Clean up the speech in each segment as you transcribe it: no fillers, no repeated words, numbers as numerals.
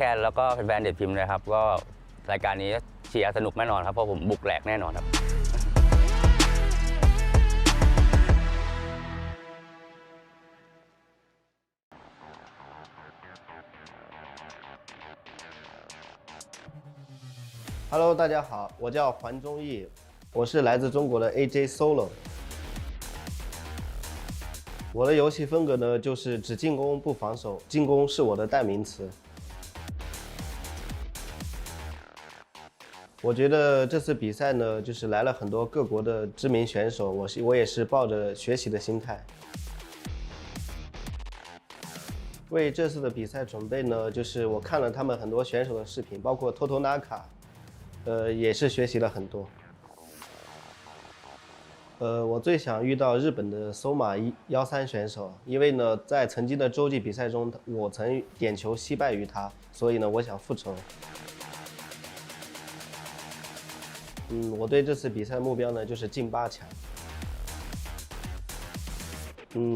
แคนแล้วก็แฟนๆเด็ดพิมพ์เลยครับก็รายการนี้เชียร์สนุกแน่นอนครับเพราะผมบุกแหลกแน่นอนครับHello， 大家好，我叫黄忠义，我是来自中国的 AJ Solo。我的游戏风格呢，就是只进攻不防守，进攻是我的代名词。我觉得这次比赛呢，就是来了很多各国的知名选手，我也是抱着学习的心态。为这次的比赛准备呢，就是我看了他们很多选手的视频，包括 Totonaka。也是学习了很多。我最想遇到日本的搜马13选手，因为呢，在曾经的洲际比赛中，我曾点球惜败于他，所以呢，我想复仇。我对这次比赛的目标呢，就是进8强。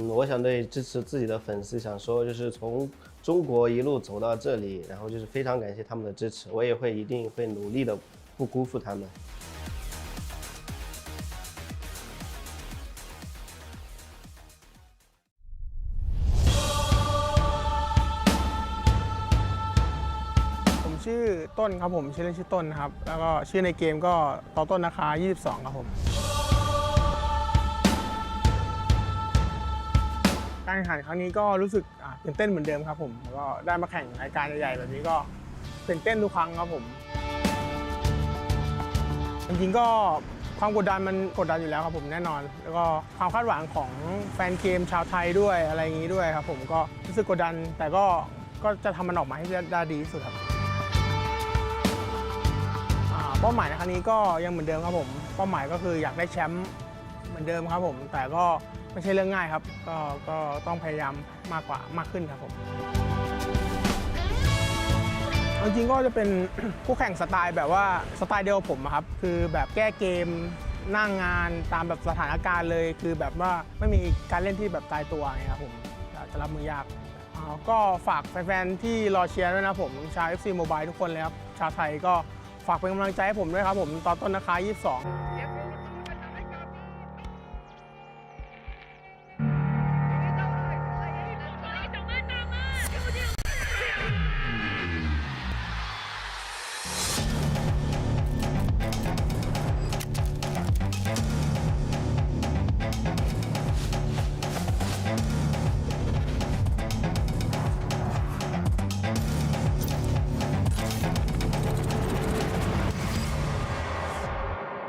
我想对支持自己的粉丝想说，就是从中国一路走到这里，然后就是非常感谢他们的支持，我也一定会努力的，不辜负他们。ผมชื่อต้นครับผมชื่อเล่นชื่อต้นครับแล้วก็ชื่อในเกมก็ต่อต้นนะคะ22ครับผมการแข่งขันครั้งนี้ก็รู้สึกตื่นเต้นเหมือนเดิมครับผมแล้วก็ได้มาแข่งรายการใหญ่ๆแบบนี้ก็ตื่นเต้นทุกครั้งครับผมจริงๆก็ความกดดันมันกดดันอยู่แล้วครับผมแน่นอนแล้วก็ความคาดหวังของแฟนเกมชาวไทยด้วยอะไรอย่างนี้ด้วยครับผมก็รู้สึกกดดันแต่ก็จะทำมันออกมาให้ได้ดีที่สุดครับเป้าหมายในครั้งนี้ก็ยังเหมือนเดิมครับผมเป้าหมายก็คืออยากได้แชมป์เหมือนเดิมครับผมแต่ก็ไม่ใช่เรื่องง่ายครับก็ต้องพยายามมากขึ้นครับผมจริงๆก็จะเป็นคู่แข่งสไตล์แบบว่าสไตล์เดียวกับผมครับคือแบบแก้เกมนั่งงานตามแบบสถานการณ์เลยคือแบบว่าไม่มีการเล่นที่แบบตายตัวไงครับผมจะรับมือยากก็ฝากแฟนๆที่รอเชียร์ด้วยนะผมชาว FC Mobile ทุกคนเลยครับชาวไทยก็ฝากเป็นกำลังใจให้ผมด้วยครับผมตอนต้นนะคะ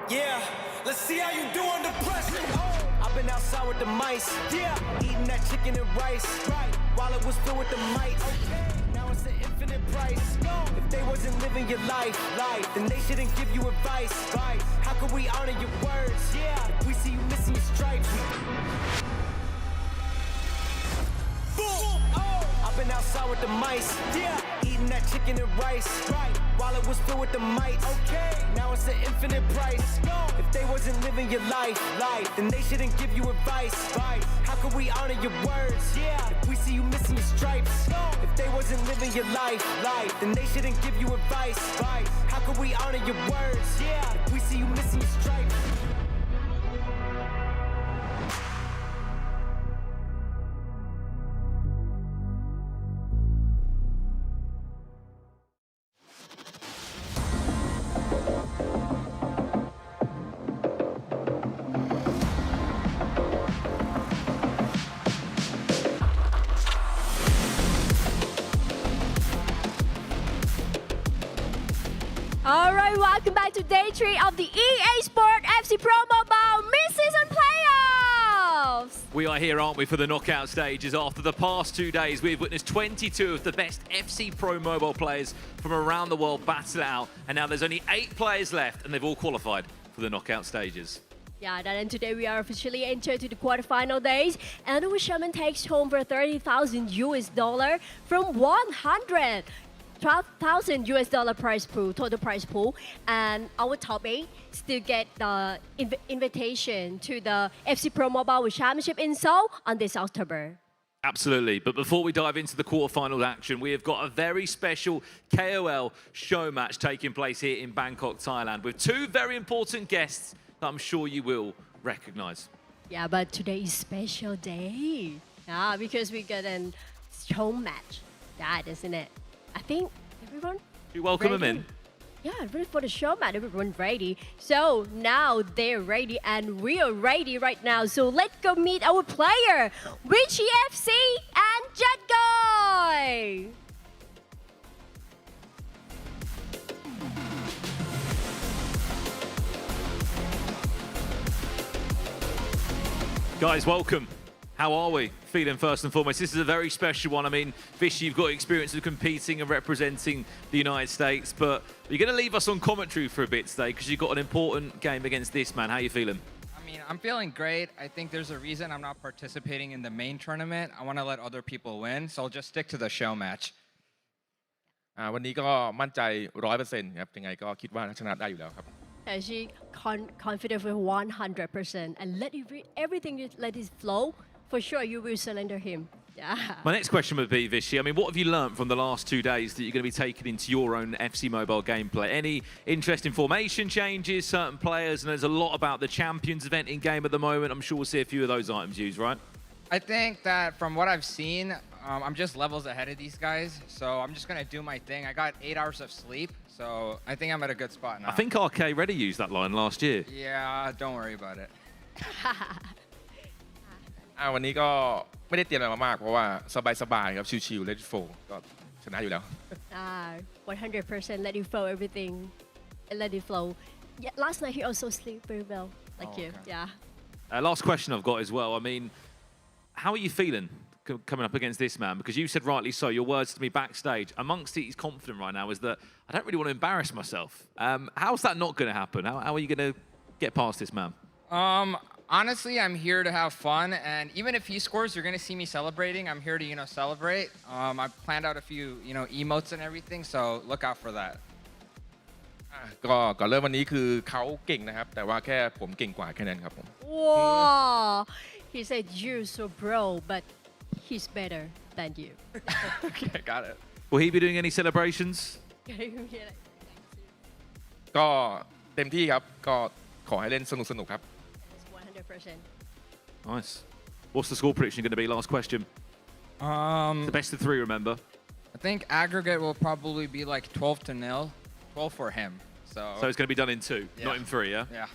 22Yeah, let's see how you do under pressure. I've been outside with the mice, yeah, eating that chicken and rice, right, while it was filled with the mites. Now it's an infinite price. If they wasn't living your life, then they shouldn't give you advice, right? How could we honor your words, yeah, if we see you missing your stripes? Boom! I've been outside with the mice, yeah, eating that chicken and rice, right, while it was filled with the mites. Okay, now it's an infinite price. If they wasn't living your life, then they shouldn't give you advice, right? How could we honor your words, yeah, if we see you missing your stripes? If they wasn't living your life, then they shouldn't give you advice, right? How could we honor your words, yeah, if we see you missing your stripes? Alright, welcome back to day 3 of the EA Sport FC Pro Mobile mid-season playoffs! We are here, aren't we, for the knockout stages. After the past 2 days, we've witnessed 22 of the best FC Pro Mobile players from around the world battle it out. And now there's only 8 players left, and they've all qualified for the knockout stages. Yeah, and today we are officially entered to the quarterfinal days, and the Sherman takes home for $30,000 from 112,000 US dollar prize pool, total prize pool, and our top 8 still get the invitation to the FC Pro Mobile Championship in Seoul on this October. Absolutely. But before we dive into the quarterfinals action, we have got a very special KOL show match taking place here in Bangkok, Thailand, with two very important guests that I'm sure you will recognize. Yeah, but today is special day. Yeah, because we got a show match. That isn't it? I think everyone. You welcome ready? them in. Yeah, ready for the show match. Everyone ready. So now they're ready and we are ready right now. So let's go meet our player, Richie FC and Jetguy. Guys, welcome. How are we feeling first and foremost? This is a very special one. I mean, Vishy, you've got experience of competing and representing the United States, but you're going to leave us on commentary for a bit today because you've got an important game against this man. How are you feeling? I mean, I'm feeling great. I think there's a reason I'm not participating in the main tournament. I want to let other people win, so I'll just stick to the show match. วันนี้ก็มั่นใจ 100% ครับยังไงก็คิดว่าชนะได้อยู่แล้วครับ And she confident with 100% and everything let it flow. For sure, you will surrender him. Yeah. My next question would be, Vishy, I mean, what have you learnt from the last 2 days that you're going to be taking into your own FC Mobile gameplay? Any interesting formation changes, certain players, and there's a lot about the Champions event in game at the moment. I'm sure we'll see a few of those items used, right? I think that from what I've seen, I'm just levels ahead of these guys, so I'm just going to do my thing. I got 8 hours of sleep, so I think I'm at a good spot now. I think RK Reddy used that line last year. Yeah, don't worry about it. วันนี้ก็ไม่ได้เตรียมอะไรมามากเพราะว่าสบายๆครับชิวๆ let it flow ก็ชนะอยู่แล้ว 100% let it flow everything. Let it flow. Yeah, last night he also slept very well, like you. Okay. Yeah. Last question I've got as well. I mean, how are you feeling coming up against this man? Because you said rightly so, your words to me backstage, amongst it he's confident right now, is that I don't really want to embarrass myself. How's that not going to happen? How are you going to get past this man? Honestly, I'm here to have fun, and even if he scores, you're going to see me celebrating. I'm here to, celebrate. I planned out a few, emotes and everything, so look out for that. ก็ก่อนเริ่มวันนี้คือเขาเก่งนะครับแต่ว่าแค่ผมเก่งกว่าแค่นั้นครับผม Wow. He said you're so bro, but he's better than you. Okay, got it. Will he be doing any celebrations? ก็เต็มที่ครับก็ขอให้เล่นสนุกๆครับ 100%. Nice. What's the score prediction going to be? Last question. The best of 3, remember? I think aggregate will probably be like 12-0, 12 for him. So it's going to be done in 2, not in 3, yeah? Yeah.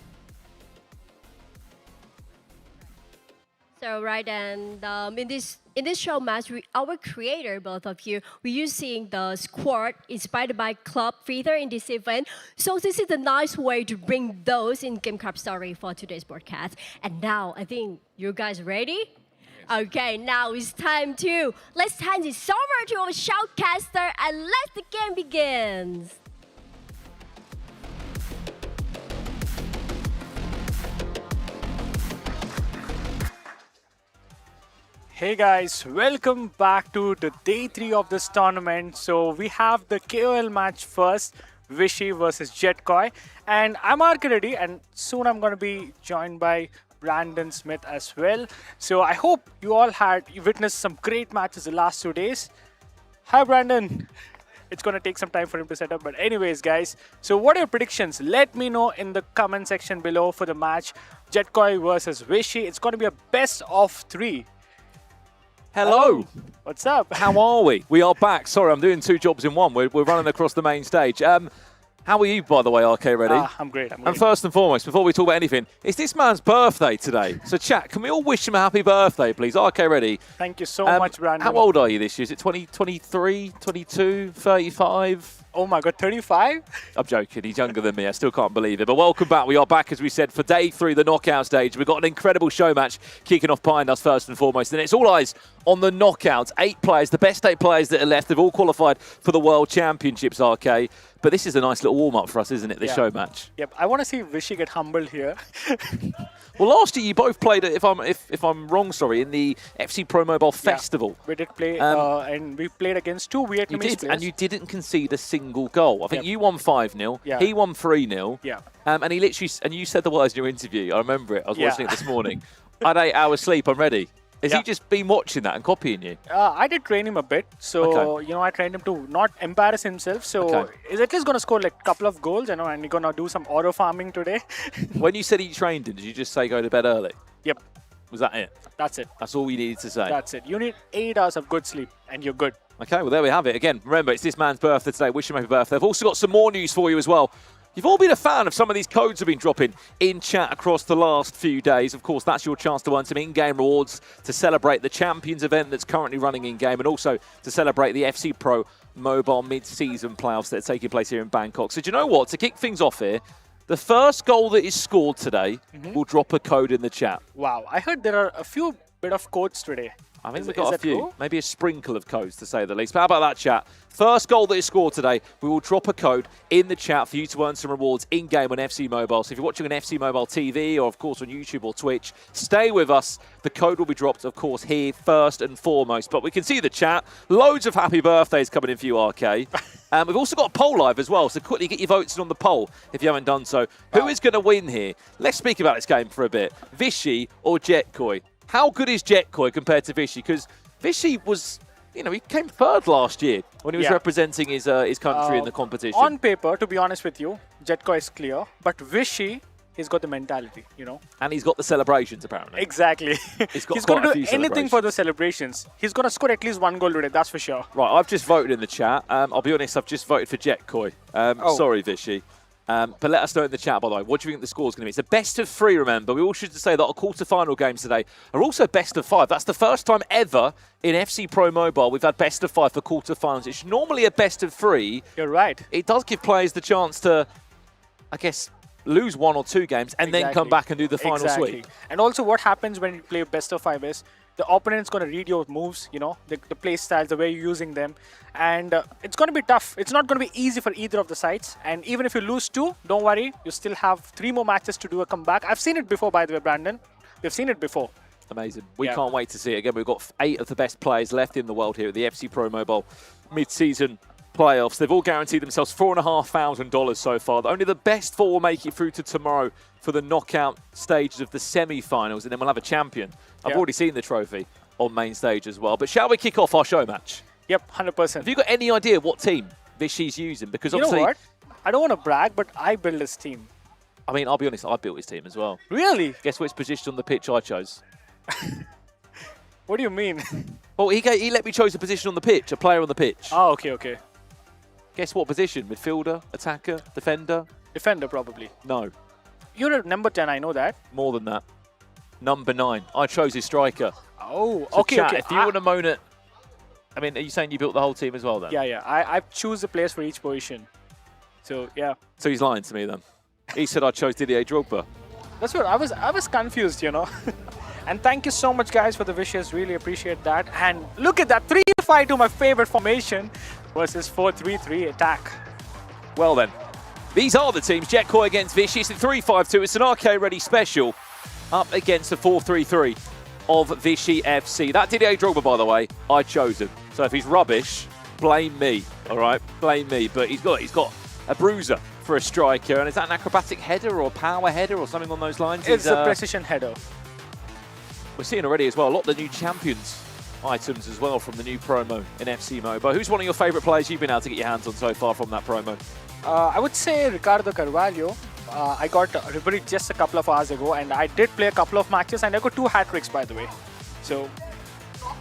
So right, and in this show match, our creator, both of you, we're using the squad inspired by Club Feather in this event. So this is a nice way to bring those in Game Club story for today's broadcast. And now I think you guys ready? Yes. Okay, now it's time to let's hand this over to our shoutcaster and let the game begins. Hey guys, welcome back to the day 3 of this tournament. So we have the KOL match first, Vishy versus Jetguy, and I'm Arcady, and soon I'm going to be joined by Brandon Smith as well. So I hope you all witnessed some great matches the last 2 days. Hi Brandon. It's going to take some time for him to set up, but anyways guys, so what are your predictions? Let me know in the comment section below for the match Jetguy versus Vishy. It's going to be a best of 3. Hello. What's up? How are we? We are back. Sorry, I'm doing 2 jobs in one. We're running across the main stage. How are you, by the way, RK Ready? I'm great. And first and foremost, before we talk about anything, it's this man's birthday today. So chat, can we all wish him a happy birthday, please? RK Ready. Thank you so much, Brandon. How old are you this year? Is it 23, 22, 35? Oh my God, 35? I'm joking. He's younger than me. I still can't believe it. But welcome back. We are back, as we said, for day 3, the knockout stage. We've got an incredible show match kicking off behind us first and foremost. And it's all eyes on the knockouts. 8 players, the best 8 players that are left. They've all qualified for the World Championships, RK. But this is a nice little warm-up for us, isn't it, this show match? Yep. I want to see Vishy get humbled here. Well, last year you both played, if I'm wrong, sorry, in the FC Pro Mobile Festival. We did play, and we played against 2 Vietnamese players. And you didn't concede a single goal. I think you won 5-0. Yeah. He won 3-0. Yeah. And he literally, and you said the words in your interview. I remember it. I was watching it this morning. I had 8 hours sleep. I'm ready. Has he just been watching that and copying you? I did train him a bit. So, I trained him to not embarrass himself. So, he's at least going to score like a couple of goals, and he's going to do some auto farming today. When you said he trained him, did you just say go to bed early? Yep. Was that it? That's it. That's all you needed to say? That's it. You need 8 hours of good sleep, and you're good. Okay, well, there we have it. Again, remember, it's this man's birthday today. Wish him happy birthday. I've also got some more news for you as well. You've all been a fan of some of these codes have been dropping in chat across the last few days. Of course, that's your chance to earn some in-game rewards to celebrate the Champions event that's currently running in-game, and also to celebrate the FC Pro Mobile mid-season playoffs that are taking place here in Bangkok. So do you know what? To kick things off here, the first goal that is scored today will drop a code in the chat. Wow, I heard there are a few bit of codes today. I think we've got a few, maybe a sprinkle of codes to say the least. But how about that, chat? First goal that is scored today, we will drop a code in the chat for you to earn some rewards in-game on FC Mobile. So if you're watching on FC Mobile TV or, of course, on YouTube or Twitch, stay with us. The code will be dropped, of course, here first and foremost. But we can see the chat. Loads of happy birthdays coming in for you, RK. We've also got a poll live as well, so quickly get your votes in on the poll if you haven't done so. Who is going to win here? Let's speak about this game for a bit. Vishy or Jetkoi? How good is Jetkoi compared to Vishy? Because Vishy was, he came third last year when he was representing his country in the competition. On paper, to be honest with you, Jetkoi is clear. But Vishy, he's got the mentality, And he's got the celebrations, apparently. Exactly. He's going to do anything for the celebrations. He's going to score at least 1 goal today, that's for sure. Right, I've just voted in the chat. I'll be honest, I've just voted for Jetkoi. Sorry, Vishy. But let us know in the chat, by the way, what do you think the score's going to be? It's a best of 3, remember. We all should say that our quarter-final games today are also best of 5. That's the first time ever in FC Pro Mobile we've had best of 5 for quarter-finals. It's normally a best of 3. You're right. It does give players the chance to, I guess, lose 1 or 2 games and then come back and do the final sweep. And also what happens when you play best of 5 is the opponent's going to read your moves, the play styles, the way you're using them. And it's going to be tough. It's not going to be easy for either of the sides. And even if you lose 2, don't worry. You still have 3 more matches to do a comeback. I've seen it before, by the way, Brandon. We've seen it before. Amazing. We can't wait to see it again. We've got 8 of the best players left in the world here at the FC Pro Mobile mid-season playoffs. They've all guaranteed themselves $4,500 so far. Only the best 4 will make it through to tomorrow for the knockout stages of the semi-finals, and then we'll have a champion. I've already seen the trophy on main stage as well. But shall we kick off our show match? Yep, 100%. Have you got any idea what team Vishy's using? Because obviously, you know what? I don't want to brag, but I built this team. I mean, I'll be honest, I built his team as well. Really? Guess which position on the pitch I chose? What do you mean? Well, he let me choose a position on the pitch, a player on the pitch. Oh, okay. Guess what position? Midfielder, attacker, defender? Defender, probably. No. You're at number 10, I know that. More than that. Number 9. I chose his striker. Oh, so okay. If you want to moan at... I mean, are you saying you built the whole team as well then? Yeah. I choose the players for each position. So, yeah. So he's lying to me then. He said I chose Didier Drogba. That's what I was confused, And thank you so much, guys, for the wishes. Really appreciate that. And look at that, 3-5-2, my favorite formation, versus 4-3-3 attack. Well then, these are the teams. Jetkoi against Vishy. It's a 3-5-2. It's an arcade-ready special up against the 4-3-3 of Vishy FC. That Didier Drogba, by the way, I chose him. So if he's rubbish, blame me. All right, blame me. But he's got a bruiser for a striker. And is that an acrobatic header or a power header or something on those lines? It's a precision header. We're seeing already as well a lot of the new champions items as well from the new promo in FC Mobile. Who's one of your favourite players you've been able to get your hands on so far from that promo? I would say Ricardo Carvalho. I got Ribery just a couple of hours ago, and I did play a couple of matches, and I got 2 hat-tricks, by the way. So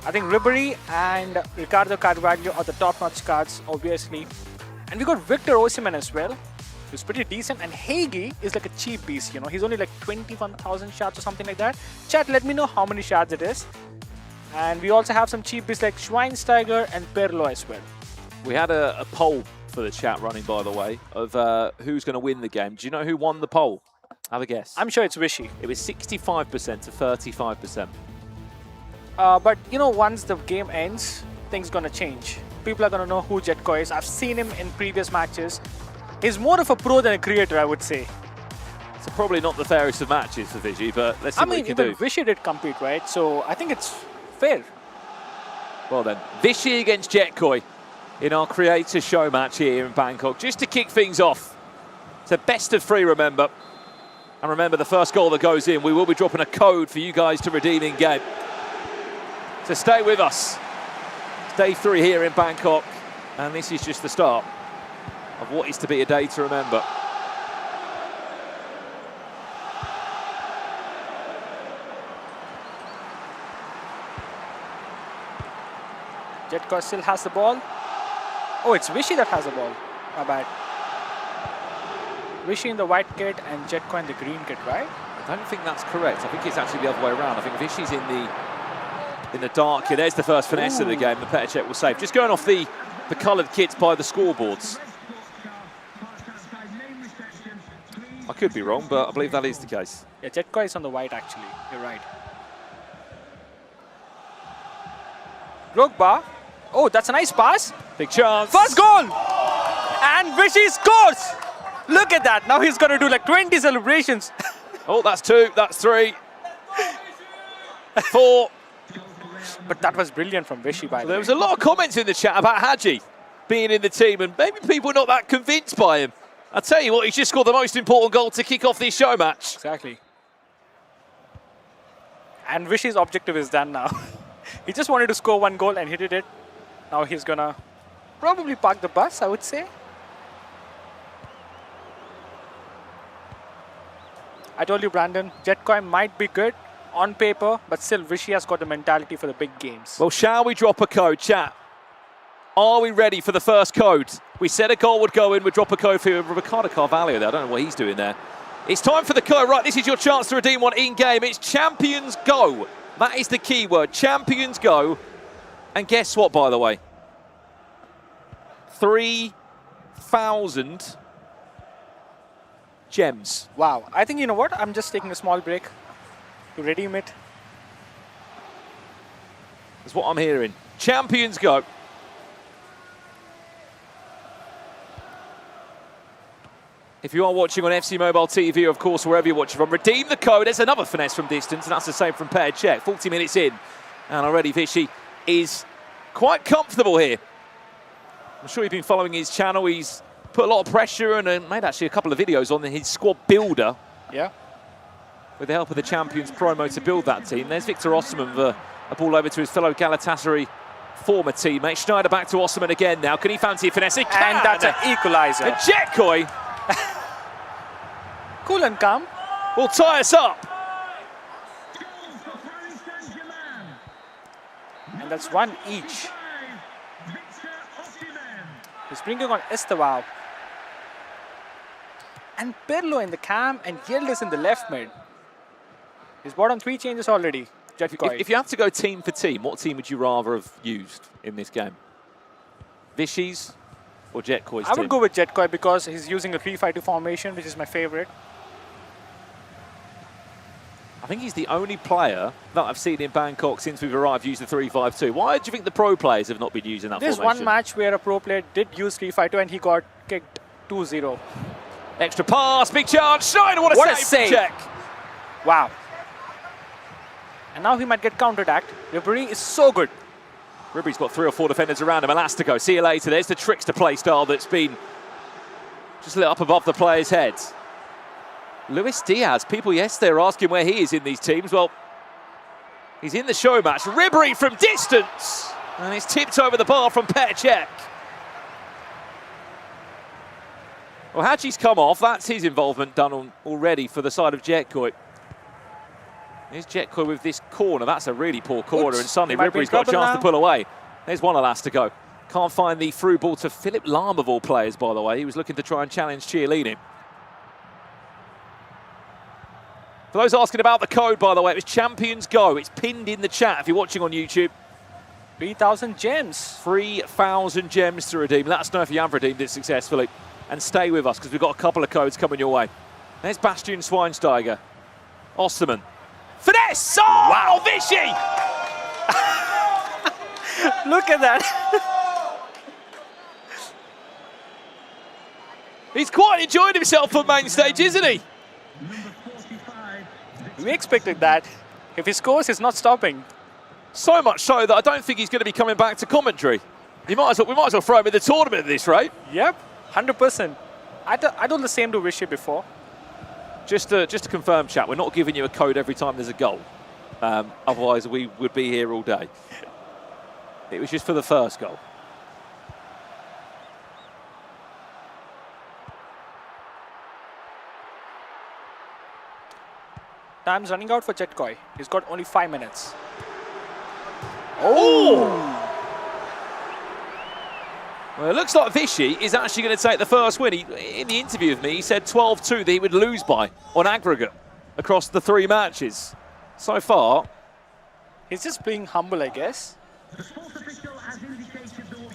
I think Ribery and Ricardo Carvalho are the top-notch cards, obviously. And we got Victor Osimhen as well, who's pretty decent. And Hagi is like a cheap beast, He's only like 21,000 shards or something like that. Chat, let me know how many shards it is. And we also have some cheap beasts like Schweinsteiger and Perlo as well. We had a poll for the chat running, by the way, of who's going to win the game. Do you know who won the poll? Have a guess. I'm sure it's Vishy. It was 65% to 35%. But, once the game ends, things going to change. People are going to know who Jetkoi is. I've seen him in previous matches. He's more of a pro than a creator, I would say. So probably not the fairest of matches for Vishy, but let's see what he can do. Vishy did compete, right? So I think it's fair. Well then, Vishy against Jetkoi in our Creator Show match here in Bangkok. Just to kick things off, it's a best of 3, remember. And remember, the first goal that goes in, we will be dropping a code for you guys to redeem in game. So stay with us. It's day 3 here in Bangkok, and this is just the start of what is to be a day to remember. Jetkoi still has the ball. Oh, it's Vishy that has the ball. My bad. Vishy in the white kit and Jetkoi in the green kit, right? I don't think that's correct. I think it's actually the other way around. I think Vishy's in the dark here. There's the first finesse of the game. The Petr Cech will save. Just going off the coloured kits by the scoreboards. I could be wrong, but I believe that is the case. Yeah, Jetkoi is on the white actually. You're right. Drogba. Oh, that's a nice pass. Big chance. First goal! And Vishy scores! Look at that. Now he's going to do like 20 celebrations. Oh, that's 2. That's 3. 4. But that was brilliant from Vishy, by the way. There was a lot of comments in the chat about Hadji being in the team, and maybe people are not that convinced by him. I'll tell you what, he's just scored the most important goal to kick off this show match. Exactly. And Vishy's objective is done now. He just wanted to score 1 goal and he did it. Now he's gonna probably park the bus, I would say. I told you, Brandon, Jetkoi might be good on paper, but still Vishy has got the mentality for the big games. Well, shall we drop a code, chat? Are we ready for the first code? We said a goal would go in, we'd drop a code for Ricardo Carvalho there. I don't know what he's doing there. It's time for the code. Right, this is your chance to redeem one in-game. It's Champions Go. That is the key word, Champions Go. And guess what, by the way? 3,000 gems. Wow, I think, you know what? I'm just taking a small break to redeem it. That's what I'm hearing. Champions Go. If you are watching on FC Mobile TV, or of course, wherever you're watching from, redeem the code. There's another finesse from distance, and that's the same from Petr Cech. 40 minutes in, and already Vishy is quite comfortable here. I'm sure you've been following his channel. He's put a lot of pressure and made actually a couple of videos on his squad builder. Yeah. With the help of the Champions promo to build that team. There's Victor Osimhen, a ball over to his fellow Galatasaray former teammate. Schneider back to Osimhen again now. Can he fancy a finesse? He can! And that's an equaliser. And Jetkoi cool and calm. Will tie us up. And that's 1 each. He's bringing on Estevao. And Pirlo in the cam and Yildiz in the left mid. He's brought on 3 changes already. If you had to go team for team, what team would you rather have used in this game? Vishy's or Jetkoi's team? I would go with Jetkoi because he's using a 3-5-2 formation, which is my favorite. I think he's the only player that I've seen in Bangkok since we've arrived use the 3-5-2. Why do you think the pro players have not been using that There's formation? one match where a pro player did use 3-5-2 and he got kicked 2-0. Extra pass, big chance. Schneider, what a save! Check. Wow. And now he might get counter-attacked. Ribery is so good. Ribery's got 3 or 4 defenders around him. Elastico, see you later. There's the trickster play style that's been just lit up above the players' heads. Luis Diaz, people yesterday are asking where he is in these teams. Well, he's in the show match. Ribery from distance. And it's tipped over the bar from Petr Cech. Well, Hadji's come off. That's his involvement done already for the side of Jetkoi. Here's Jetkoi with this corner. That's a really poor corner. And suddenly Ribery's got a chance to pull away. There's one Elastico. Can't find the through ball to Philip Lahm of all players, by the way. He was looking to try and challenge Chiellini. For those asking about the code, by the way, it was Champions Go. It's pinned in the chat if you're watching on YouTube. 3,000 gems. 3,000 gems to redeem. Let us know if you have redeemed it successfully. And stay with us, because we've got a couple of codes coming your way. There's Bastian Schweinsteiger. Osimhen. Finesse! Oh, wow, Vishy! Look at that. He's quite enjoyed himself on main stage, isn't he? We expected that. If he scores, he's not stopping. So much so that I don't think he's going to be coming back to commentary. We might as well throw him in the tournament at this rate. Yep, 100%. I done the same to Vishy before. Just to confirm, chat, we're not giving you a code every time there's a goal. Otherwise, we would be here all day. It was just for the first goal. Time's running out for Jetkoi. He's got only 5 minutes. Oh! Well, it looks like Vichy is actually going to take the first win. In the interview with me, he said 12-2 that he would lose by on aggregate across the 3 matches. So far, He's just being humble, I guess.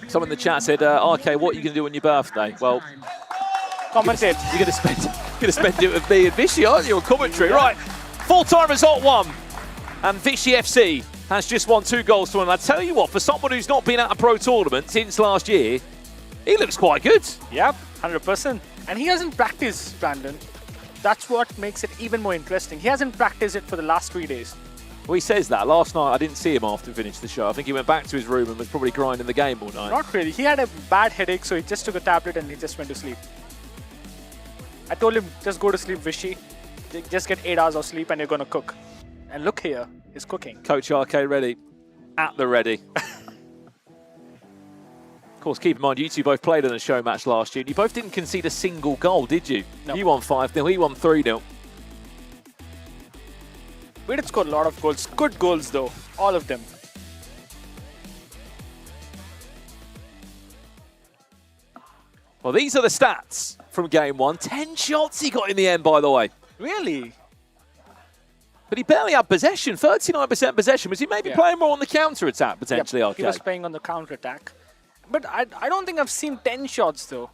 someone in the chat said, RK, what are you going to do on your birthday? Well, Commentate. you're going to spend it with me and Vichy, aren't you, on commentary? Right, full-time result 1. And Vichy FC has just won 2 goals to 1. And I tell you what, for someone who's not been at a pro tournament since last year, he looks quite good. Yep, 100%. And he hasn't practiced, Brandon. That's what makes it even more interesting. He hasn't practiced it for the last 3 days. Well, he says that. Last night, I didn't see him after we finished the show. I think he went back to his room and was probably grinding the game all night. Not really. He had a bad headache, so he just took a tablet and he just went to sleep. I told him, just go to sleep, Vichy. Just get 8 hours of sleep and you're going to cook. And look here, he's cooking. Coach RK ready. At the ready. Of course, keep in mind, you two both played in a show match last year. You both didn't concede a single goal, did you? No. You won 5-0, he won 3-0. We did score a lot of goals. Good goals, though. All of them. Well, these are the stats from game 1. 10 shots he got in the end, by the way. Really? But he barely had possession. 39% possession. Was he maybe playing more on the counter-attack, potentially, Yep, RK? he was playing on the counter-attack. But I don't think I've seen 10 shots, though.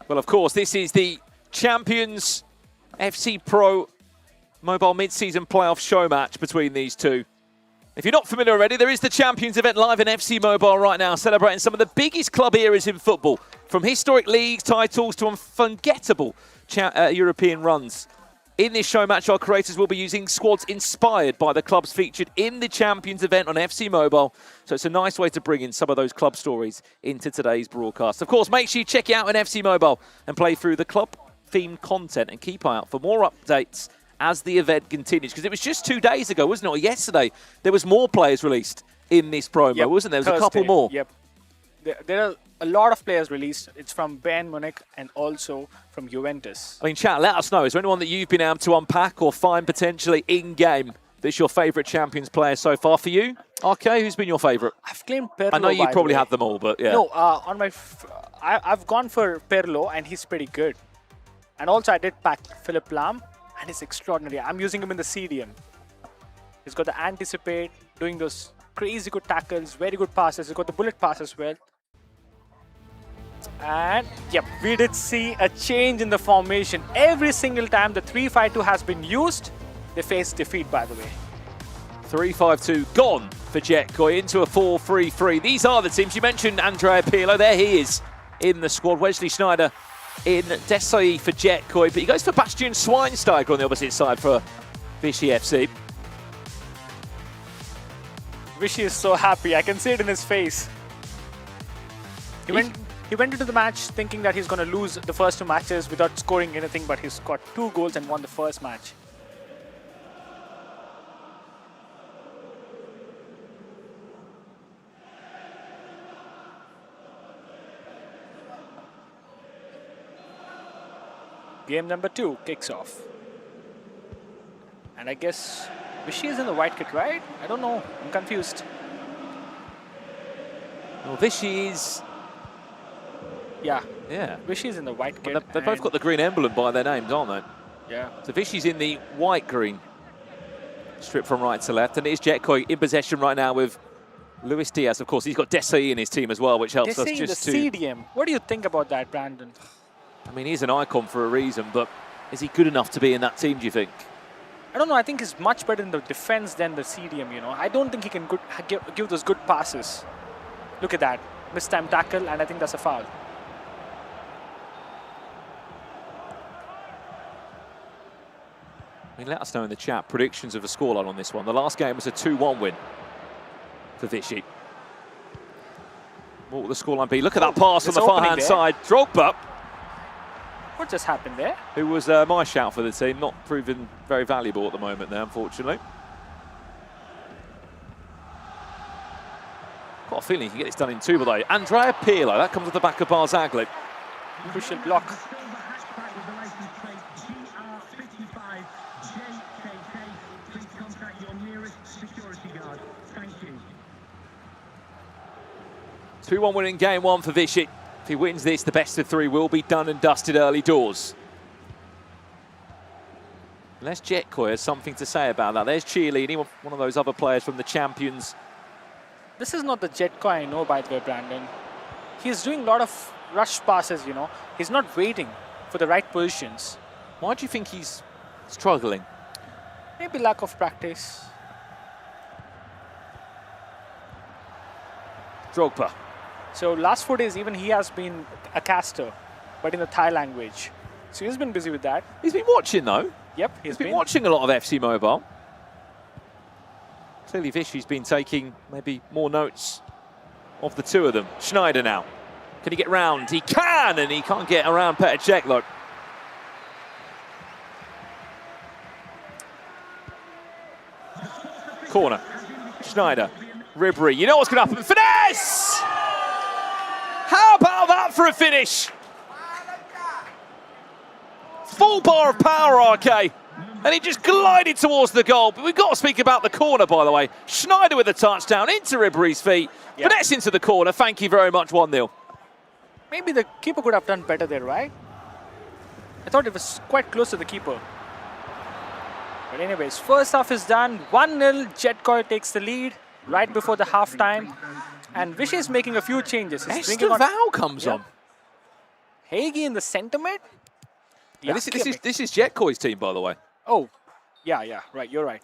Well, of course, this is the Champions FC Pro Mobile Mid-Season Playoff show match between these two. If you're not familiar already, there is the Champions event live in FC Mobile right now, celebrating some of the biggest club eras in football, from historic leagues, titles to unforgettable European runs. In this show match, our creators will be using squads inspired by the clubs featured in the Champions event on FC Mobile. So it's a nice way to bring in some of those club stories into today's broadcast. Of course, make sure you check it out on FC Mobile and play through the club-themed content and keep an eye out for more updates as the event continues. Because it was just 2 days ago, wasn't it? Or yesterday, there was more players released in this promo, wasn't there? There was a couple more. Yep. There are a lot of players released. It's from Bayern Munich and also from Juventus. I mean, chat, let us know. Is there anyone that you've been able to unpack or find potentially in-game that's your favourite Champions player so far for you? RK, who's been your favourite? I've claimed Pirlo. I know you probably have have them all, but yeah. No, on my, I've gone for Pirlo, and he's pretty good. And also, I did pack Philipp Lahm, and he's extraordinary. I'm using him in the CDM. He's got the anticipate, doing those crazy good tackles, very good passes. He's got the bullet pass as well. And yep, we did see a change in the formation. Every single time the 3-5-2 has been used, they face defeat, by the way. 3-5-2 gone for Jetkoi into a 4-3-3. These are the teams. You mentioned Andrea Pirlo. There he is in the squad. Wesley Schneider in Desai for Jetkoi. But he goes for Bastian Schweinsteiger on the opposite side for Vichy FC. Vichy is so happy. I can see it in his face. He went into the match thinking that he's going to lose the first 2 matches without scoring anything, but he's got 2 goals and won the first match. Game number 2 kicks off. And I guess Vichy is in the white kit, right? I don't know. I'm confused. Well, Vichy is... Yeah. Yeah. Vichy's in the white kit. Well, they've both got the green emblem by their names, aren't they? Yeah. So Vichy's in the white-green strip from right to left. And it is Jetkoi in possession right now with Luis Diaz. Of course, he's got Desai in his team as well, which helps us just the to... CDM. What do you think about that, Brandon? I mean, he's an icon for a reason, but is he good enough to be in that team, do you think? I don't know. I think he's much better in the defense than the CDM, you know. I don't think he can give those good passes. Look at that. Missed time tackle, and I think that's a foul. I mean, let us know in the chat predictions of the scoreline on this one. The last game was a 2-1 win for Vichy. What will the scoreline be? Look at that pass on the far-hand side. Drogba. What just happened there? Who was my shout for the team, not proving very valuable at the moment there, unfortunately. Got a feeling he can get this done in two, by the way. Andrea Pirlo, that comes off the back of Barzagli. Crucial block. Two 2-1 win in game one for Vichy. If he wins this, the best of three will be done and dusted early doors. Unless Jetkoi has something to say about that. There's Chiellini, one of those other players from the champions. This is not the Jetkoi I know, by the way, Brandon. He's doing a lot of rush passes, you know. He's not waiting for the right positions. Why do you think he's struggling? Maybe lack of practice. Drogba. So last 4 days, even he has been a caster, but in the Thai language. So he's been busy with that. He's been watching, though. Yep, he's been watching a lot of FC Mobile. Clearly Vichy's been taking maybe more notes of the two of them. Schneider now. Can he get round? He can, and he can't get around Petr Cech, though. Corner. Schneider. Ribery. You know what's going to happen. Finesse! How about that for a finish? Full bar of power, RK. And he just glided towards the goal. But we've got to speak about the corner, by the way. Schneider with a touchdown into Ribery's feet. Yep. Finesse into the corner. Thank you very much, 1-0. Maybe the keeper could have done better there, right? I thought it was quite close to the keeper. But anyways, first half is done. 1-0. Jetkoi takes the lead right before the halftime. And Vichy is making a few changes. Val comes on. Hagi in the centre mid? Yeah, this is Jetkoi's team, by the way. Oh, yeah, right, you're right.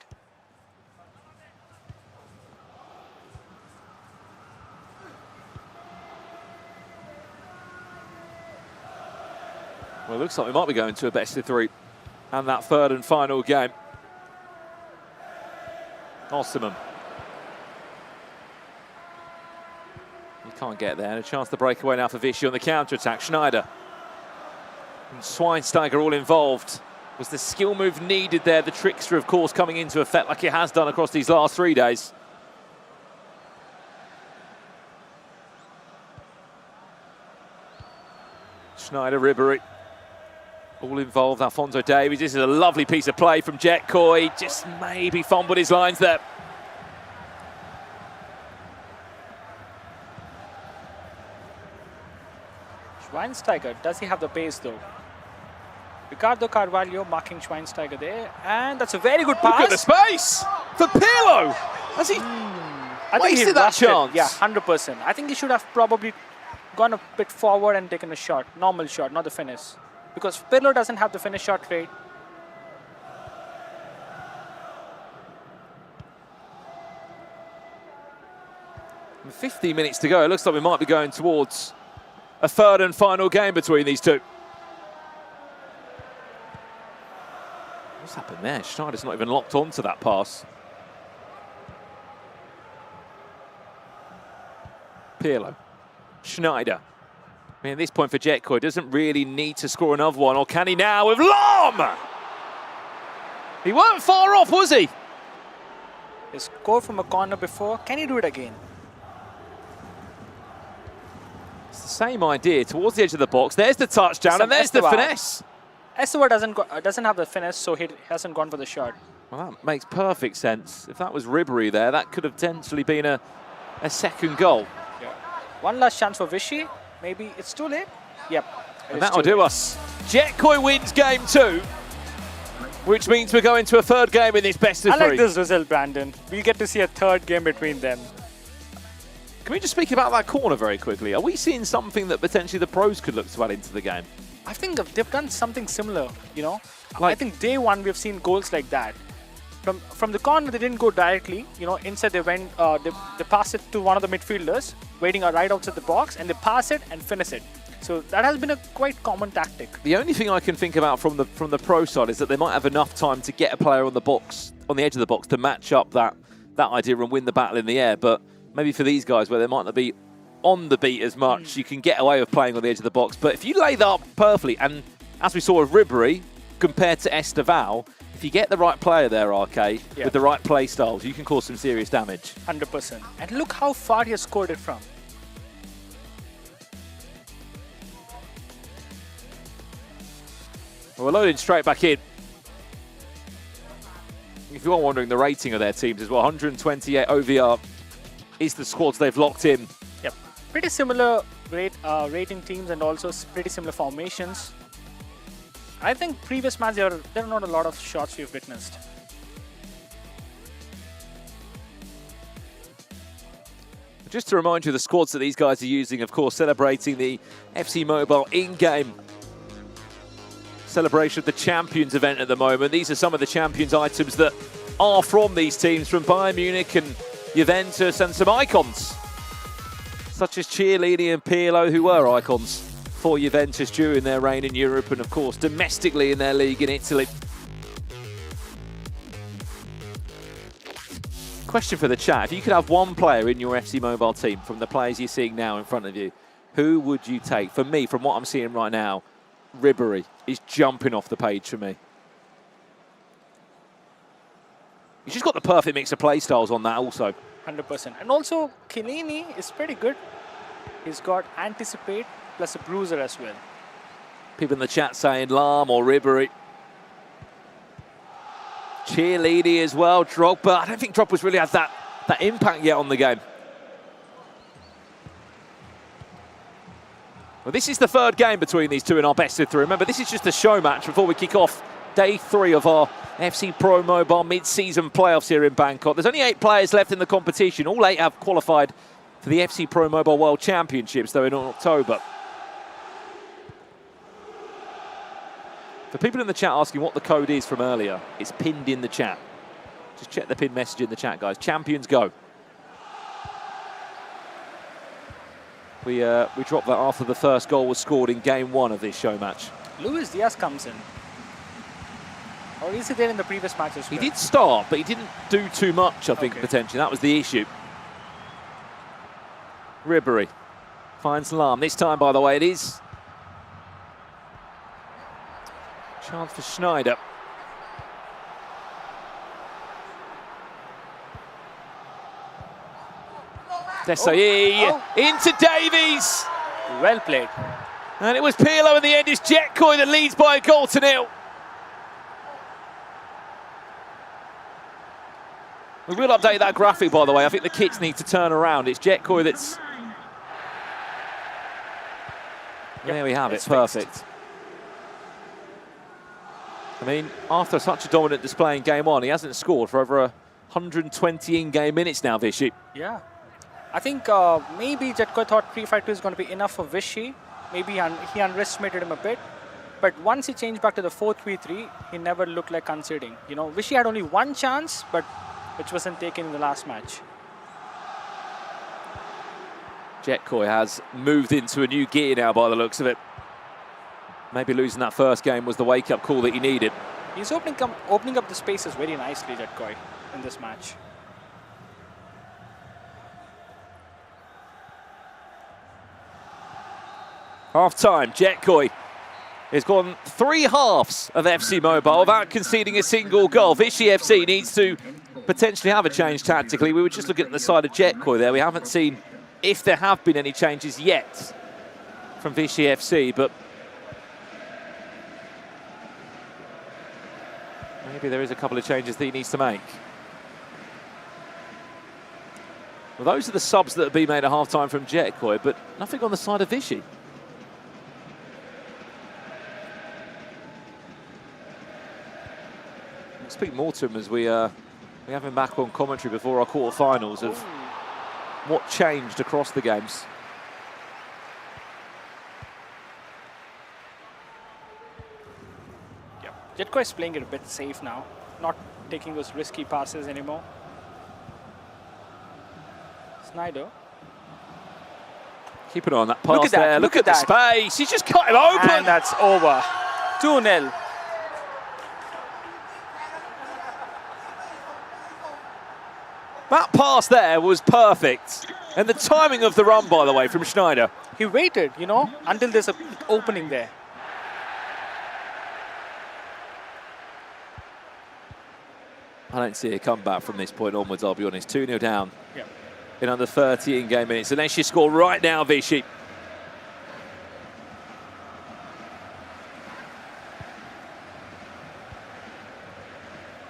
Well, it looks like we might be going to a best of three. And that third and final game. Osman. He can't get there. And a chance to break away now for Vichy on the counter-attack. Schneider. And Schweinsteiger all involved. Was the skill move needed there? The trickster, of course, coming into effect like it has done across these last 3 days. Schneider, Ribery. All involved. Alphonso Davies. This is a lovely piece of play from Jetkoi. Just maybe fumbled his lines there. Schweinsteiger, does he have the pace though? Ricardo Carvalho marking Schweinsteiger there, and that's a very good pass. Look at the space for Pirlo. Has he wasted that chance? Yeah, 100%. I think he should have probably gone a bit forward and taken a shot, normal shot, not the finish. Because Pirlo doesn't have the finish shot rate. With 15 minutes to go, it looks like we might be going towards a third and final game between these two. What's happened there? Schneider's not even locked onto that pass. Pirlo. Schneider. I mean, at this point for Jetkoi, doesn't really need to score another one, or can he now with Lom? He weren't far off, was he? He scored from a corner before. Can he do it again? It's the same idea, towards the edge of the box. There's the touchdown, and there's the finesse. Escobar doesn't have the finish, so he hasn't gone for the shot. Well, that makes perfect sense. If that was Ribery there, that could have potentially been a second goal. Yeah. One last chance for Vichy. Maybe it's too late. Yep. And that'll do us. Jetkoi wins game 2, which means we're going to a third game in this best of three. I like this result, Brandon. We get to see a third game between them. Can we just speak about that corner very quickly? Are we seeing something that potentially the pros could look to add into the game? I think they've done something similar, you know. I think day one we've seen goals like that. From the corner, they didn't go directly. You know, instead they went, they passed it to one of the midfielders, waiting right outside the box, and they pass it and finish it. So that has been a quite common tactic. The only thing I can think about from the pro side is that they might have enough time to get a player on the box, on the edge of the box, to match up that idea and win the battle in the air. But maybe for these guys, where they might not be on the beat as much, you can get away with playing on the edge of the box. But if you lay that up perfectly, and as we saw with Ribery, compared to Esteval, if you get the right player there, RK, with the right play styles, you can cause some serious damage. 100%. And look how far he has scored it from. Well, we're loading straight back in. If you are wondering the rating of their teams as well, 128 OVR is the squads they've locked in. Yep. Pretty similar rating teams and also pretty similar formations. I think previous match there are not a lot of shots we've witnessed. Just to remind you, the squads that these guys are using, of course, celebrating the FC Mobile in-game celebration of the Champions event at the moment. These are some of the Champions items that are from these teams, from Bayern Munich and Juventus, and some icons, such as Chiellini and Pirlo, who were icons for Juventus during their reign in Europe and, of course, domestically in their league in Italy. Question for the chat. If you could have one player in your FC Mobile team from the players you're seeing now in front of you, who would you take? For me, from what I'm seeing right now, Ribery is jumping off the page for me. He's just got the perfect mix of play styles on that also. 100%. And also, Chiellini is pretty good. He's got anticipate plus a bruiser as well. People in the chat saying Lahm or Ribery. Chiellini as well, Drogba. I don't think Drogba's really had that impact yet on the game. Well, this is the third game between these two in our best of three. Remember, this is just a show match before we kick off day 3 of our FC Pro Mobile mid-season playoffs here in Bangkok. There's only 8 players left in the competition. All 8 have qualified for the FC Pro Mobile World Championships, though, in October. For people in the chat asking what the code is from earlier, it's pinned in the chat. Just check the pinned message in the chat, guys. Champions go. We dropped that after the first goal was scored in game 1 of this show match. Luis Diaz comes in. Or is he there in the previous match as well? He did start, but he didn't do too much, I think, potentially. That was the issue. Ribery finds Lahm. This time, by the way, it is chance for Schneider. Desailly into Davies. Well played. And it was Pirlo in the end. It's Jetkoy that leads by a goal to 0. We will update that graphic, by the way. I think the kits need to turn around. It's Jetkoy that's... There we have it, perfect. I mean, after such a dominant display in game 1, he hasn't scored for over 120 in-game minutes now, Vichy. Yeah. I think maybe Jetkoy thought 3-5-2 is going to be enough for Vichy. Maybe he underestimated him a bit. But once he changed back to the 4-3-3, he never looked like conceding. You know, Vichy had only one chance, but which wasn't taken in the last match. Jetkoy has moved into a new gear now by the looks of it. Maybe losing that first game was the wake-up call that he needed. He's opening up the spaces very nicely, Jetkoy, in this match. Half-time, Jetkoy has gone 3 halves of FC Mobile without conceding a single goal. Vichy FC needs to potentially have a change tactically. We were just looking at the side of Jetkoy there. We haven't seen if there have been any changes yet from Vichy FC, but maybe there is a couple of changes that he needs to make. Well, those are the subs that have been made at half-time from Jetkoy, but nothing on the side of Vichy. We'll speak more to him as we have him back on commentary before our quarter-finals of what changed across the games. Yeah, Jetkoy is playing it a bit safe now, not taking those risky passes anymore. Snyder. Keep an eye on that pass there. Look at the space. He's just cut him open. And that's over. 2-0. That pass there was perfect. And the timing of the run, by the way, from Schneider. He waited, you know, until there's an opening there. I don't see a comeback from this point onwards, I'll be honest. 2-0 down Yeah. in under 30 in-game minutes. Unless you score right now, Vichy.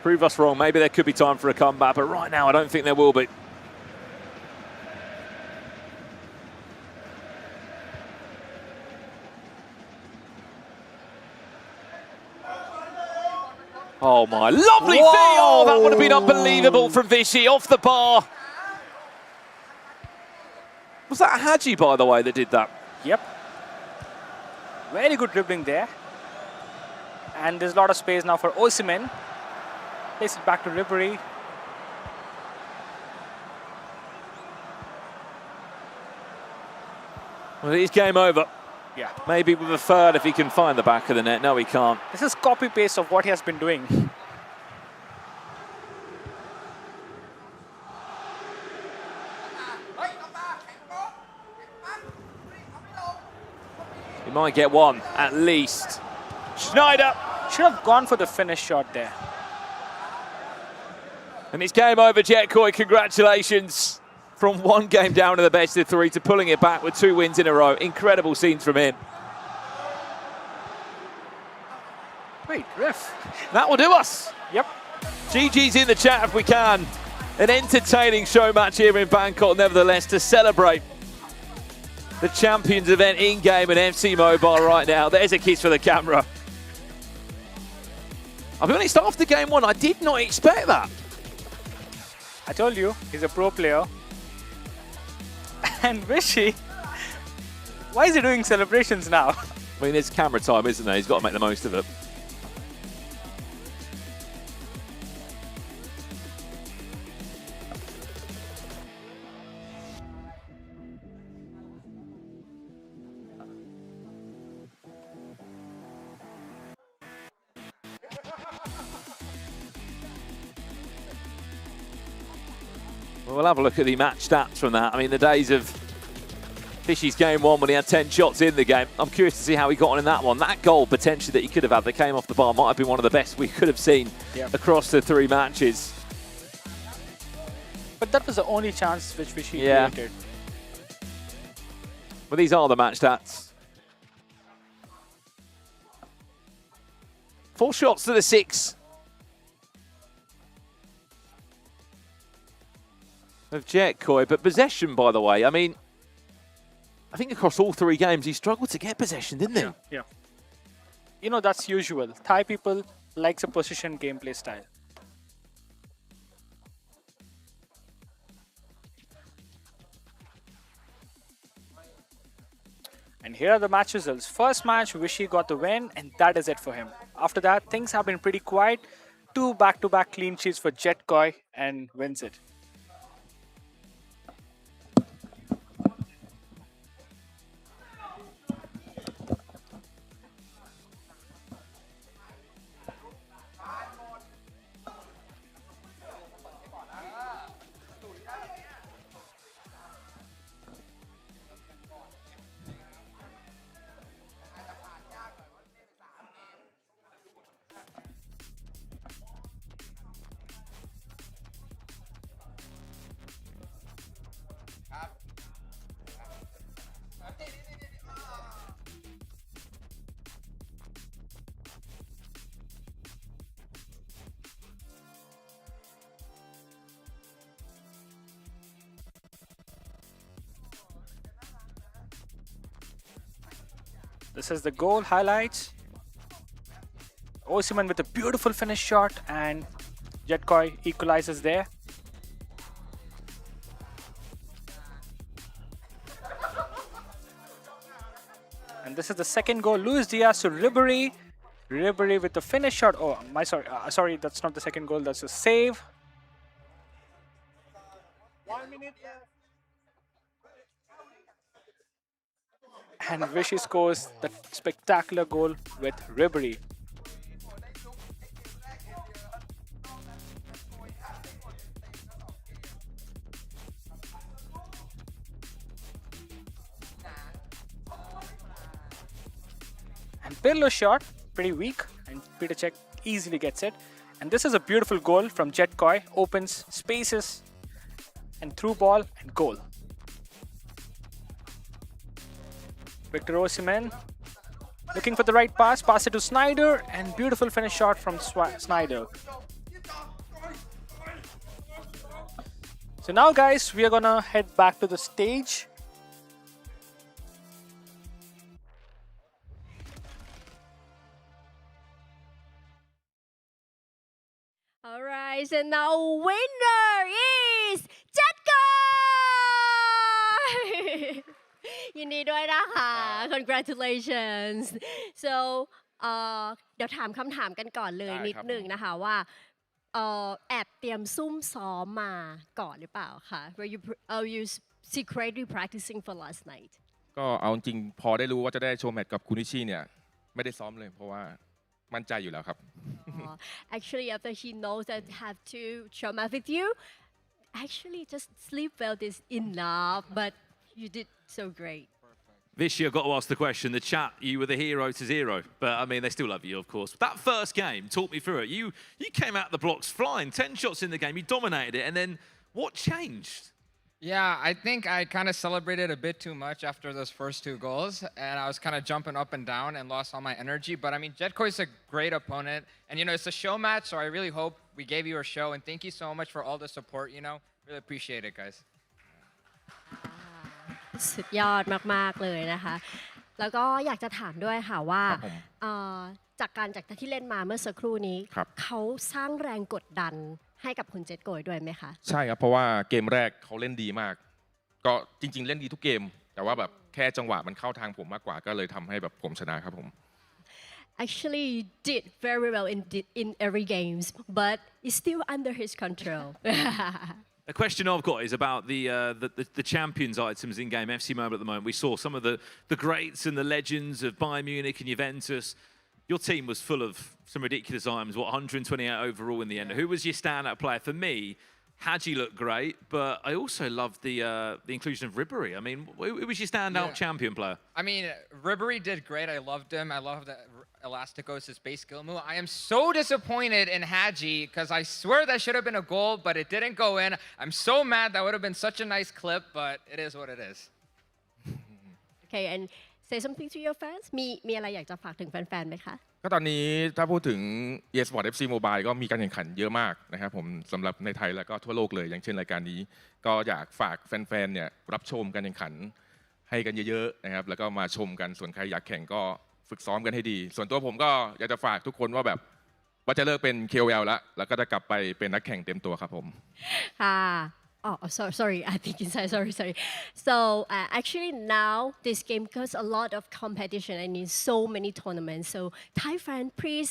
Prove us wrong. Maybe there could be time for a comeback, but right now I don't think there will be. Oh my, lovely Whoa! fee! Oh, that would have been unbelievable from Vichy, off the bar. Was that Haji, by the way, that did that? Yep. Very good dribbling there. And there's a lot of space now for Osimhen. Place it back to Ribery. Well, it's game over. Yeah. Maybe with a third if he can find the back of the net. No, he can't. This is copy-paste of what he has been doing. He might get one, at least. Schneider! Should have gone for the finish shot there. And it's game over, Jetkoi. Congratulations. From one game down to the best of three to pulling it back with 2 wins in a row. Incredible scenes from him. Wait, ref. That will do us. Yep. GG's in the chat if we can. An entertaining show match here in Bangkok, nevertheless, to celebrate the Champions event in-game and FC Mobile right now. There's a kiss for the camera. I'll be honest, after game one, I did not expect that. I told you, he's a pro player. And Vichy, why is he doing celebrations now? I mean, it's camera time, isn't there? He's got to make the most of it. We'll have a look at the match stats from that. I mean, the days of Vichy's game one when he had 10 shots in the game. I'm curious to see how he got on in that one. That goal potentially that he could have had that came off the bar might have been one of the best we could have seen across the 3 matches. But that was the only chance which Vichy created. Well, these are the match stats. 4 shots to the 6. Of Jetkoi, but possession, by the way, I mean, I think across all 3 games he struggled to get possession, didn't he? Yeah. You know, that's usual. Thai people likes a position gameplay style. And here are the match results. First match, Vichy got the win, and that is it for him. After that, things have been pretty quiet. 2 back-to-back clean sheets for Jetkoi, and wins it. This is the goal highlights. Osimhen with a beautiful finish shot, and Jetkoi equalizes there. And this is the second goal. Luis Diaz to Ribery. Ribery with the finish shot. Oh, sorry, that's not the second goal. That's a save. 1 minute left. And Vichy scores the spectacular goal with Ribery. And Pirlo's shot, pretty weak, and Peter Cech easily gets it. And this is a beautiful goal from Jet Koi. Opens spaces and through ball and goal. Victor Osimhen looking for the right pass it to Snyder, and beautiful finish shot from Snyder. So now guys, we are gonna head back to the stage. All right, and now winner is Jet Koi! ยินดีด้วยนะคะ congratulations so เดี๋ยวถามคำถามกันก่อนเลยนิดนึงนะคะว่าแอบเตรียมซุ่มซ้อมมาก่อนหรือเปล่าคะ were you secretly practicing for last night ก็เอาจริงพอได้รู้ว่าจะได้โชว์แมตช์กับคุณนิชิเนี่ยไม่ได้ซ้อมเลยเพราะว่ามั่นใจอยู่แล้วครับ actually after he knows that have to show match with you actually just sleep well is enough but you did so great. Vishy, I've got to ask the question. The chat, you were the hero to zero, but I mean, they still love you, of course. That first game, talk me through it. You came out the blocks flying, 10 shots in the game, you dominated it, and then what changed? Yeah, I think I kind of celebrated a bit too much after those first 2 goals, and I was kind of jumping up and down and lost all my energy. But I mean, Jet Koi is a great opponent, and you know, it's a show match, so I really hope we gave you a show, and thank you so much for all the support, you know. Really appreciate it, guys. สุดยอดมากๆเลยนะคะแล้วก็อยากจะถามด้วยค่ะว่าจากที่เล่นมาเมื่อสักครู่นี้เขาสร้างแรงกดดันให้กับคุณเจตโกยด้วยไหมคะใช่ครับเพราะว่าเกมแรกเขาเล่นดีมากก็จริงๆเล่นดีทุกเกมแต่ว่าแบบแค่จังหวะมันเข้าทางผมมากกว่าก็เลยทำให้แบบผมชนะครับผม Actually you did very well in every games but it's still under his control A question I've got is about the champions items in game FC Mobile at the moment. We saw some of the greats and the legends of Bayern Munich and Juventus. Your team was full of some ridiculous items. 128 overall in the end. Who was your standout player? For me, Hadji looked great, but I also loved the inclusion of Ribéry. I mean, who was your standout champion player? I mean, Ribéry did great. I loved him. I loved Elasticos' base skill move. I am so disappointed in Hadji because I swear that should have been a goal, but it didn't go in. I'm so mad. That would have been such a nice clip, but it is what it is. Okay, and say something to your fans. มีอะไรอยากจะฝากถึงแฟนๆไหมคะก็ตอนนี้ถ้าพูดถึง eSport FC Mobile ก็มีการแข่งขันเยอะมากนะครับผมสำหรับในไทยแล้วก็ทั่วโลกเลยอย่างเช่นรายการนี้ก็อยากฝากแฟนๆเนี่ยรับชมการแข่งขันให้กันเยอะๆนะครับแล้วก็มาชมกันส่วนใครอยากแข่งก็ฝึกซ้อมกันให้ดีส่วนตัวผมก็อยากจะฝากทุกคนว่าแบบว่าจะเลิกเป็น KOL แล้วก็จะกลับไปเป็นนักแข่งเต็มตัวครับผมค่ะOh, sorry. I think inside. Sorry. So actually now this game goes a lot of competition and in so many tournaments. So Thai fan, please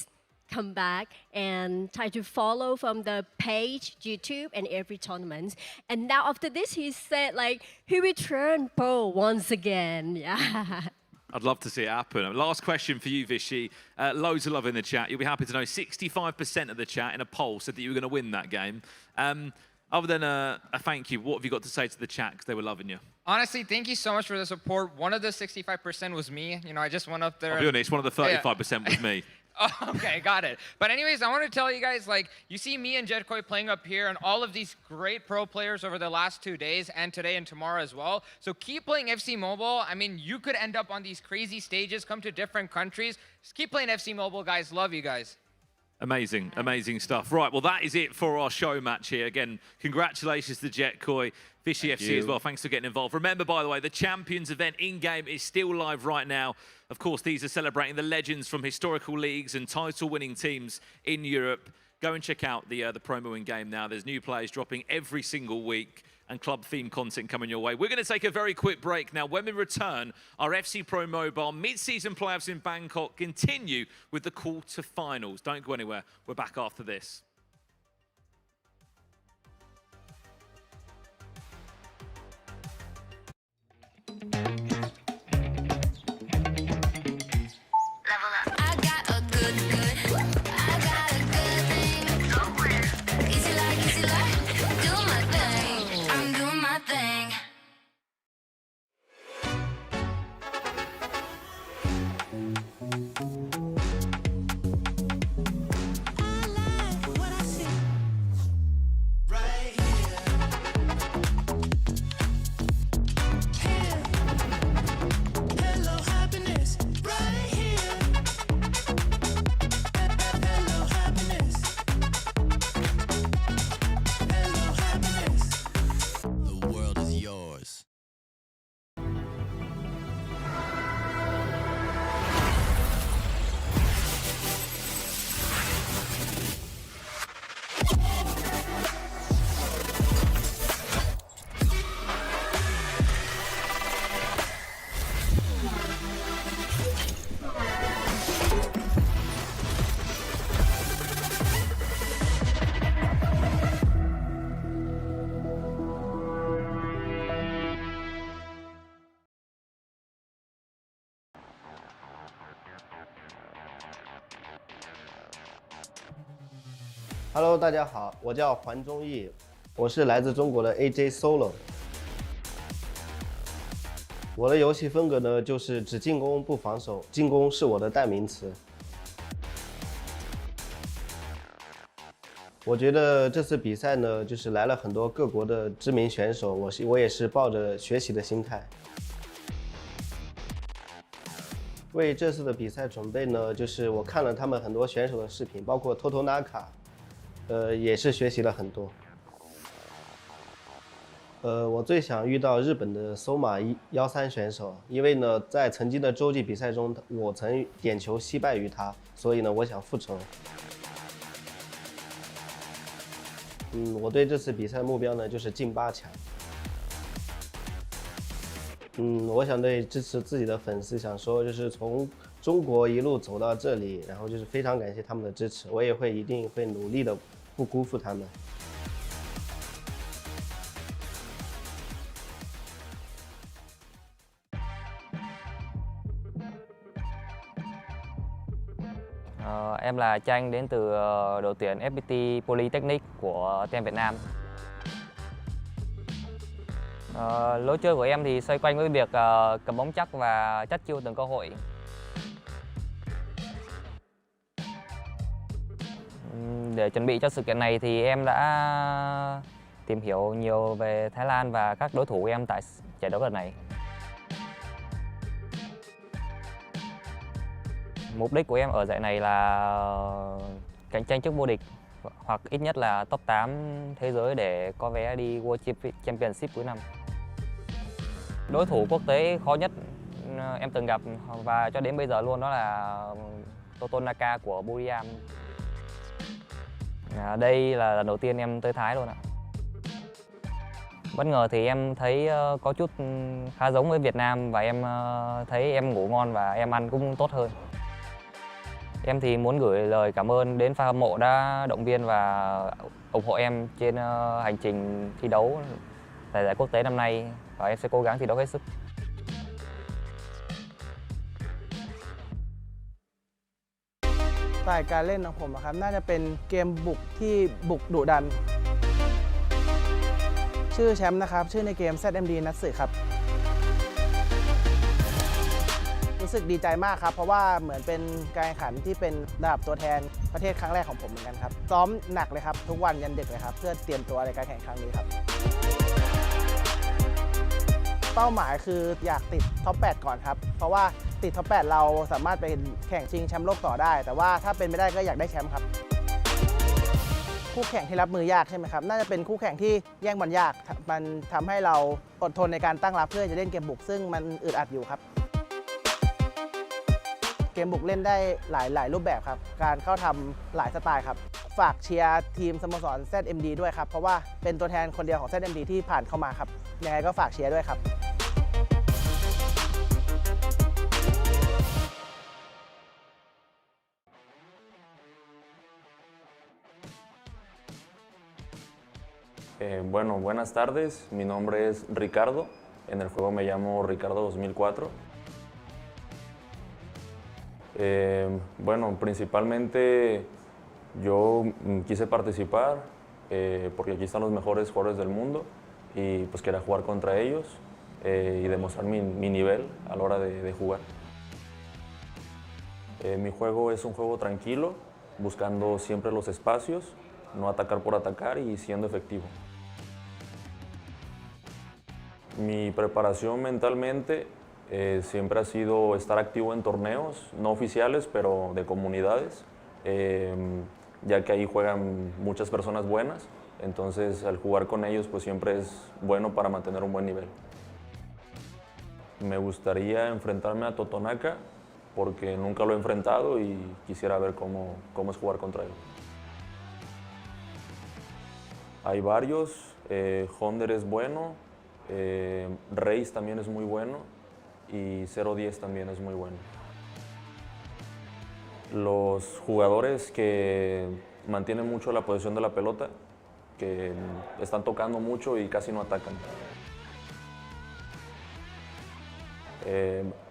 come back and try to follow from the page, YouTube, and every tournament. And now after this, he said like he returned pro once again. Yeah. I'd love to see it happen. Last question for you, Vishy. Loads of love in the chat. You'll be happy to know 65% of the chat in a poll said that you were going to win that game. Other than a thank you, what have you got to say to the chat? Because they were loving you. Honestly, thank you so much for the support. One of the 65% was me. You know, I just went up there. I'll be honest, one of the 35% was me. Oh, okay, got it. But anyways, I want to tell you guys, like, you see me and Jet Koi playing up here and all of these great pro players over the last 2 days and today and tomorrow as well. So keep playing FC Mobile. I mean, you could end up on these crazy stages, come to different countries. Just keep playing FC Mobile, guys. Love you guys. Amazing, amazing stuff. Right, well, that is it for our show match here. Again, congratulations to Jet Koi, Vishy FC as well. Thanks for getting involved. Remember, by the way, the Champions event in-game is still live right now. Of course, these are celebrating the legends from historical leagues and title-winning teams in Europe. Go and check out the promo in-game now. There's new players dropping every single week and club-themed content coming your way. We're going to take a very quick break now. When we return, our FC Pro Mobile mid-season playoffs in Bangkok continue with the quarter-finals. Don't go anywhere. We're back after this. Hello， 大家好，我叫环中义，我是来自中国的 AJ Solo。我的游戏风格呢，就是只进攻不防守，进攻是我的代名词。我觉得这次比赛呢，就是来了很多各国的知名选手，我也是抱着学习的心态。为这次的比赛准备呢，就是我看了他们很多选手的视频，包括 Totonaka，也是学习了很多。我最想遇到日本的搜马13选手，因为呢，在曾经的洲际比赛中，我曾点球惜败于他，所以呢，我想复仇。我对这次比赛目标呢，就是进8强。我想对支持自己的粉丝想说，就是从中国一路走到这里，然后就是非常感谢他们的支持，我也一定会努力的，不辜负他们。Em là Tranh đến từ đội tuyển FPT Polytechnic của Tem Việt Nam. Lối chơi của em thì xoay quanh với việc cầm bóng chắc và chắt chiu từng cơ hội. Để chuẩn bị cho sự kiện này thì em đã tìm hiểu nhiều về Thái Lan và các đối thủ của em tại giải đấu lần này. Mục đích của em ở giải này là cạnh tranh chức vô địch hoặc ít nhất là top 8 thế giới để có vé đi World Championship cuối năm. Đối thủ quốc tế khó nhất em từng gặp và cho đến bây giờ luôn đó là Totonaka của Buriram. Đây là lần đầu tiên em tới Thái luôn ạ. Bất ngờ thì em thấy có chút khá giống với Việt Nam và em thấy em ngủ ngon và em ăn cũng tốt hơn. Em thì muốn gửi lời cảm ơn đến fan hâm mộ đã động viên và ủng hộ em trên hành trình thi đấu tại giải quốc tế năm nay và em sẽ cố gắng thi đấu hết sức. สไตล์การเล่นของผมครับน่าจะเป็นเกมบุกที่บุกดุดันชื่อแชมป์นะครับชื่อในเกม ZMD นัทสึครับรู้สึกดีใจมากครับเพราะว่าเหมือนเป็นการแข่งขันที่เป็นระดับตัวแทนประเทศครั้งแรกของผมเหมือนกันครับซ้อมหนักเลยครับทุกวันยันดึกเลยครับเพื่อเตรียมตัวในการแข่งครั้งนี้ครับเป้าหมายคืออยากติดท็อป 8 ก่อนครับเพราะว่าติดท็อป 8 เราสามารถไปแข่งชิงแชมป์โลกต่อได้แต่ว่าถ้าเป็นไม่ได้ก็อยากได้แชมป์ครับคู่แข่งที่รับมือยากใช่ไหมครับน่าจะเป็นคู่แข่งที่แย่งบอลยากมันทำให้เราอดทนในการตั้งรับเพื่อจะเล่นเกมบุกซึ่งมันอึดอัดอยู่ครับเกมบุกเล่นได้หลายรูปแบบครับการเข้าทำหลายสไตล์ครับฝากเชียร์ทีมสโมสร ZMD ด้วยครับเพราะว่าเป็นตัวแทนคนเดียวของ ZMD ที่ผ่านเข้ามาครับยังไงก็ฝากเชียร์ด้วยครับ Bueno, buenas tardes, mi nombre es Ricardo, en el juego me llamo Ricardo 2004. Bueno, principalmente yo quise participar porque aquí están los mejores jugadores del mundo y pues quería jugar contra ellos y demostrar mi nivel a la hora de jugar. Mi juego es un juego tranquilo, buscando siempre los espacios, no atacar por atacar y siendo efectivo. Mi preparación mentalmente siempre ha sido estar activo en torneos, no oficiales, pero de comunidades, ya que ahí juegan muchas personas buenas, entonces al jugar con ellos pues siempre es bueno para mantener un buen nivel. Me gustaría enfrentarme a Totonaka porque nunca lo he enfrentado y quisiera ver cómo es jugar contra él. Hay varios, Honder es bueno, Reis también es muy bueno y 0-10 también es muy bueno. Los jugadores que mantienen mucho la posesión de la pelota, que están tocando mucho y casi no atacan.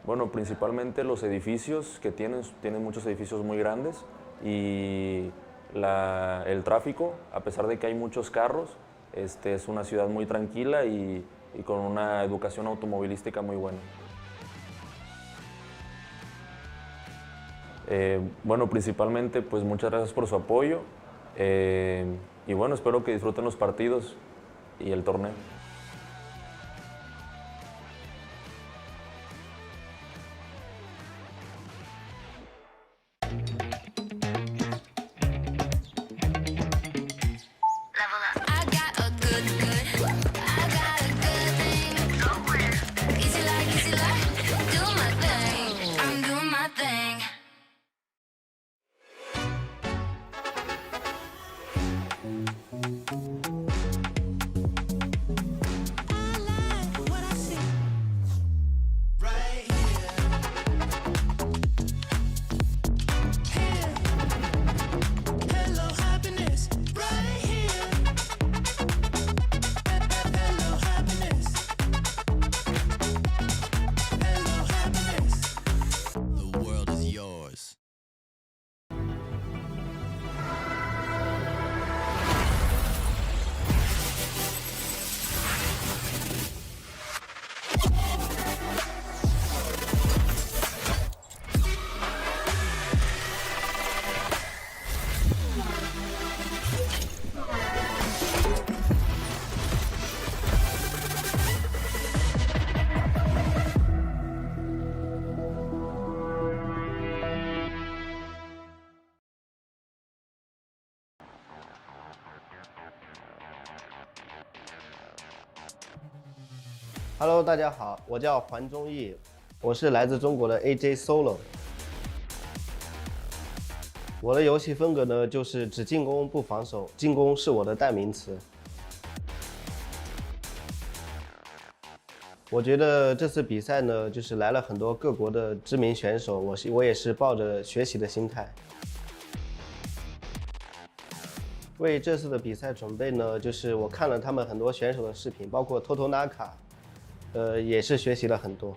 Bueno, principalmente los edificios que tienen muchos edificios muy grandes y el tráfico, a pesar de que hay muchos carros, es una ciudad muy tranquila y con una educación automovilística muy buena. Bueno, principalmente pues muchas gracias por su apoyo y bueno, espero que disfruten los partidos y el torneo. Hello， 大家好，我叫黄忠义，我是来自中国的 AJ Solo。我的游戏风格呢，就是只进攻不防守，进攻是我的代名词。我觉得这次比赛呢，就是来了很多各国的知名选手，我也是抱着学习的心态。为这次的比赛准备呢，就是我看了他们很多选手的视频，包括 Totonaka。也是学习了很多。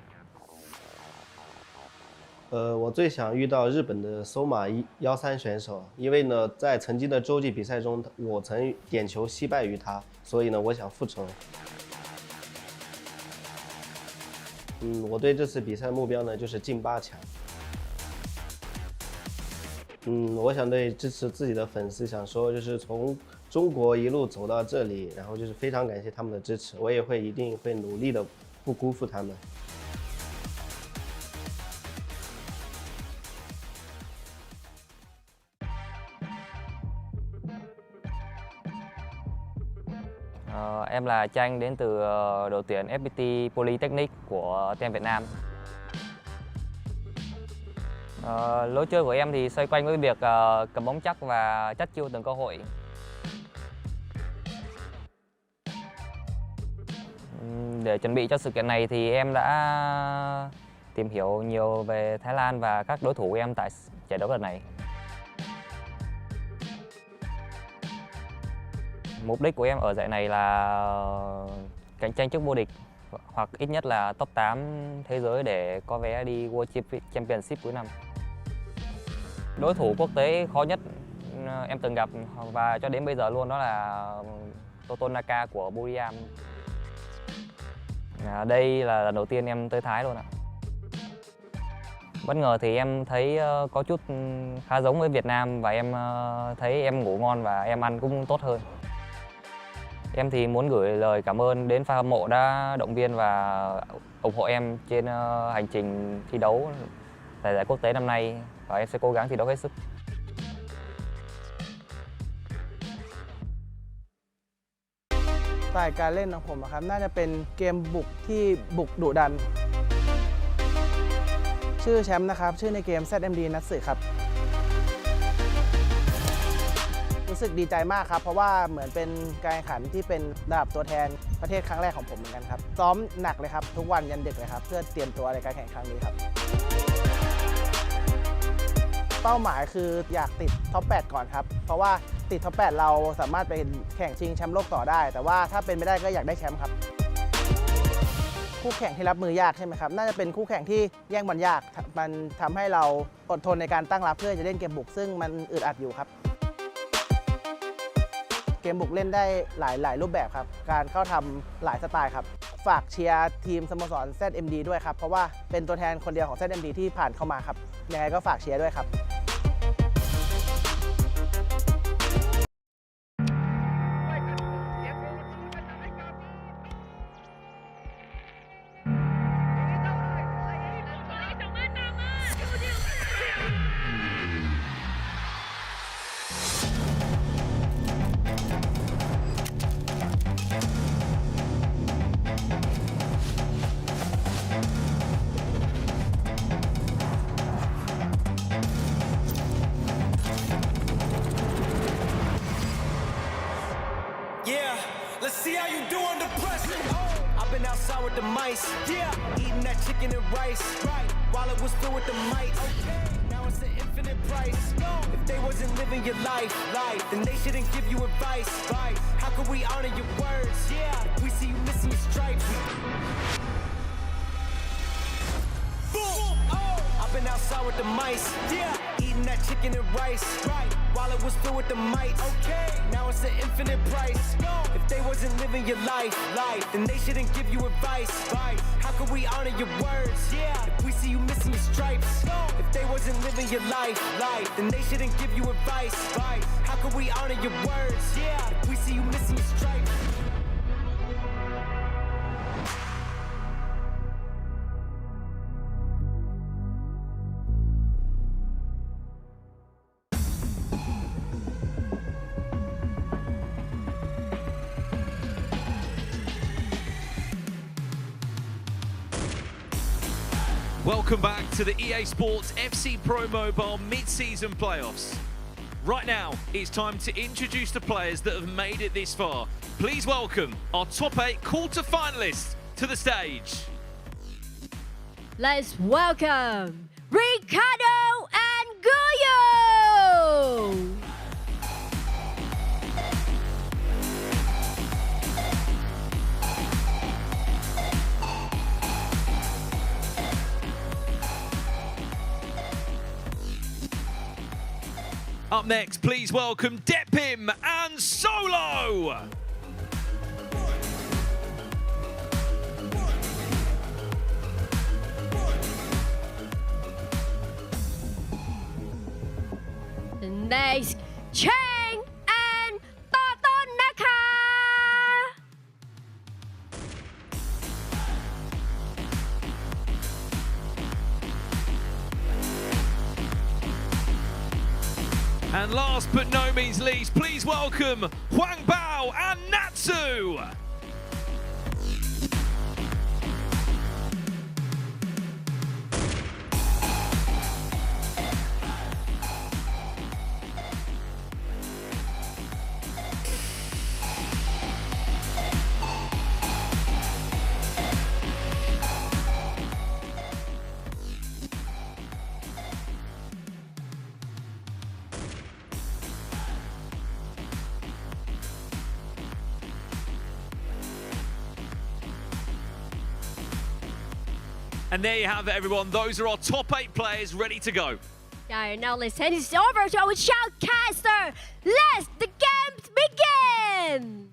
我最想遇到日本的搜马13选手，因为呢，在曾经的洲际比赛中，我曾点球惜败于他，所以呢，我想复仇。我对这次比赛目标呢，就是进8强。我想对支持自己的粉丝想说，就是从中国一路走到这里，然后就是非常感谢他们的支持，我也一定会努力的，不辜负他们。Em là Tranh đến từ đội tuyển FPT Polytechnic của Tem Việt Nam. Lối chơi của em thì xoay quanh với việc cầm bóng chắc và chắt chiêu từng cơ hội. Để chuẩn bị cho sự kiện này thì em đã tìm hiểu nhiều về Thái Lan và các đối thủ của em tại giải đấu lần này. Mục đích của em ở giải này là cạnh tranh chức vô địch hoặc ít nhất là top 8 thế giới để có vé đi World Championship cuối năm. Đối thủ quốc tế khó nhất em từng gặp và cho đến bây giờ luôn đó là Totonaka của Buriram. Đây là lần đầu tiên em tới Thái luôn ạ. Bất ngờ thì em thấy có chút khá giống với Việt Nam và em thấy em ngủ ngon và em ăn cũng tốt hơn. Em thì muốn gửi lời cảm ơn đến fan hâm mộ đã động viên và ủng hộ em trên hành trình thi đấu tại giải quốc tế năm nay và em sẽ cố gắng thi đấu hết sức. สไตล์การเล่นของผมครับน่าจะเป็นเกมบุกที่บุกดุดันชื่อแชมป์นะครับชื่อในเกม ZMD นัตสึครับรู้สึกดีใจมากครับเพราะว่าเหมือนเป็นการแข่งขันที่เป็นระดับตัวแทนประเทศครั้งแรกของผมเหมือนกันครับซ้อมหนักเลยครับทุกวันยันดึกเลยครับเพื่อเตรียมตัวในการแข่งครั้งนี้ครับเป้าหมายคืออยากติดท็อป 8 ก่อนครับเพราะว่าติดท็อป 8 เราสามารถไปแข่งชิงแชมป์โลกต่อได้แต่ว่าถ้าเป็นไม่ได้ก็อยากได้แชมป์ครับคู่แข่งที่รับมือยากใช่ไหมครับน่าจะเป็นคู่แข่งที่แย่งบอลยากมันทำให้เราอดทนในการตั้งรับเพื่อจะเล่นเกมบุกซึ่งมันอึดอัดอยู่ครับ เกมบุกเล่นได้หลายรูปแบบครับการเข้าทำหลายสไตล์ครับฝากเชียร์ทีมสโมสร ZMD ด้วยครับเพราะว่าเป็นตัวแทนคนเดียวของ ZMD ที่ผ่านเข้ามาครับยังไงก็ฝากเชียร์ด้วยครับ Yeah, let's see how you do under pressure. I've been outside with the mice. Yeah, eating that chicken and rice. Right, while it was filled with the mites. Okay, now it's an infinite price. If they wasn't living your life, then they shouldn't give you advice. Right, how can we honor your words? Yeah, if we see you missing your stripes. Boom! Oh, I've been outside with the mice. Yeah, eating that chicken and rice. Right, while it was filled with the mites. Okay, now it's an infinite price. If they wasn't living your life, then they shouldn't give you advice. Right, how can we honor your words? Yeah, if we see you missing your stripes. If they wasn't living your life, then they shouldn't give you advice. Right, how can we honor your words? Yeah, if we see you missing your stripes. Welcome back to the EA Sports FC Pro Mobile mid-season playoffs. Right now, it's time to introduce the players that have made it this far. Please welcome our top 8 quarter-finalists to the stage. Let's welcome Ricardo and Goyo! Up next, please welcome Depim and Solo. Next, Cheng and Toton Naka! And last but no means least, please welcome Huang Bao and Natsu. And there you have it, everyone. Those are our top 8 players ready to go. Yeah, now let's hand this over to our shoutcaster. Let the games begin!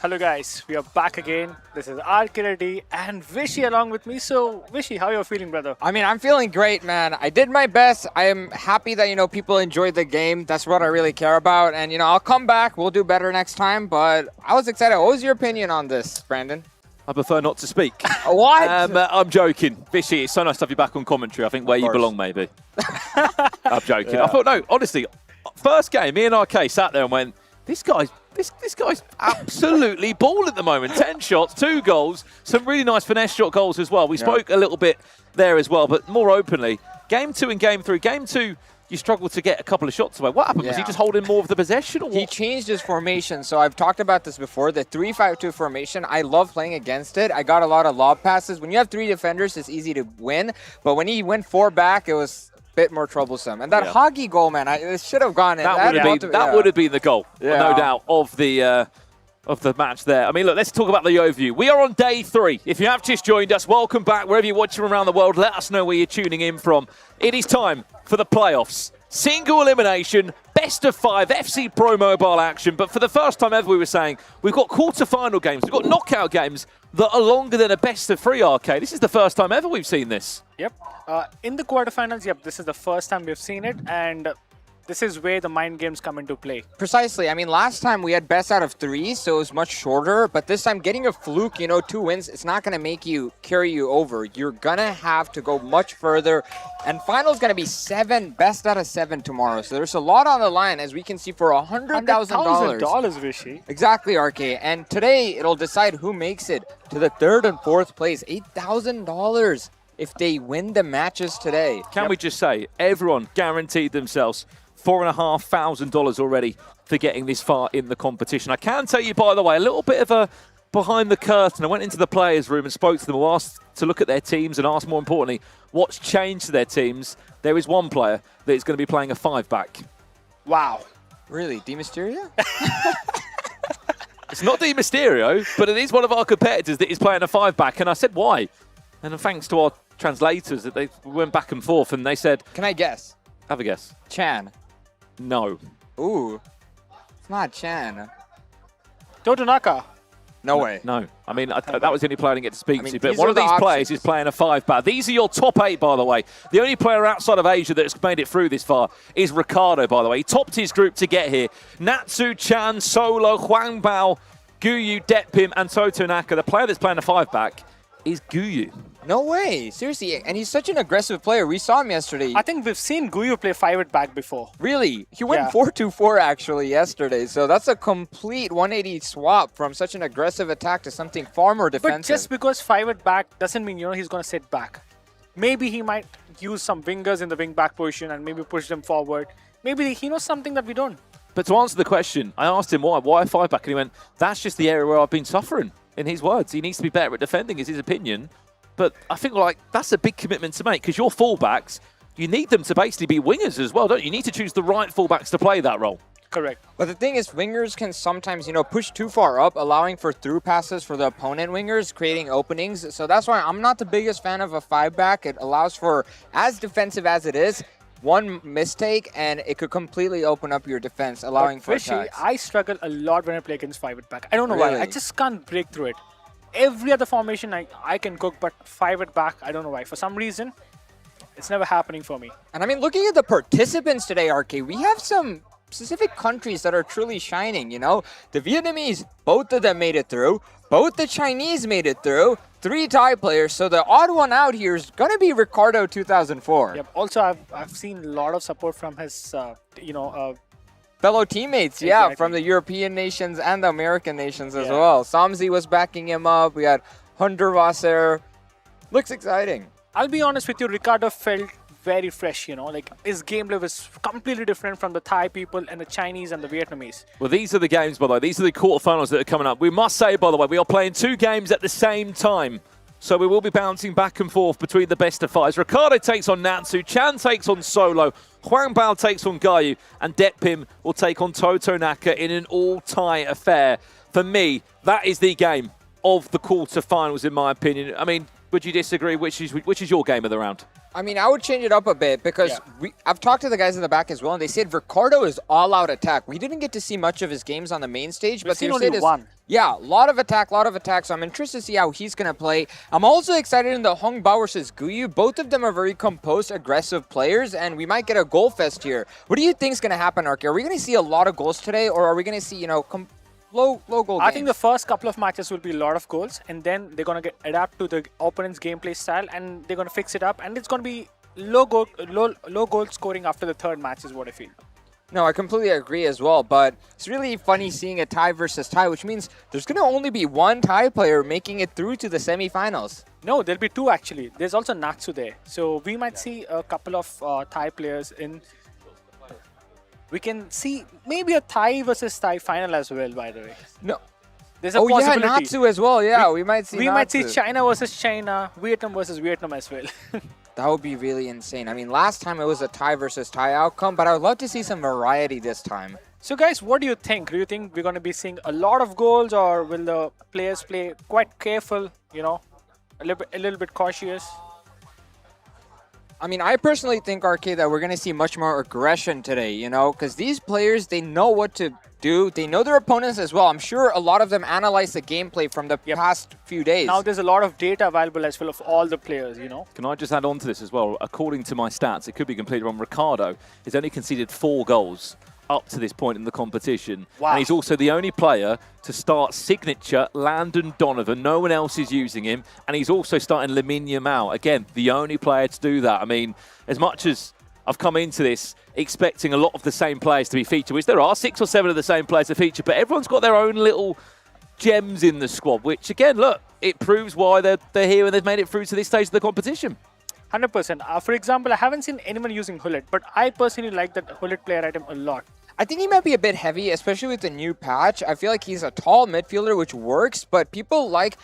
Hello guys, we are back again. This is Arkiradi and Vishy along with me. So Vishy, how are you feeling, brother? I mean, I'm feeling great, man. I did my best. I am happy that, people enjoyed the game. That's what I really care about. And, I'll come back. We'll do better next time. But I was excited. What was your opinion on this, Brandon? I prefer not to speak. What? I'm joking. Vishy, it's so nice to have you back on commentary. I think where you belong, maybe. I'm joking. Yeah. I thought, no, honestly, first game, me and RK sat there and went, this guy's absolutely ball at the moment. 10 shots, 2 goals, some really nice finesse shot goals as well. We spoke a little bit there as well, but more openly. Game 2 and Game 3. Game 2, you struggled to get a couple of shots away. What happened? Was he just holding more of the possession? Or what? He changed his formation. So I've talked about this before. The 3-5-2 formation, I love playing against it. I got a lot of lob passes. When you have 3 defenders, it's easy to win. But when he went 4 back, it was bit more troublesome. And that Hoggy goal, man, it should have gone in. That would have been the goal, no doubt, of the of the match there. I mean, look, let's talk about the overview. We are on day 3. If you have just joined us, welcome back. Wherever you're watching around the world, let us know where you're tuning in from. It is time for the playoffs. Single elimination, best of 5 FC Pro Mobile action. But for the first time ever, we were saying, we've got quarter-final games. We've got knockout games that are longer than a best of 3 arcade. This is the first time ever we've seen this. Yep. In the quarterfinals, yep, this is the first time we've seen it. And this is where the mind games come into play. Precisely. I mean, last time we had best out of 3, so it was much shorter. But this time, getting a fluke, 2 wins, it's not going to make you carry you over. You're going to have to go much further. And final's going to be 7, best out of 7 tomorrow. So there's a lot on the line, as we can see, for $100,000. $100,000, Vishy. Exactly, RK. And today, it'll decide who makes it to the 3rd and 4th place. $8,000 if they win the matches today. Can we just say, everyone guaranteed themselves $4,500 already for getting this far in the competition. I can tell you, by the way, a little bit of a behind the curtain. I went into the players' room and spoke to them, asked to look at their teams and asked, more importantly, what's changed to their teams. There is one player that is going to be playing a 5-back. Wow. Really? Di Mysterio? It's not Di Mysterio, but it is one of our competitors that is playing a 5-back. And I said, why? And thanks to our translators, that they went back and forth and they said... Can I guess? Have a guess. Chan. No. Ooh. It's not Chan. Totonaka. No way. No. I mean, that was the only player I didn't get to speak to. But these one are of these the players options. is playing a 5-back. These are your top 8, by the way. The only player outside of Asia that's made it through this far is Ricardo, by the way. He topped his group to get here. Natsu, Chan, Solo, Huang Bao, Guyu, Detpim, and Totonaka. The player that's playing a 5-back is Guyu. No way. Seriously. And he's such an aggressive player. We saw him yesterday. I think we've seen Guyu play 5-back before. Really? He went Yeah. 4-2-4 actually yesterday. So that's a complete 180 swap from such an aggressive attack to something far more defensive. But just because 5-back doesn't mean, he's going to sit back. Maybe he might use some wingers in the wing-back position and maybe push them forward. Maybe he knows something that we don't. But to answer the question, I asked him why a 5-back, and he went, that's just the area where I've been suffering. In his words, he needs to be better at defending, is his opinion. But I think that's a big commitment to make, because your fullbacks, you need them to basically be wingers as well, don't you? You need to choose the right fullbacks to play that role. Correct. But the thing is, wingers can sometimes, push too far up, allowing for through passes for the opponent wingers, creating openings. So that's why I'm not the biggest fan of a 5-back. It allows for, as defensive as it is, one mistake and it could completely open up your defense, allowing for Vishy, attacks. I struggle a lot when I play against 5-back. I don't know Really? why. I just can't break through it. Every other formation I can cook, but 5-back, I don't know why. For some reason, it's never happening for me. And I mean, looking at the participants today, RK, we have some specific countries that are truly shining, The Vietnamese, both of them made it through. Both the Chinese made it through. 3 Thai players, so the odd one out here is going to be Ricardo 2004. Yep. Also, I've seen a lot of support from his, Fellow teammates, yeah, Exactly. from the European nations and the American nations as Yeah. well. Samzi was backing him up. We had Hunderwasser. Looks exciting. I'll be honest with you, Ricardo felt very fresh, his gameplay was completely different from the Thai people and the Chinese and the Vietnamese. Well, these are the games, by the way. These are the quarterfinals that are coming up. We must say, by the way, we are playing 2 games at the same time. So we will be bouncing back and forth between the best of 5s. Ricardo takes on Natsu, Chan takes on Solo, Huang Bao takes on Gayu, and Detpim will take on Totonaka in an all-tie affair. For me, that is the game of the quarterfinals, in my opinion. I mean, would you disagree? Which is your game of the round? I mean, I would change it up a bit because I've talked to the guys in the back as well, and they said Ricardo is all-out attack. We didn't get to see much of his games on the main stage, but seen they only said one. Yeah, a lot of attack, so I'm interested to see how he's going to play. I'm also excited in the Hong Bao versus Guyu. Both of them are very composed, aggressive players, and we might get a goal fest here. What do you think is going to happen, RK? Are we going to see a lot of goals today, or are we going to see, low goal I games? think the first couple of matches will be a lot of goals, and then they're going to adapt to the opponent's gameplay style, and they're going to fix it up, and it's going to be low goal scoring after the 3rd match is what I feel. No, I completely agree as well, but it's really funny seeing a Thai versus Thai, which means there's going to only be one Thai player making it through to the semifinals. No, there'll be 2 actually. There's also Natsu there. So we might see a couple of Thai players in. We can see maybe a Thai versus Thai final as well, by the way. No. There's a possibility. Yeah, Natsu as well. Yeah, we might see We might see Natsu. China versus China, Vietnam versus Vietnam as well. That would be really insane. I mean, last time it was a Thai versus Thai outcome, but I would love to see some variety this time. So guys, what do you think? Do you think we're going to be seeing a lot of goals, or will the players play quite careful, you know, a little bit cautious? I mean, I personally think, RK, that we're going to see much more aggression today, you know, because these players, they know what to do. They know their opponents as well. I'm sure a lot of them analyze the gameplay from the past few days. Now there's a lot of data available as well of all the players, you know. Can I just add on to this as well? According to my stats, it could be completely wrong. Ricardo has only conceded 4 goals up to this point in the competition. Wow. And he's also the only player to start signature Landon Donovan. No one else is using him. And he's also starting Lamine Yamal. Again, the only player to do that. I mean, as much as I've come into this expecting a lot of the same players to be featured, which there are 6 or 7 of the same players to feature, but everyone's got their own little gems in the squad, which again, look, it proves why they're here and they've made it through to this stage of the competition. 100%. For example, I haven't seen anyone using Hullet, but I personally like that Hullet player item a lot. I think he might be a bit heavy, especially with the new patch. I feel like he's a tall midfielder, which works, but people like,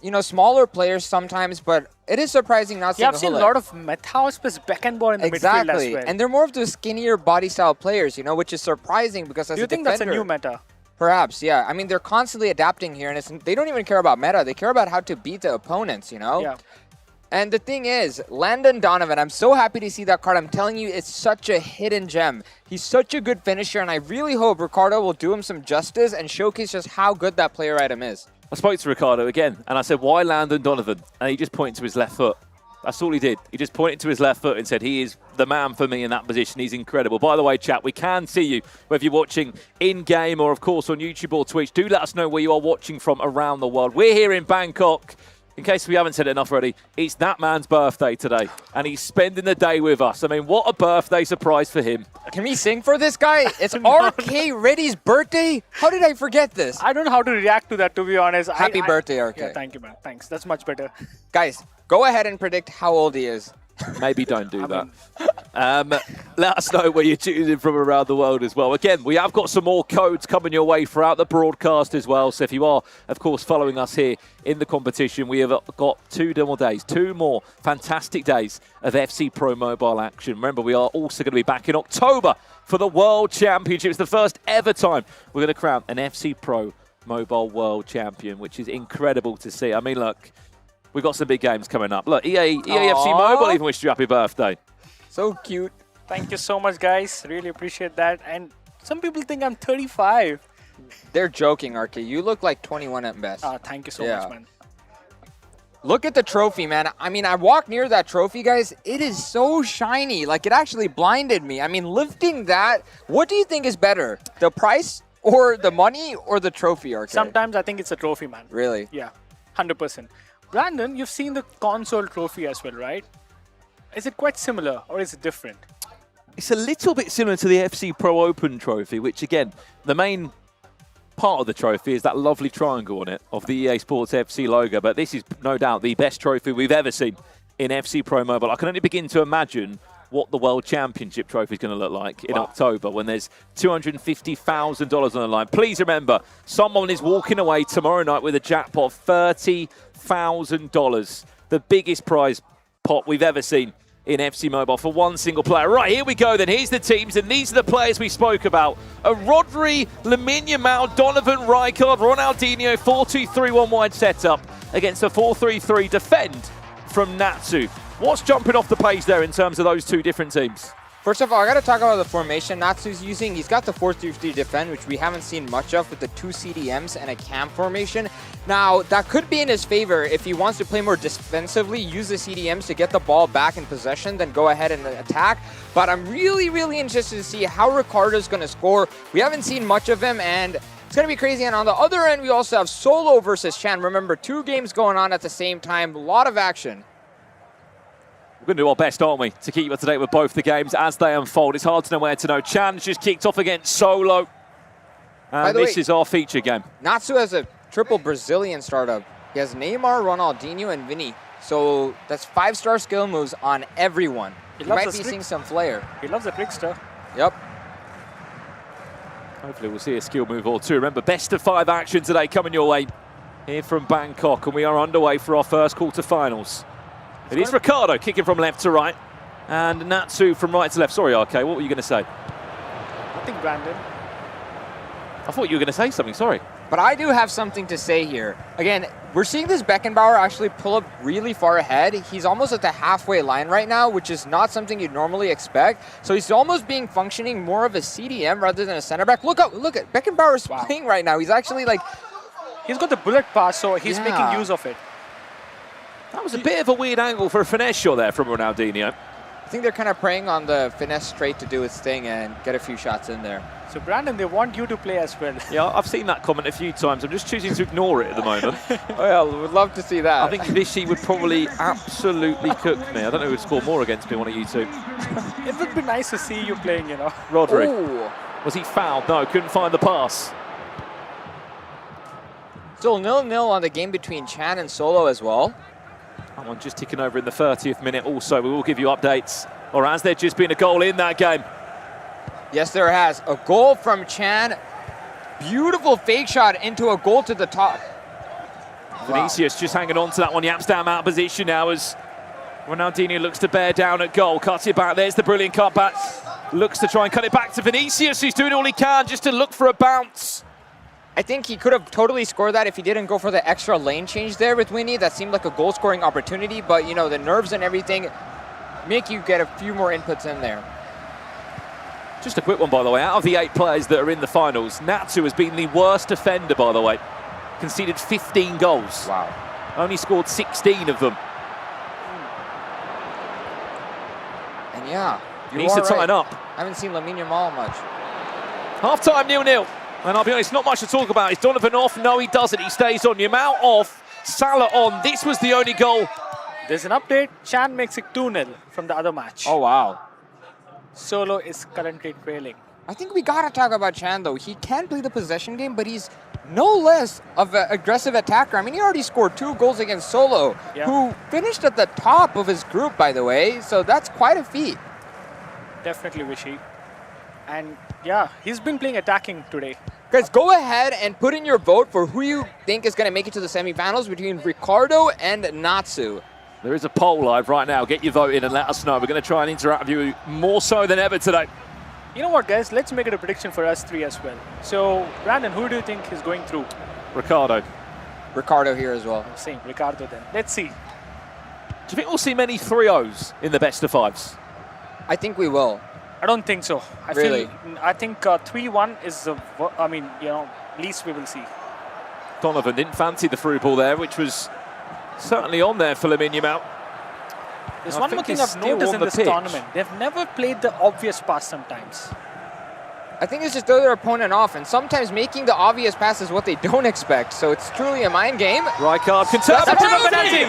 you know, smaller players sometimes, but it is surprising not seeing I've seen a lot of Methaus plus Beckenbauer in the midfield as well. And they're more of the skinnier body style players, you know, which is surprising because as Do you think that's a new meta? Perhaps, yeah. I mean, they're constantly adapting here, and they don't even care about meta. They care about how to beat the opponents, you know? Yeah. And the thing is, Landon Donovan, I'm so happy to see that card. I'm telling you, it's such a hidden gem. He's such a good finisher, and I really hope Ricardo will do him some justice and showcase just how good that player item is. I spoke to Ricardo again, and I said, why Landon Donovan? And he just pointed to his left foot. That's all he did. He just pointed to his left foot and said, he is the man for me in that position. He's incredible. By the way, chat, we can see you, whether you're watching in-game or, of course, on YouTube or Twitch. Do let us know where you are watching from around the world. We're here in Bangkok. In case we haven't said it enough already, it's that man's birthday today, and he's spending the day with us. I mean, what a birthday surprise for him. Can we sing for this guy? It's RK Reddy's birthday? How did I forget this? I don't know how to react to that, to be honest. Happy birthday, RK. Yeah, thank you, man. Thanks. That's much better. Guys, go ahead and predict how old he is. Maybe don't do that. Let us know where you're tuning in from around the world as well. Again, we have got some more codes coming your way throughout the broadcast as well. So if you are, of course, following us here in the competition, we have got 2 more days, 2 more fantastic days of FC Pro Mobile action. Remember, we are also going to be back in October for the World Championship. It's the first ever time we're going to crown an FC Pro Mobile World Champion, which is incredible to see. I mean, look, we've got some big games coming up. Look, EAFC Mobile even wished you happy birthday. So cute. Thank you so much, guys. Really appreciate that. And some people think I'm 35. They're joking, RK. You look like 21 at best. Thank you so much, man. Look at the trophy, man. I mean, I walked near that trophy, guys. It is so shiny. Like, it actually blinded me. I mean, lifting that, what do you think is better? The price or the money or the trophy, RK? Sometimes I think it's a trophy, man. Really? Yeah, 100%. Brandon, you've seen the console trophy as well, right? Is it quite similar or is it different? It's a little bit similar to the FC Pro Open trophy, which again, the main part of the trophy is that lovely triangle on it of the EA Sports FC logo. But this is no doubt the best trophy we've ever seen in FC Pro Mobile. I can only begin to imagine what the World Championship trophy is going to look like in October when there's $250,000 on the line. Please remember, someone is walking away tomorrow night with a jackpot of $30,000, the biggest prize pot we've ever seen in FC Mobile for one single player. Right, here we go then. Here's the teams, and these are the players we spoke about. A Rodri, Lamine Yamal, Donovan, Rijkaard, Ronaldinho, 4-2-3-1 wide setup against a 4-3-3 defend from Natsu. What's jumping off the page there in terms of those 2 different teams? First of all, I got to talk about the formation Natsu's using. He's got the 4-3-3 defend, which we haven't seen much of with the 2 CDMs and a cam formation. Now, that could be in his favor if he wants to play more defensively, use the CDMs to get the ball back in possession, then go ahead and attack. But I'm really, really interested to see how Ricardo's going to score. We haven't seen much of him, and it's going to be crazy. And on the other end, we also have Solo versus Chan. Remember, 2 games going on at the same time. A lot of action. We're going to do our best, aren't we, to keep you up to date with both the games as they unfold. It's hard to know where to know. Chan's just kicked off against Solo. And this is our feature game. Natsu has a triple Brazilian startup. He has Neymar, Ronaldinho, and Vini. So that's 5-star skill moves on everyone. He might be seeing some flair. He loves the trickster. Yep. Hopefully we'll see a skill move or 2. Remember, best of 5 action today coming your way here from Bangkok. And we are underway for our first quarterfinals. It is Ricardo kicking from left to right, and Natsu from right to left. Sorry, RK, what were you going to say? Nothing, Brandon. I thought you were going to say something, sorry. But I do have something to say here. Again, we're seeing this Beckenbauer actually pull up really far ahead. He's almost at the halfway line right now, which is not something you'd normally expect. So he's almost being functioning more of a CDM rather than a center back. Look at Beckenbauer's playing right now. He's actually like... He's got the bullet pass, so he's making use of it. That was a bit of a weird angle for a finesse shot there from Ronaldinho. I think they're kind of preying on the finesse straight to do its thing and get a few shots in there. So Brandon, they want you to play as well. Yeah, I've seen that comment a few times. I'm just choosing to ignore it at the moment. Well, we'd love to see that. I think Vichy would probably absolutely cook me. I don't know who would score more against me, one of you two. It would be nice to see you playing, you know. Rodri. Ooh. Was he fouled? No, couldn't find the pass. Still 0-0 on the game between Chan and Solo as well. That one just ticking over in the 30th minute also. We will give you updates. Or has there just been a goal in that game? Yes, there has. A goal from Chan. Beautiful fake shot into a goal to the top. Vinicius just hanging on to that one. Yapstam out of position now as Ronaldinho looks to bear down at goal. Cuts it back. There's the brilliant cutback. Looks to try and cut it back to Vinicius, who's doing all he can just to look for a bounce. I think he could have totally scored that if he didn't go for the extra lane change there with Winnie. That seemed like a goal-scoring opportunity, but, you know, the nerves and everything make you get a few more inputs in there. Just a quick one, by the way. Out of the 8 players that are in the finals, Natsu has been the worst offender, by the way. Conceded 15 goals. Wow. Only scored 16 of them. And yeah, He needs to tighten up. I haven't seen Lamine Yamal much. Half-time 0-0. And I'll be honest, not much to talk about. Is Donovan off? No, he doesn't. He stays on. Yamal off. Salah on. This was the only goal. There's an update. Chan makes it 2-0 from the other match. Oh, wow. Solo is currently trailing. I think we got to talk about Chan, though. He can play the possession game, but he's no less of an aggressive attacker. I mean, he already scored 2 goals against Solo, who finished at the top of his group, by the way. So that's quite a feat. Definitely, Vishy. And yeah, he's been playing attacking today. Guys, go ahead and put in your vote for who you think is going to make it to the semifinals between Ricardo and Natsu. There is a poll live right now. Get your vote in and let us know. We're going to try and interact with you more so than ever today. You know what, guys? Let's make it a prediction for us 3 as well. So, Brandon, who do you think is going through? Ricardo. Ricardo here as well. I'm saying Ricardo then. Let's see. Do you think we'll see many 3-0s in the best of 5s? I think we will. I don't think so. I think 3-1 is the, I mean, you know, least we will see. Donovan didn't fancy the through ball there, which was certainly on there for Lamine Yamal. There's one more thing I've noticed in this tournament. They've never played the obvious pass sometimes. I think it's just throw their opponent off, and sometimes making the obvious pass is what they don't expect. So it's truly a mind game. Rijkaard can turn up to the penalty.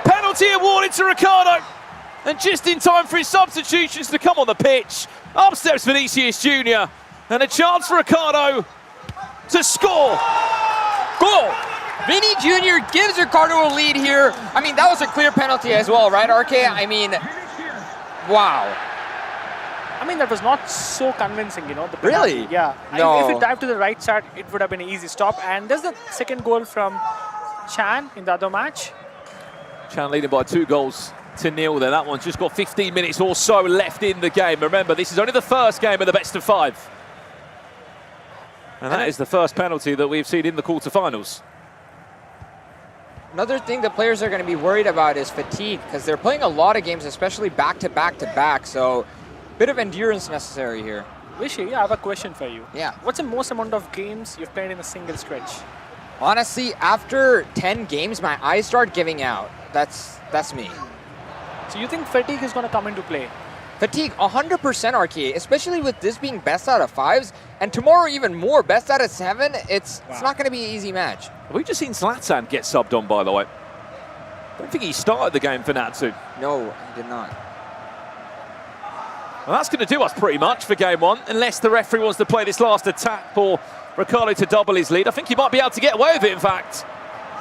Penalty awarded to Ricardo. And just in time for his substitutions to come on the pitch. Up steps Vinicius Jr. And a chance for Ricardo to score. Goal! Vinny Jr. gives Ricardo a lead here. I mean, that was a clear penalty as well, right, RK? I mean, wow. I mean, that was not so convincing, you know. The penalty. Really? Yeah. No. If it dived to the right side, it would have been an easy stop. And there's the second goal from Chan in the other match. Chan leading by 2 goals to 0 there. That one's just got 15 minutes or so left in the game. Remember, this is only the first game of the best of 5. And that is the first penalty that we've seen in the quarterfinals. Another thing the players are going to be worried about is fatigue, because they're playing a lot of games, especially back-to-back-to-back. So a bit of endurance necessary here. Vishy, I have a question for you. Yeah. What's the most amount of games you've played in a single stretch? Honestly, after 10 games, my eyes start giving out. That's me. So you think fatigue is going to come into play? Fatigue, 100% RK, especially with this being best out of 5s, and tomorrow even more, best out of 7. It's not going to be an easy match. Have we just seen Zlatan get subbed on, by the way? I don't think he started the game for Natsu. No, he did not. Well, that's going to do us pretty much for game 1, unless the referee wants to play this last attack for Ricardo to double his lead. I think he might be able to get away with it, in fact.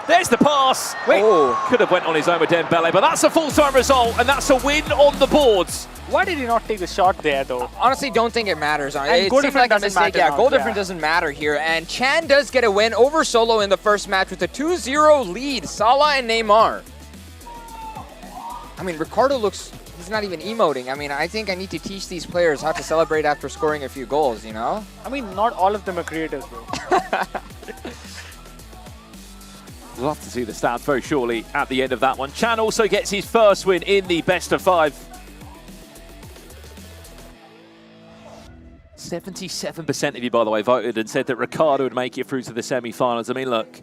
There's the pass. Wait, could have went on his own with Dembele, but that's a full-time result, and that's a win on the boards. Why did he not take the shot there, though? Honestly, don't think it matters. And goal difference doesn't matter. Yeah, goal difference doesn't matter here. And Chan does get a win over Solo in the first match with a 2-0 lead. Salah and Neymar. I mean, Ricardo looks he's not even emoting. I mean, I think I need to teach these players how to celebrate after scoring a few goals, you know? I mean, not all of them are creators, bro. We'll have to see the stats very shortly at the end of that one. Chan also gets his first win in the best of 5. 77% of you, by the way, voted and said that Ricardo would make it through to the semi-finals. I mean, look,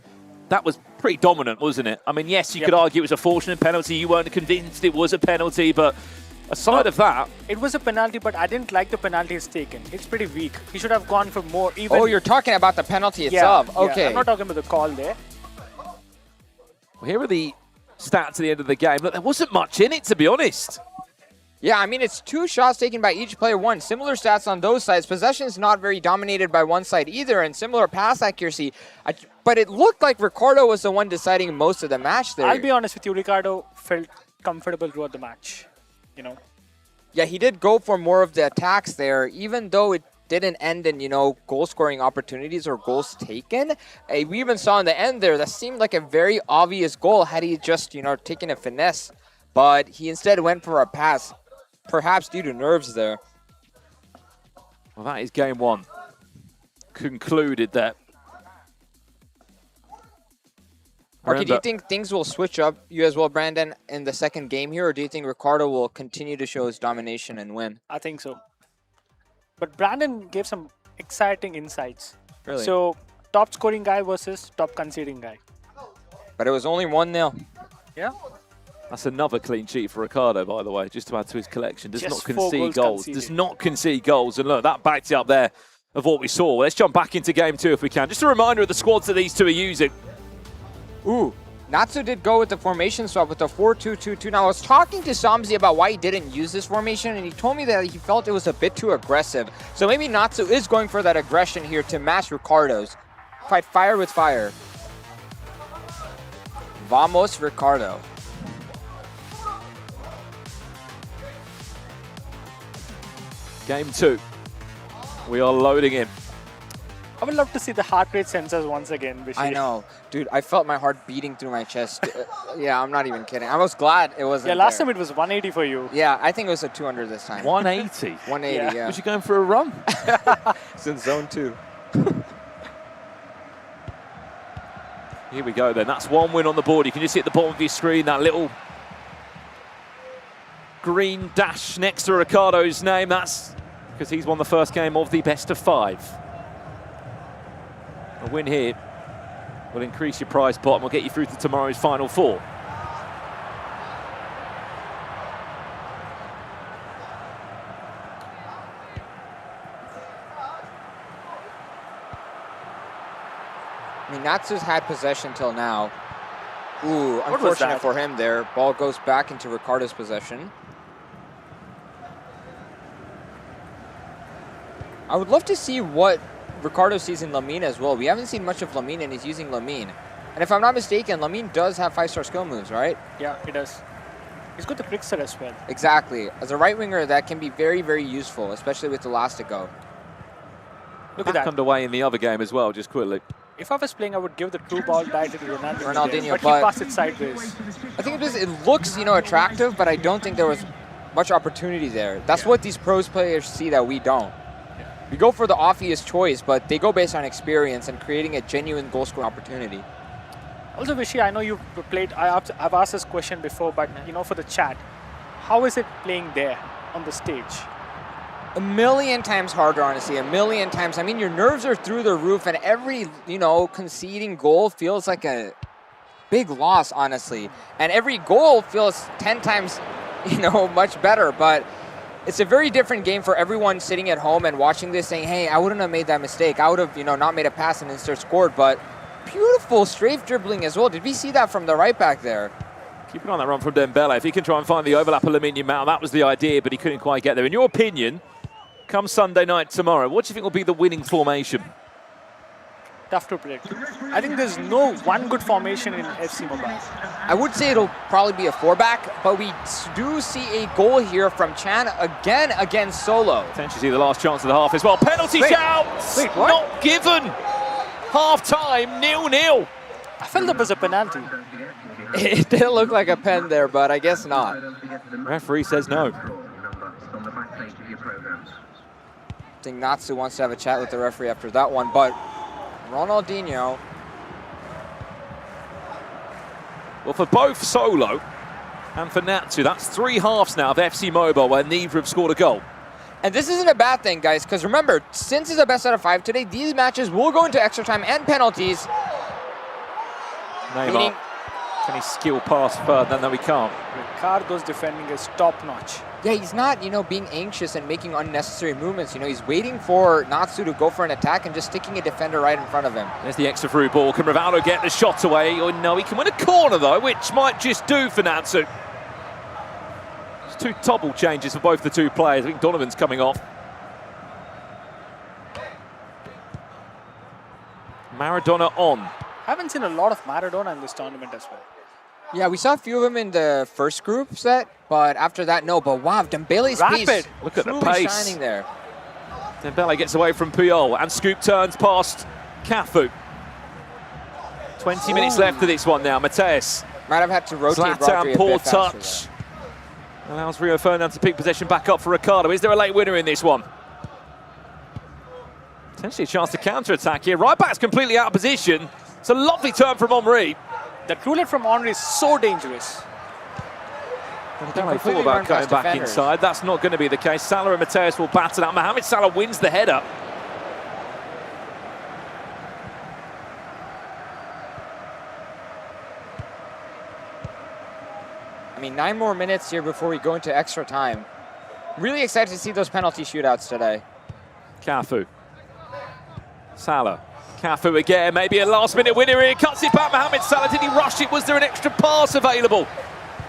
that was pretty dominant, wasn't it? I mean, yes, you could argue it was a fortunate penalty. You weren't convinced it was a penalty, but aside of that... It was a penalty, but I didn't like the penalty he's taken. It's pretty weak. He should have gone for more. Even. Oh, you're talking about the penalty itself. Yeah, okay. I'm not talking about the call there. Well, here are the stats at the end of the game. Look, there wasn't much in it, to be honest. Yeah, I mean, it's 2 shots taken by each player, 1. Similar stats on those sides. Possession is not very dominated by one side either, and similar pass accuracy. But it looked like Ricardo was the one deciding most of the match there. I'll be honest with you, Ricardo felt comfortable throughout the match, you know. Yeah, he did go for more of the attacks there, even though it didn't end in, you know, goal-scoring opportunities or goals taken. We even saw in the end there, that seemed like a very obvious goal had he just, you know, taken a finesse. But he instead went for a pass. Perhaps due to nerves there. Well, that is game 1. Concluded that. Marky, do you think things will switch up you as well, Brandon, in the second game here? Or do you think Ricardo will continue to show his domination and win? I think so. But Brandon gave some exciting insights. Really? So, top scoring guy versus top conceding guy. But it was only 1-0. Yeah. That's another clean sheet for Ricardo, by the way, just to add to his collection. Does Just not 4 concede goals goals. conceded. Does not concede goals. And look, that backed it up there of what we saw. Let's jump back into game 2 if we can. Just a reminder of the squads that these two are using. Ooh, Natsu did go with the formation swap with the 4-2-2-2. Now, I was talking to Samzi about why he didn't use this formation, and he told me that he felt it was a bit too aggressive. So maybe Natsu is going for that aggression here to match Ricardo's. Fight fire with fire. Vamos, Ricardo. Game 2. We are loading in. I would love to see the heart rate sensors once again, Vishy. I know. Dude, I felt my heart beating through my chest. Yeah, I'm not even kidding. I was glad it wasn't Yeah, last there. time it was 180 for you. Yeah, I think it was a 200 this time. 180? 180, yeah. Was you going for a run? Since zone 2. Here we go then. That's 1 win on the board. You can just see at the bottom of your screen that little green dash next to Ricardo's name. That's because he's won the first game of the best of 5. A win here will increase your prize pot and will get you through to tomorrow's final 4. I mean, Natsu's had possession till now. Ooh, unfortunate for him there. Ball goes back into Ricardo's possession. I would love to see what Ricardo sees in Lamine as well. We haven't seen much of Lamine, and he's using Lamine. And if I'm not mistaken, Lamine does have 5-star skill moves, right? Yeah, he does. He's got the Prickster as well. Exactly. As a right winger, that can be very, very useful, especially with Elastico. Look at that. Underway in the other game as well, just quickly. If I was playing, I would give the true ball directly to Ronaldinho, but he passed it sideways. I think it looks, you know, attractive, but I don't think there was much opportunity there. That's what these pros players see that we don't. We go for the obvious choice, but they go based on experience and creating a genuine goal-scoring opportunity. Also, Vishy, I know you've played, I've asked this question before, but, you know, for the chat, how is it playing there on the stage? A million times harder, honestly, a million times. I mean, your nerves are through the roof, and every, you know, conceding goal feels like a big loss, honestly. And every goal feels 10 times, you know, much better, but it's a very different game for everyone sitting at home and watching this saying, hey, I wouldn't have made that mistake. I would have, you know, not made a pass and instead scored, but beautiful strafe dribbling as well. Did we see that from the right back there? Keep an eye on that run from Dembele. If he can try and find the overlap of Lamine Yamal, that was the idea, but he couldn't quite get there. In your opinion, come Sunday night tomorrow, what do you think will be the winning formation? Tough to predict. I think there's no one good formation in FC Mobile. I would say it'll probably be a 4-back, but we do see a goal here from Chan again against Solo. Potentially the last chance of the half as well. Penalty shouts! Wait, what? Not given! Half-time, 0-0. I felt there was a penalty. It did look like a pen there, but I guess not. Referee says no. I think Natsu wants to have a chat with the referee after that one, but Ronaldinho. Well, for both Solo and for Natsu, that's 3 halves now of FC Mobile where neither have scored a goal. And this isn't a bad thing, guys, because remember, since it's a best out of 5 today, these matches will go into extra time and penalties. Neymar, Meaning, can he skill pass further? No, he can't. Ricardo's defending is top-notch. yeah, he's not, being anxious and making unnecessary movements. He's waiting for Natsu to go for an attack and just sticking a defender right in front of him. There's the extra through ball. Can Rivaldo get the shot away? Oh, no, he can win a corner, though, which might just do for Natsu. It's 2 double changes for both the 2 players. I think Donovan's coming off. Maradona on. Haven't seen a lot of Maradona in this tournament as well. Yeah, we saw a few of them in the first group set, but after that, no. But wow, Dembele's pace. Look at the truly pace. shining there. Dembele gets away from Puyol and Scoop turns past Cafu. 20 minutes left of this one now. Mateus. Might have had to rotate Rodri Zlatan, a poor bit faster touch. Allows Rio Ferdinand to pick possession back up for Ricardo. Is there a late winner in this one? Potentially a chance to counter-attack here. Right back's completely out of position. It's a lovely turn from Henry. That roulette from Henry is so dangerous. Dembele thought about going back inside. That's not going to be the case. Salah and Mateus will battle out. Mohamed Salah wins the header. I mean, 9 more minutes here before we go into extra time. Really excited to see those penalty shootouts today. Cafu. Salah. Cafu again, maybe a last-minute winner here. Cuts it back, Mohamed Salah. Did he rush it? Was there an extra pass available?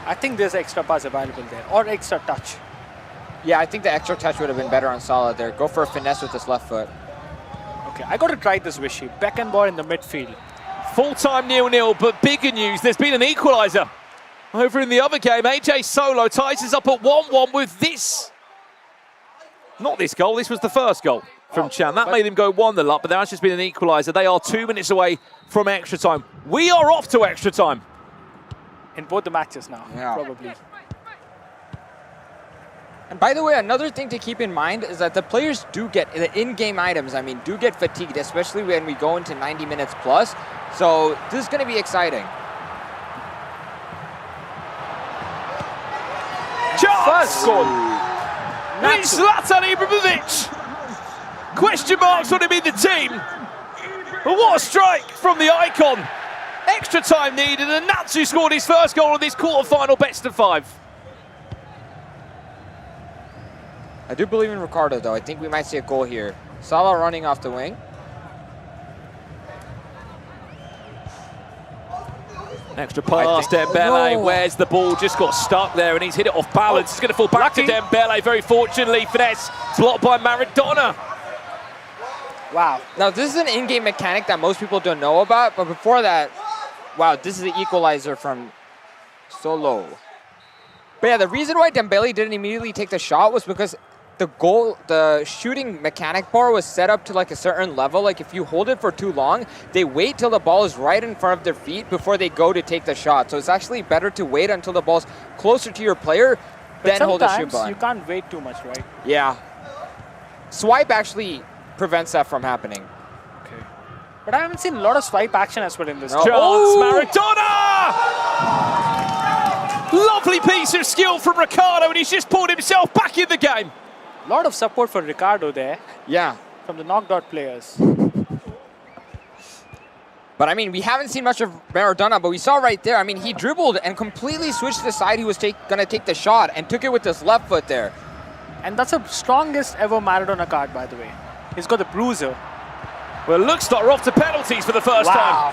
I think there's extra pass available there, or extra touch. Yeah, I think the extra touch would have been better on Salah there. Go for a finesse with his left foot. Okay, I got to try this, Vishy. Beckenbauer in the midfield. Full-time 0-0, but bigger news. There's been an equaliser. Over in the other game, AJ Solo ties us up at 1-1 with this. Not this goal, this was the first goal from Chan. That made him go 1-0 up, but there has just been an equaliser. They are 2 minutes away from extra time. We are off to extra time. In both the matches now, probably. And by the way, another thing to keep in mind is that the players do get, the in-game items, do get fatigued, especially when we go into 90 minutes plus. So this is going to be exciting. First goal. It's Zlatan Ibrahimovic. Question marks on him in the team. But what a strike from the icon. Extra time needed, and Natsu scored his first goal in this quarter-final best of 5. I do believe in Ricardo, though. I think we might see a goal here. Salah running off the wing. Extra pass, Dembele. No. Where's the ball? Just got stuck there, and he's hit it off balance. It's going to fall back to Dembele. Very fortunately, finesse blocked by Maradona. Wow. Now, this is an in-game mechanic that most people don't know about, but before that, wow, this is the equalizer from Solo. But yeah, the reason why Dembele didn't immediately take the shot was because the shooting mechanic bar was set up to like a certain level. Like if you hold it for too long, they wait till the ball is right in front of their feet before they go to take the shot. So it's actually better to wait until the ball's closer to your player than hold the shoot button. You can't wait too much, right? Yeah. Swipe actually prevents that from happening. Okay. But I haven't seen a lot of swipe action as well in this. Chance, Maradona! Lovely piece of skill from Ricardo, and he's just pulled himself back in the game. A lot of support for Ricardo there. Yeah. From the knocked out players. But I mean, we haven't seen much of Maradona, but we saw right there, I mean, he dribbled and completely switched to the side he was going to take the shot and took it with his left foot there. And that's the strongest ever Maradona card, by the way. He's got the bruiser. Well, it looks like we're off to penalties for the first time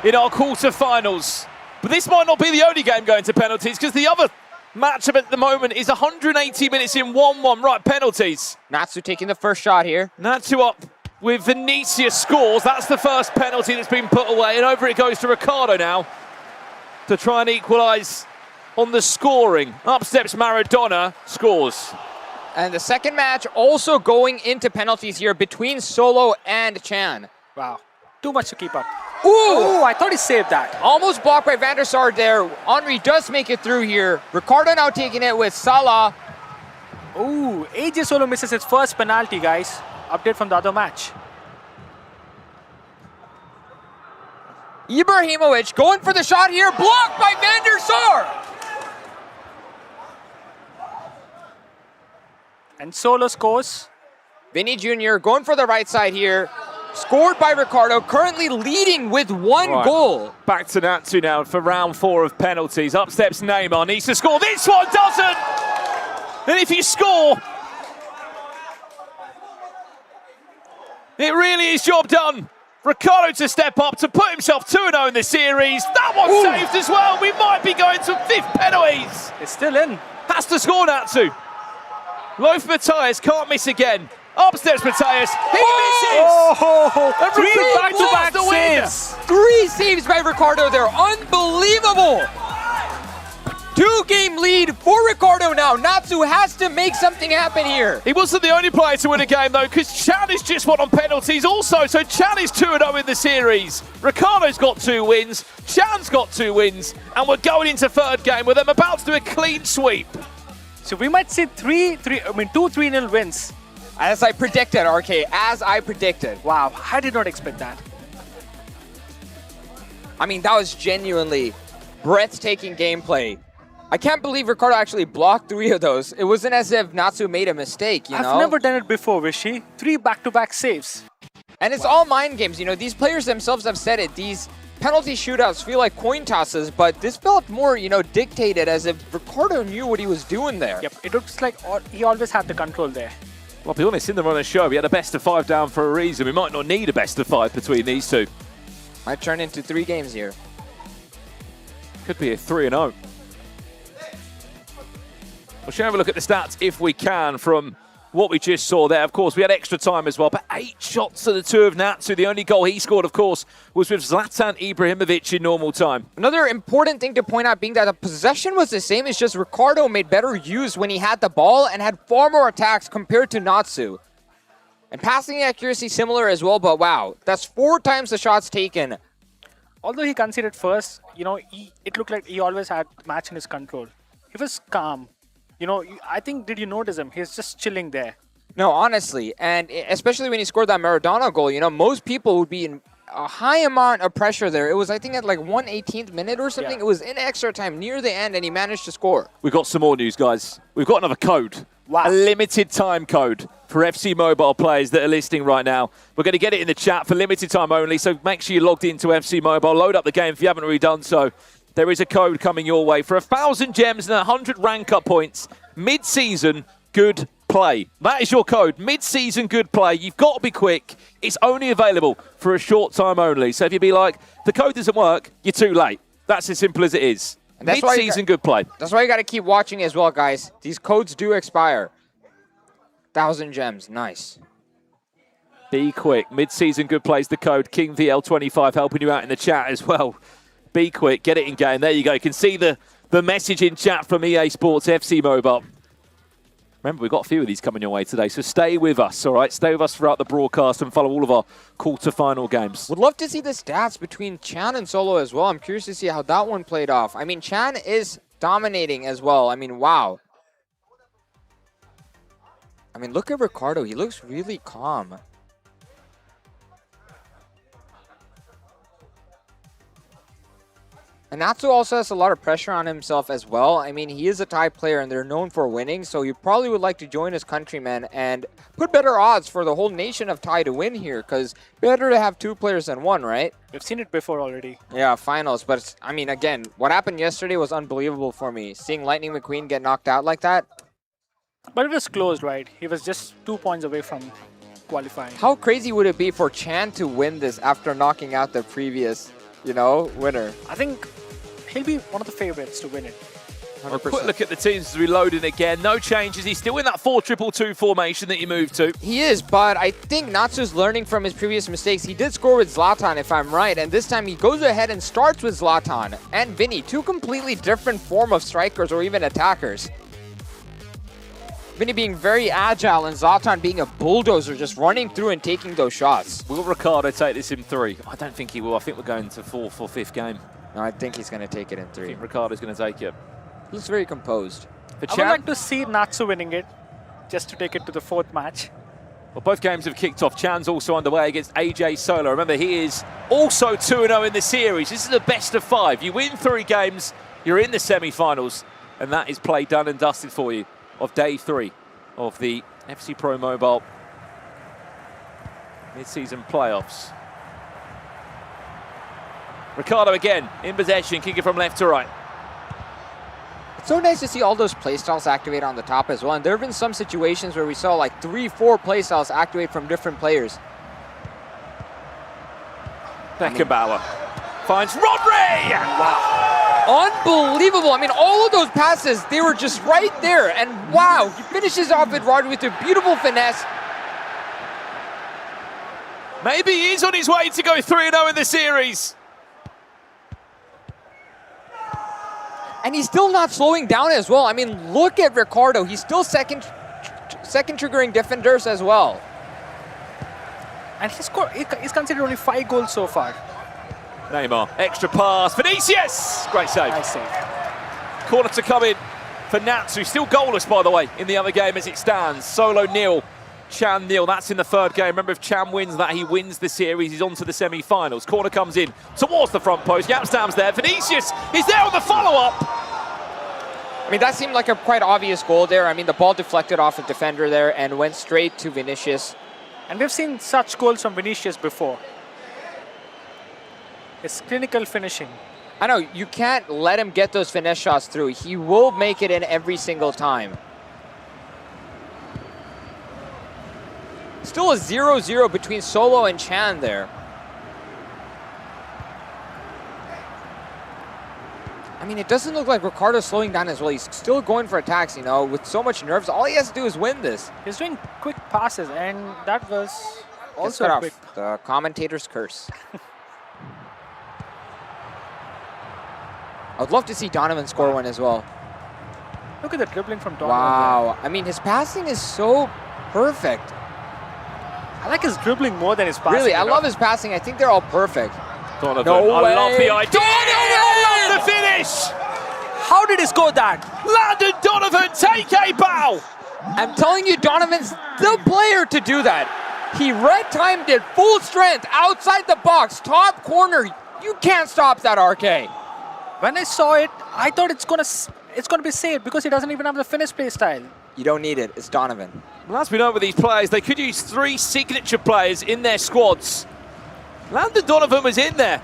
in our quarter-finals. But this might not be the only game going to penalties, because the other matchup at the moment is 180 minutes in 1-1. Right, penalties. Natsu taking the first shot here. Natsu up with Vinicius scores. That's the first penalty that's been put away. And over it goes to Ricardo now to try and equalise on the scoring. Up steps Maradona, scores. And the second match also going into penalties here between Solo and Chan. Wow. Too much to keep up. Ooh, I thought he saved that. Almost blocked by Van der Sar there. Henry does make it through here. Ricardo now taking it with Salah. Ooh, AJ Solo misses his first penalty, guys. Update from the other match. Ibrahimovic going for the shot here. Blocked by Van der Sar. And Solo scores. Vinny Jr. going for the right side here. Scored by Ricardo, currently leading with one goal. Back to Natsu now for round 4 of penalties. Up steps Neymar, needs to score. This one doesn't! And if you score, it really is job done. Ricardo to step up to put himself 2-0 in the series. That one saved as well. We might be going to 5th penalties. It's still in. Has to score Natsu. Loaf Matthias can't miss again. Upstairs Matthias, he misses! Oh, 3 back-to-back the win. saves. 3 saves by Ricardo there, unbelievable! 2-game lead for Ricardo now. Natsu has to make something happen here. He wasn't the only player to win a game though, because Chan is just one on penalties also, so Chan is 2-0 in the series. Ricardo's got 2 wins, Chan's got 2 wins, and we're going into 3rd game with them about to do a clean sweep. So we might see 2 3-0 wins. As I predicted, RK, as I predicted. Wow, I did not expect that. I mean, that was genuinely breathtaking gameplay. I can't believe Ricardo actually blocked 3 of those. It wasn't as if Natsu made a mistake, you know? I've never done it before, Vishy. 3 back-to-back saves. And it's all mind games, you know? These players themselves have said it. These penalty shootouts feel like coin tosses, but this felt more, you know, dictated as if Ricardo knew what he was doing there. Yep, it looks like he always had the control there. Well, I'll be honest, in the run of show, we had a best of 5 down for a reason. We might not need a best of 5 between these two. Might turn into 3 games here. Could be a 3-0. We'll shall have a look at the stats if we can from what we just saw there. Of course, we had extra time as well, but 8 shots to the 2 of Natsu. The only goal he scored, of course, was with Zlatan Ibrahimovic in normal time. Another important thing to point out being that the possession was the same. It's just Ricardo made better use when he had the ball and had far more attacks compared to Natsu. And passing accuracy similar as well, but wow, that's 4 times the shots taken. Although he conceded first, you know, it looked like he always had the match in his control. He was calm. You know, I think, did you notice him? He's just chilling there. No, honestly, and especially when he scored that Maradona goal, you know, most people would be in a high amount of pressure there. It was, I think, at like 1/18th minute or something. Yeah. It was in extra time near the end, and he managed to score. We've got some more news, guys. We've got another code. Wow. A limited time code for FC Mobile players that are listening right now. We're going to get it in the chat for limited time only, so make sure you're logged into FC Mobile. Load up the game if you haven't already done so. There is a code coming your way for 1,000 gems and 100 rank up points. Mid-season good play. That is your code. Mid-season good play. You've got to be quick. It's only available for a short time only. So if you be like, the code doesn't work, you're too late. That's as simple as it is. Mid-season good play. That's why you got to keep watching as well, guys. These codes do expire. 1,000 gems. Nice. Be quick. Mid-season good play is the code. KingVL25 helping you out in the chat as well. Be quick. Get it in game. There you go. You can see the message in chat from EA Sports FC Mobile. Remember, we've got a few of these coming your way today, so stay with us, all right? Stay with us throughout the broadcast and follow all of our quarter-final games. Would love to see the stats between Chan and Solo as well. I'm curious to see how that one played off. I mean, Chan is dominating as well. I mean, wow. I mean, look at Ricardo. He looks really calm. And Natsu also has a lot of pressure on himself as well. I mean, he is a Thai player and they're known for winning, so he probably would like to join his countrymen and put better odds for the whole nation of Thai to win here, because better to have 2 players than 1, right? We've seen it before already. Yeah, finals. But, I mean, again, what happened yesterday was unbelievable for me. Seeing Lightning McQueen get knocked out like that. But it was close, right? He was just 2 points away from qualifying. How crazy would it be for Chan to win this after knocking out the previous, you know, winner? I think he'll be one of the favorites to win it. A quick look at the teams as we load in again. No changes. He's still in that 4-2-2 formation that he moved to. He is, but I think Natsu's learning from his previous mistakes. He did score with Zlatan, if I'm right, and this time he goes ahead and starts with Zlatan and Vinny, 2 completely different form of strikers or even attackers. Vinny being very agile and Zlatan being a bulldozer, just running through and taking those shots. Will Ricardo take this in 3? I don't think he will. I think we're going to 4 for 5th game. No, I think he's going to take it in 3. I think Ricardo's going to take it. He looks very composed. For I would like to see Natsu winning it, just to take it to the 4th match. Well, both games have kicked off. Chan's also underway against AJ Solo. Remember, he is also 2-0 in the series. This is the best of 5. You win 3 games, you're in the semi-finals, and that is play done and dusted for you of day 3 of the FC Pro Mobile mid-season playoffs. Ricardo again in possession, kicking from left to right. It's so nice to see all those playstyles activate on the top as well. And there have been some situations where we saw like 3-4 playstyles activate from different players. Beckenbauer finds Rodri! Wow. Unbelievable. I mean, all of those passes, they were just right there. And wow, he finishes off with Rodri with a beautiful finesse. Maybe he is on his way to go 3-0 in the series. And he's still not slowing down as well. I mean, look at Ricardo. He's still second triggering defenders as well. And he's considered only 5 goals so far. Neymar, extra pass, Vinicius! Great save. Nice save. Corner to come in for Natsu. Still goalless, by the way, in the other game as it stands. Solo nil, Chan nil. That's in the 3rd game. Remember, if Chan wins that, he wins the series. He's on to the semi-finals. Corner comes in towards the front post. Yapstam's there. Vinicius is there on the follow-up. I mean, that seemed like a quite obvious goal there. I mean, the ball deflected off a defender there and went straight to Vinicius. And we've seen such goals from Vinicius before. It's clinical finishing. I know, you can't let him get those finesse shots through. He will make it in every single time. Still a 0-0 between Solo and Chan there. I mean, it doesn't look like Ricardo's slowing down as well. He's still going for attacks, you know, with so much nerves. All he has to do is win this. He's doing quick passes, and that was also cut quick. off. The commentator's curse. I would love to see Donovan score one as well. Look at the dribbling from Donovan. Wow. I mean, his passing is so perfect. I like his dribbling more than his passing. Really, I love his passing. I think they're all perfect. Donovan, No I way. love the idea. I love the finish! How did he score that? Landon Donovan, take a bow! I'm telling you, Donovan's the player to do that. He red-timed it full strength outside the box, top corner. You can't stop that, RK. When I saw it, I thought it's gonna be saved because he doesn't even have the finish play style. You don't need it. It's Donovan. Well, as we know with these players, they could use 3 signature players in their squads. Landon Donovan was in there.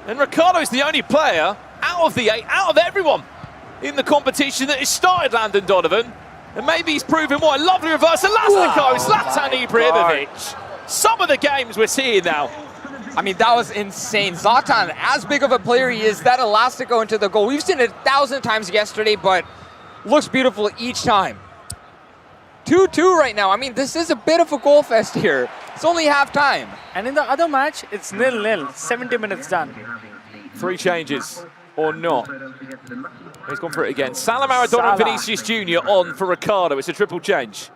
And Ricardo is the only player out of the 8, out of everyone in the competition that has started Landon Donovan. And maybe he's proven why. Lovely reverse. Elastico, Zlatan Ibrahimovic. Some of the games we're seeing now. I mean, that was insane. Zlatan, as big of a player he is, that Elastico into the goal. We've seen it 1,000 times yesterday, but looks beautiful each time. 2-2 right now. I mean, this is a bit of a goal fest here. It's only half time. And in the other match, it's 0-0. 70 minutes done. 3 changes or not. He's gone for it again. Salah, Maradona, and Vinicius Jr. on for Ricardo. It's a triple change.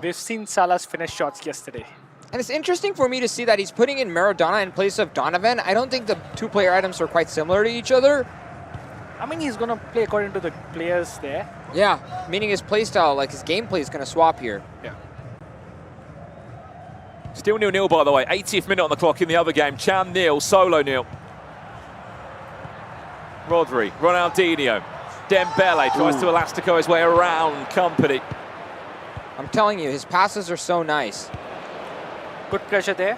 We've seen Salah's finish shots yesterday. And it's interesting for me to see that he's putting in Maradona in place of Donovan. I don't think the 2 player items are quite similar to each other. I mean, he's going to play according to the players there. Yeah, meaning his playstyle, like his gameplay is going to swap here. Yeah. Still 0-0, by the way. 80th minute on the clock in the other game. Chan nil, Solo nil. Rodri, Ronaldinho, Dembele tries to Elastico his way around Company. I'm telling you, his passes are so nice. Good pressure there.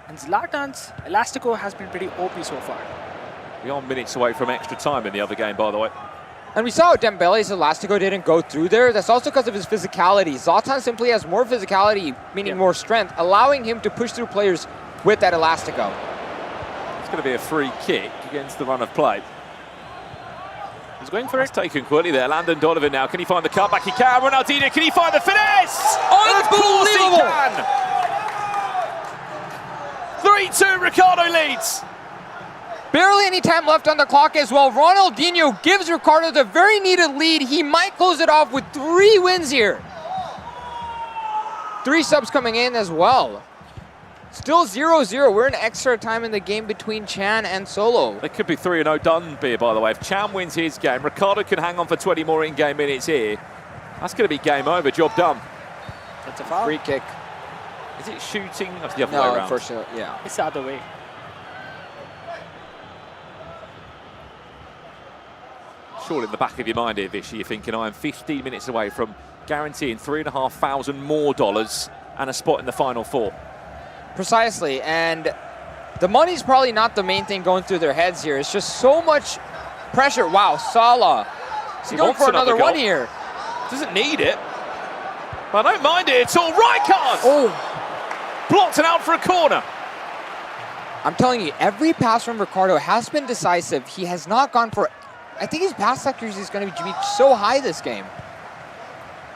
And Zlatan's Elastico has been pretty OP so far. We are minutes away from extra time in the other game, by the way. And we saw how Dembele's Elastico didn't go through there. That's also because of his physicality. Zlatan simply has more physicality, meaning more strength, allowing him to push through players with that Elastico. It's going to be a free kick against the run of play. He's going for it. It's taken quickly there. Landon Donovan now. Can he find the cutback? He can. Ronaldinho, can he find the finesse? Unbelievable! Of course he can. 3-2, Ricardo leads. Barely any time left on the clock as well. Ronaldinho gives Ricardo the very needed lead. He might close it off with 3 wins here. 3 subs coming in as well. Still 0-0. We're in extra time in the game between Chan and Solo. It could be 3-0 done, Beer, by the way. If Chan wins his game, Ricardo can hang on for 20 more in-game minutes here. That's going to be game over. Job done. That's a foul. Free kick. Is it shooting? That's the other way around. For sure, yeah. It's the other way. Surely in the back of your mind here, Vishy, you're thinking, I am 15 minutes away from guaranteeing $3,500 more and a spot in the Final Four. Precisely, and the money's probably not the main thing going through their heads here. It's just so much pressure. Wow, Salah. He's going for another one here. Doesn't need it. But I don't mind it. It's all Rijkaard. Oh. Blocked and out for a corner. I'm telling you, every pass from Ricardo has been decisive. He has not gone for... I think his pass accuracy is going to be so high this game.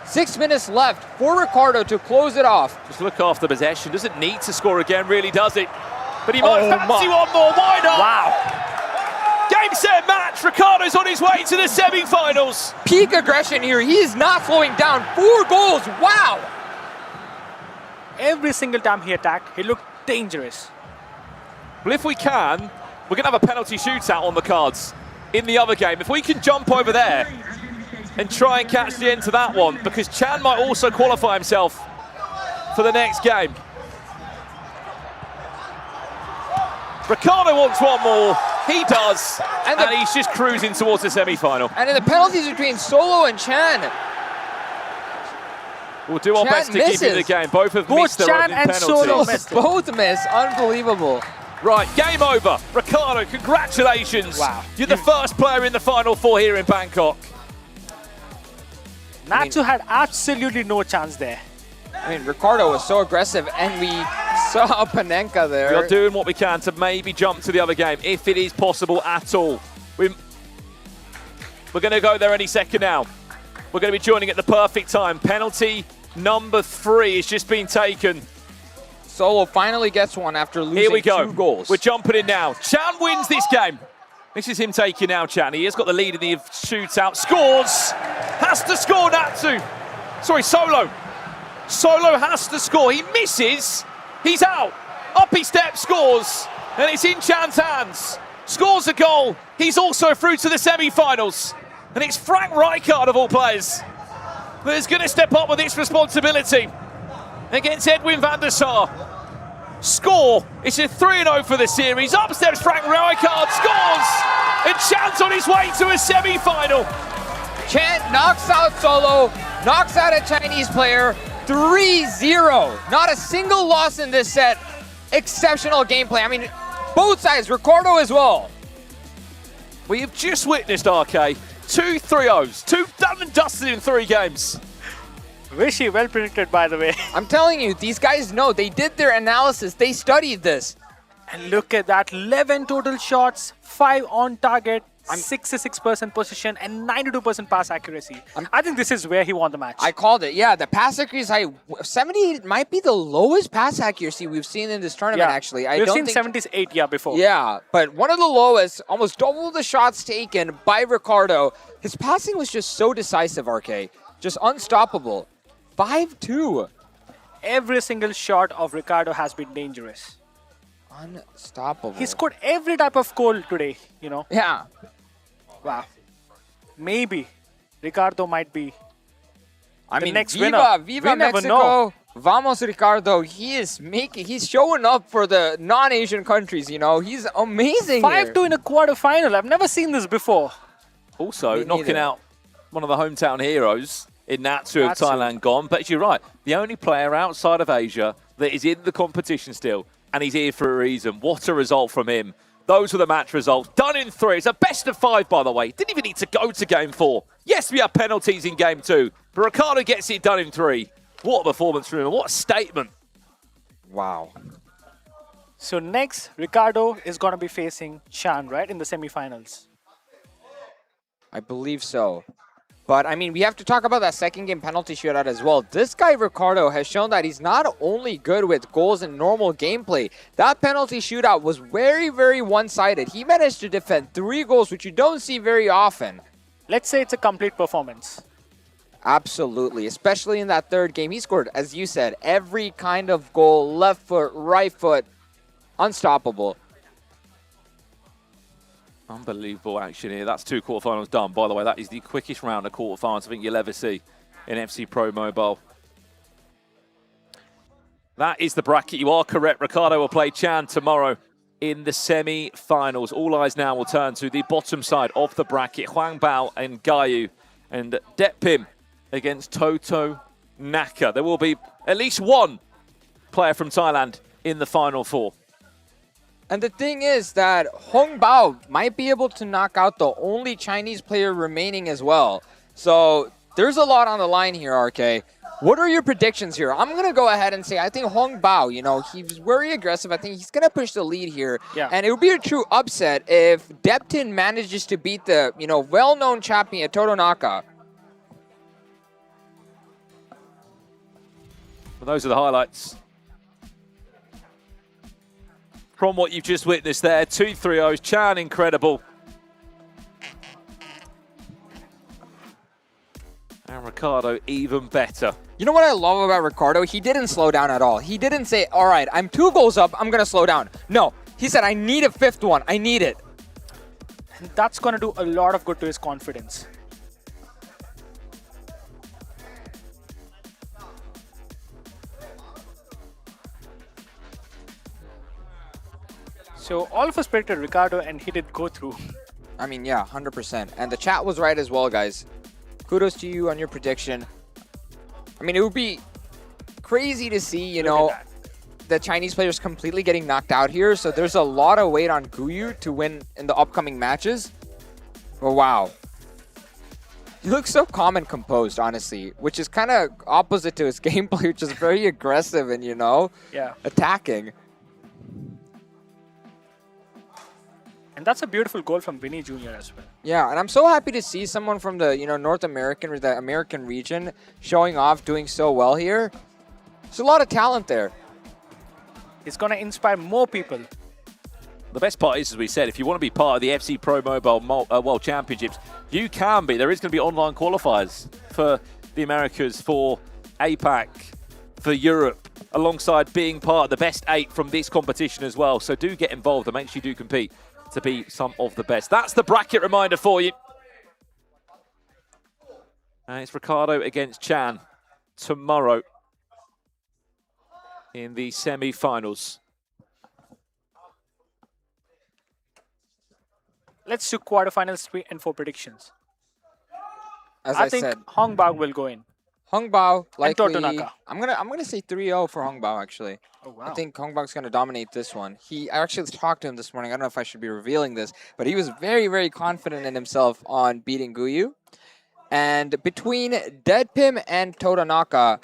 6 minutes left for Ricardo to close it off. Just look after possession. Doesn't need to score again, really, does it? But he might fancy one more. Why not? Wow. Game, set, match. Ricardo's on his way to the semi-finals. Peak aggression here. He is not slowing down. 4 goals. Wow. Every single time he attacked, he looked dangerous. Well, if we can, we're going to have a penalty shootout on the cards in the other game. If we can jump over there and try and catch the end to that one, because Chan might also qualify himself for the next game. Ricardo wants one more. He does. And he's just cruising towards the semi-final. And in the penalties between Solo and Chan. We'll do our best to keep it in the game. Both have missed their own penalties. Solo both miss. Unbelievable. Right, game over. Ricardo, congratulations. Wow. You're the first player in the Final Four here in Bangkok. Natsu had absolutely no chance there. I mean, Ricardo was so aggressive, and we saw Panenka there. We are doing what we can to maybe jump to the other game, if it is possible at all. We're going to go there any second now. We're going to be joining at the perfect time. Penalty number 3 has just been taken. Solo finally gets one after losing Here we go. 2 goals. We're jumping in now. Chan wins this game. This is him taking now, Chan. He has got the lead in the shootout. Scores! Has to score, Natsu. Sorry, Solo. Solo has to score. He misses. He's out. Up he steps, scores. And it's in Chan's hands. Scores a goal. He's also through to the semi-finals. And it's Frank Rijkaard, of all players, that is going to step up with this responsibility against Edwin van der Sar. Score. It's a 3-0 for the series. Up steps Frank Rijkaard, scores! And Chan's on his way to a semi-final. Chan knocks out Solo, knocks out a Chinese player, 3-0. Not a single loss in this set. Exceptional gameplay. I mean, both sides, Ricardo as well. We have just witnessed, RK, 2 3-0s, 2 done and dusted in 3 games. Vishy, well predicted, by the way. I'm telling you, these guys know. They did their analysis. They studied this. And look at that, 11 total shots, 5 on target, 66% position, and 92% pass accuracy. I think this is where he won the match. I called it. Yeah, the pass accuracy is high. 70 might be the lowest pass accuracy we've seen in this tournament, actually. We've seen 78 before. Yeah, but one of the lowest, almost double the shots taken by Ricardo. His passing was just so decisive, RK. Just unstoppable. 5-2. Every single shot of Ricardo has been dangerous. Unstoppable. He scored every type of goal today, you know. Yeah. Wow. Maybe Ricardo might be the next Viva, winner. Viva Mexico. Vamos, Ricardo. He's showing up for the non-Asian countries, you know. He's amazing. 5-2 in a quarterfinal. I've never seen this before. Also, knocking out one of the hometown heroes in Natsu of Thailand gone. But you're right, the only player outside of Asia that is in the competition still, and he's here for a reason. What a result from him. Those were the match results. Done in 3. It's a best of 5, by the way. Didn't even need to go to game 4. Yes, we have penalties in game 2, but Ricardo gets it done in 3. What a performance from him. What a statement. Wow. So next, Ricardo is going to be facing Chan, right, in the semifinals? I believe so. But, I mean, we have to talk about that second game penalty shootout as well. This guy, Ricardo, has shown that he's not only good with goals and normal gameplay. That penalty shootout was very, very one-sided. He managed to defend 3 goals, which you don't see very often. Let's say it's a complete performance. Absolutely, especially in that third game. He scored, as you said, every kind of goal, left foot, right foot, unstoppable. Unbelievable action here. That's 2 quarterfinals done. By the way, that is the quickest round of quarterfinals I think you'll ever see in FC Pro Mobile. That is the bracket. You are correct. Ricardo will play Chan tomorrow in the semi-finals. All eyes now will turn to the bottom side of the bracket. Huang Bao and Gayu and Detpim against Toto Naka. There will be at least one player from Thailand in the final 4. And the thing is that Hong Bao might be able to knock out the only Chinese player remaining as well. So there's a lot on the line here, RK. What are your predictions here? I'm going to go ahead and say I think Hong Bao, you know, he's very aggressive. I think he's going to push the lead here. Yeah. And it would be a true upset if Depton manages to beat the, you know, well-known champion, Toto Naka. Well, those are the highlights from what you've just witnessed there. 2 3-0s. Chan, incredible. And Ricardo, even better. You know what I love about Ricardo? He didn't slow down at all. He didn't say, all right, I'm 2 goals up, I'm going to slow down. No, he said, I need a 5th one. I need it. And that's going to do a lot of good to his confidence. So all of us predicted Ricardo and he did go through. I mean, yeah, 100%. And the chat was right as well, guys. Kudos to you on your prediction. I mean, it would be crazy to see, you know, the Chinese players completely getting knocked out here. So there's a lot of weight on Guyu to win in the upcoming matches. But wow. He looks so calm and composed, honestly, which is kind of opposite to his gameplay, which is very aggressive and, you know, attacking. And that's a beautiful goal from Vinny Jr. as well. Yeah, and I'm so happy to see someone from the, you know, North American or the American region showing off, doing so well here. There's a lot of talent there. It's going to inspire more people. The best part is, as we said, if you want to be part of the FC Pro Mobile World Championships, you can be. There is going to be online qualifiers for the Americas, for APAC, for Europe, alongside being part of the best 8 from this competition as well. So do get involved and make sure you do compete to be some of the best. That's the bracket reminder for you. And it's Ricardo against Chan tomorrow in the semi-finals. Let's do quarterfinals 3 and 4 predictions. As I I think said, Hong Bao will go in. Hong Bao likely. And Toto Naka. I'm gonna say 3-0 for Hong Bao actually. Oh wow. I think Hong Bao's gonna dominate this one. I actually talked to him this morning. I don't know if I should be revealing this, but he was very, very confident in himself on beating Guyu. And between Detpim and Toto Naka,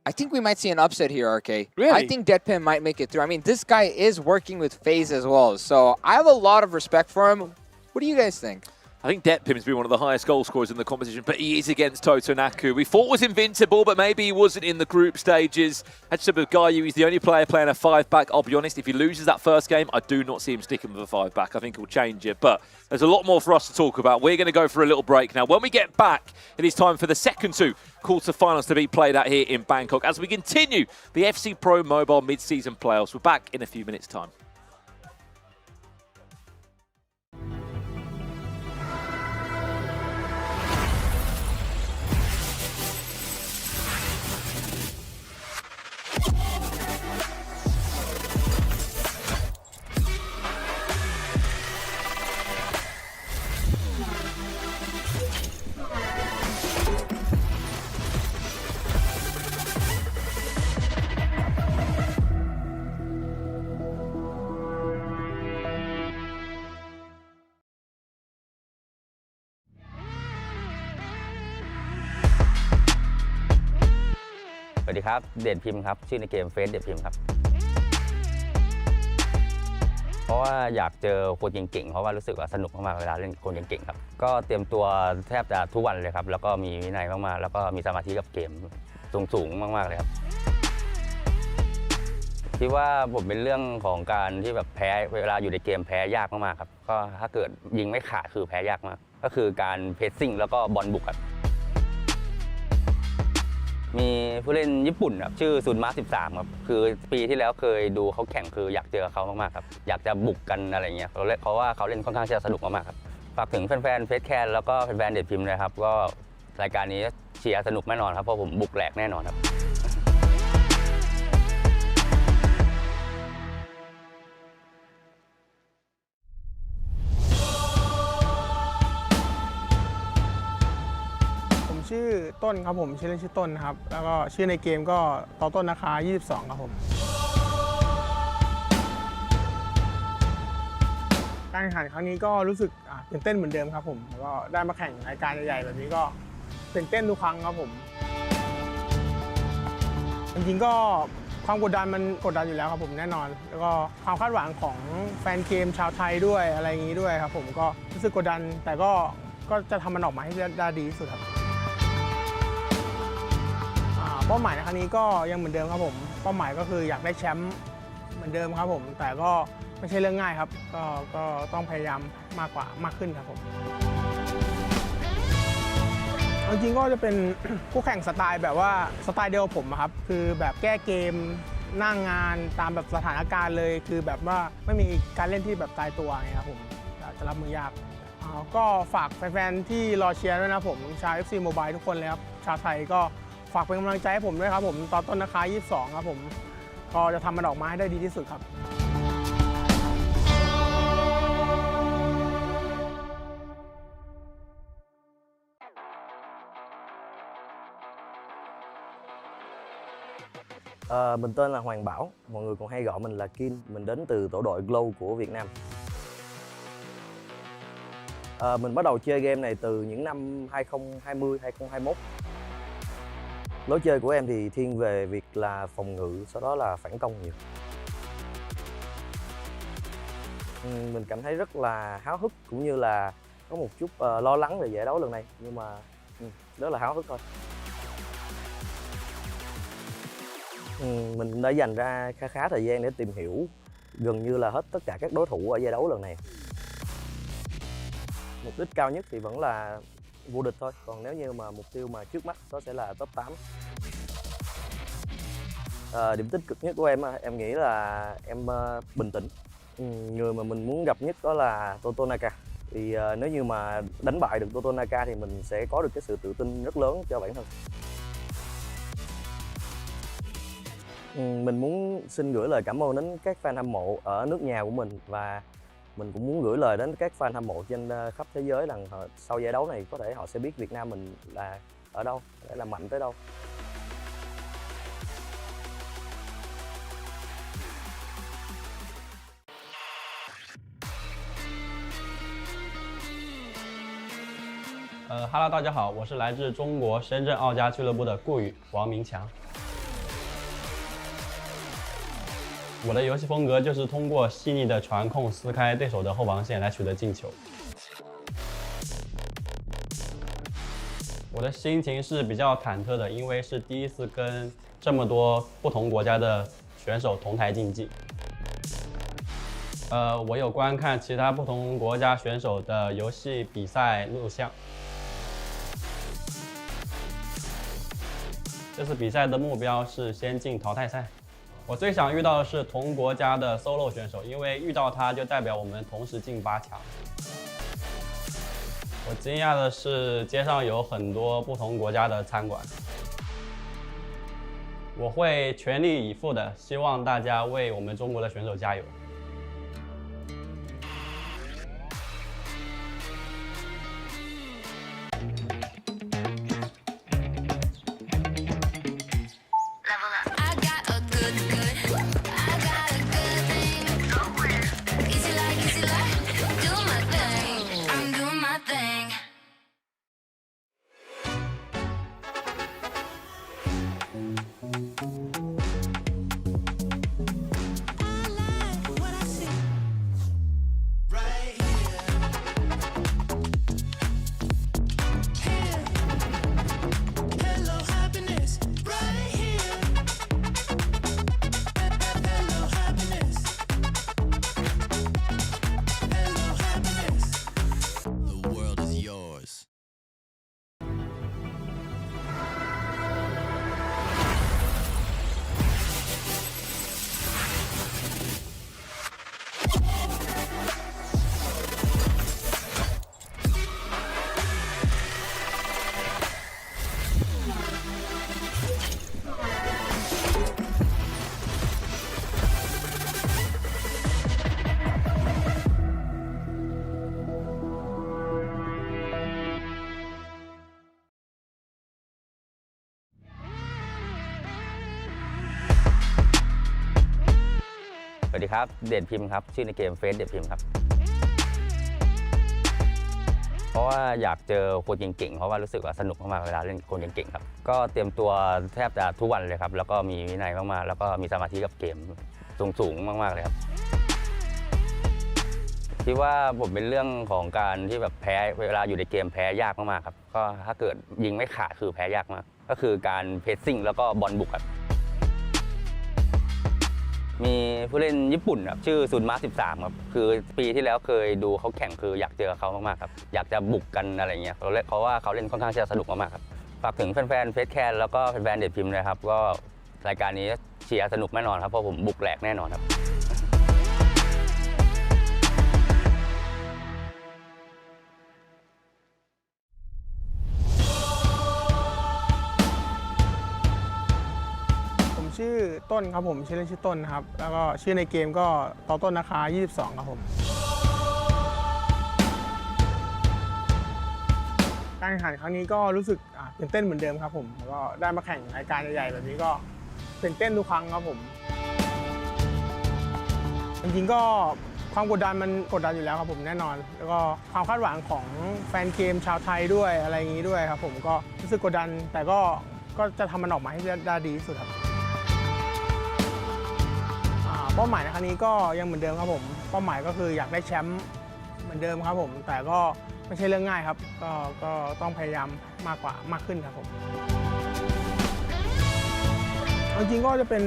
I think we might see an upset here, RK. Really? I think Detpim might make it through. I mean, this guy is working with FaZe as well, so I have a lot of respect for him. What do you guys think? I think Detpim has been one of the highest goal scorers in the competition, but he is against Toto Naka. We thought was invincible, but maybe he wasn't in the group stages. As said with Gayu, he's the only player playing a 5-back. I'll be honest, if he loses that first game, I do not see him sticking with a 5-back. I think he'll change it, but there's a lot more for us to talk about. We're going to go for a little break now. When we get back, it is time for the second 2 quarterfinals to be played out here in Bangkok as we continue the FC Pro Mobile mid-season playoffs. We're back in a few minutes' time.สวัสดีครับเด่นพิมพ์ครับชื่อในเกมเฟซเด่นพิมพ์ครับ ราะว่าอยากเจอคนเก่งๆเพราะว่ารู้สึกว่าสนุกมากๆเวลาเล่นคนเก่งๆครับก็เตรียมตัวแทบจะทุกวันเลยครับแล้วก็มีวินัยมากๆแล้วก็มีสมาธิกับเกมสูงมากๆเลยครับคิดว่าผมเป็นเรื่องของการที่แบบแพ้เวลาอยู่ในเกมแพ้ยากมากๆครับก็ถ้าเกิดยิงไม่ขาดคือแพ้ยากมากก็คือการเพรสซิ่งแล้วก็บอลบุกครับมีผู้เล่นญี่ปุ่นครับชื่อซุนมะ13ครับคือปีที่แล้วเคยดูเขาแข่งคืออยากเจอเขามากๆครับอยากจะบุกกันอะไรเงี้ยเพราะว่าเขาเล่นค่อนข้างจะสนุกมากๆครับฝากถึงแฟนๆเฟสแคนแล้วก็แฟนๆเด็ดพิมพ์นะครับก็รายการนี้เชียร์สนุกแน่นอนครับเพราะผมบุกแหลกแน่นอนครับชื่อต้นครับผมชื่อเล่นชื่อต้นครับแล้วก็ชื่อในเกมก็ต่อต้นนะคะ22ครับผมการแข่งขันครั้งนี้ก็รู้สึกตื่นเต้นเหมือนเดิมครับผมแล้วก็ได้มาแข่งรายการใหญ่ๆแบบนี้ก็ตื่นเต้นทุกครั้งครับผมจริงๆก็ความกดดันมันกดดันอยู่แล้วครับผมแน่นอนแล้วก็ความคาดหวังของแฟนเกมชาวไทยด้วยอะไรอย่างนี้ด้วยครับผมก็รู้สึกกดดันแต่ก็จะทำมันออกมาให้ได้ดีที่สุดครับเป้าหมายในครั้งนี้ก็ยังเหมือนเดิมครับผมเป้าหมายก็คืออยากได้แชมป์เหมือนเดิมครับผมแต่ก็ไม่ใช่เรื่องง่ายครับก็ต้องพยายามมากขึ้นครับผมจริงๆก็จะเป็นคู่แข่งสไตล์แบบว่าสไตล์เดียวผมครับคือแบบแก้เกมนั่งงานตามแบบสถานการณ์เลยคือแบบว่าไม่มีการเล่นที่แบบตายตัวไงครับผมจะรับมือยากก็ฝากแฟนๆที่รอเชียร์ด้วยนะผมชาว FC Mobile ทุกคนเลยครับชาวไทยก็ฝากเป็นกำลังใจให้ผมด้วยครับผมตอนต้นนะคะ22ครับผมก็จะทำมันออกมาให้ได้ดีที่สุดครับMình tên là Hoàng Bảo, mọi người còn hay gọi mình là Kim. Mình đến từ tổ đội Glow của Việt Nam. Mình bắt đầu chơi game này từ những năm 2020, 2021. Lối chơi của em thì thiên về việc là phòng ngự, sau đó là phản công nhiều. Mình cảm thấy rất là háo hức cũng như là có một chút lo lắng về giải đấu lần này, nhưng mà rất là háo hức thôi. Mình đã dành ra khá thời gian để tìm hiểu gần như là hết tất cả các đối thủ ở giải đấu lần này. Mục đích cao nhất thì vẫn là vô địch thôi, còn nếu như mà mục tiêu mà trước mắt đó sẽ là top 8. Điểm tích cực nhất của em nghĩ là em bình tĩnh. Người mà mình muốn gặp nhất đó là Totonaka. Thì nếu như mà đánh bại được Totonaka thì mình sẽ có được cái sự tự tin rất lớn cho bản thân. Mình muốn xin gửi lời cảm ơn đến các fan hâm mộ ở nước nhà của mình và mình cũng muốn gửi lời đến các fan hâm mộ trên khắp thế giới rằng sau giải đấu này có thể họ sẽ biết Việt Nam mình là ở đâu, để là mạnh tới đâu. Hello， 大家好，我是来自中国深圳奥家俱乐部的顾宇王明强。我的游戏风格就是通过细腻的传控撕开对手的后防线来取得进球。我的心情是比较忐忑的，因为是第一次跟这么多不同国家的选手同台竞技。我有观看其他不同国家选手的游戏比赛录像。这次比赛的目标是先进淘汰赛。我最想遇到的是同国家的 solo 选手，因为遇到他就代表我们同时进8强。我惊讶的是街上有很多不同国家的餐馆。我会全力以赴的，希望大家为我们中国的选手加油。สวัสดีครับเด่นพิมพ์ครับชื่อในเกมเฟซเด่นพิมพ์ครับเพราะว่าอยากเจอคนเก่งๆเพราะว่ารู้สึกว่าสนุกมากๆเวลาเล่นคนเก่งๆครับก็เตรียมตัวแทบจะทุกวันเลยครับแล้วก็มีวินัยมากๆแล้วก็มีสมาธิกับเกมสูงมากๆเลยครับคิดว่าผมเป็นเรื่องของการที่แบบแพ้เวลาอยู่ในเกมแพ้ยากมากๆครับก็ถ้าเกิดยิงไม่ขาดคือแพ้ยากมากก็คือการเพรสซิ่งแล้วก็บอลบุกครับมีผู้เล่นญี่ปุ่นครับชื่อซุนมะ13ครับคือปีที่แล้วเคยดูเขาแข่งคืออยากเจอเขามากๆครับอยากจะบุกกันอะไรเงี้ยเพราะว่าเขาเล่นค่อนข้างจะสนุกมากๆครับฝากถึงแฟนๆเฟสแคนแล้วก็แฟนๆเด็ดพิมพ์นะครับก็รายการนี้เชียร์สนุกแน่นอนครับเพราะผมบุกแหลกแน่นอนครับชื่อต้นครับผมชื่อเล่นชื่อต้นครับแล้วก็ชื่อในเกมก็ต่อต้นนะคะ22ครับผมการแข่งขันครั้งนี้ก็รู้สึกตื่นเต้นเหมือนเดิมครับผมแล้วก็ได้มาแข่งรายการใหญ่ๆแบบนี้ก็ตื่นเต้นทุกครั้งครับผมจริงๆก็ความกดดันมันกดดันอยู่แล้วครับผมแน่นอนแล้วก็ความคาดหวังของแฟนเกมชาวไทยด้วยอะไรอย่างนี้ด้วยครับผมก็รู้สึกกดดันแต่ก็จะทำมันออกมาให้ได้ดีที่สุดครับเป้าหมายในครั้งนี้ก็ยังเหมือนเดิมครับผมเป้าหมายก็คืออยากได้แชมป์เหมือนเดิมครับผมแต่ก็ไม่ใช่เรื่องง่ายครับก็ต้องพยายามมากขึ้นครับผมจริงๆก็จะเป็น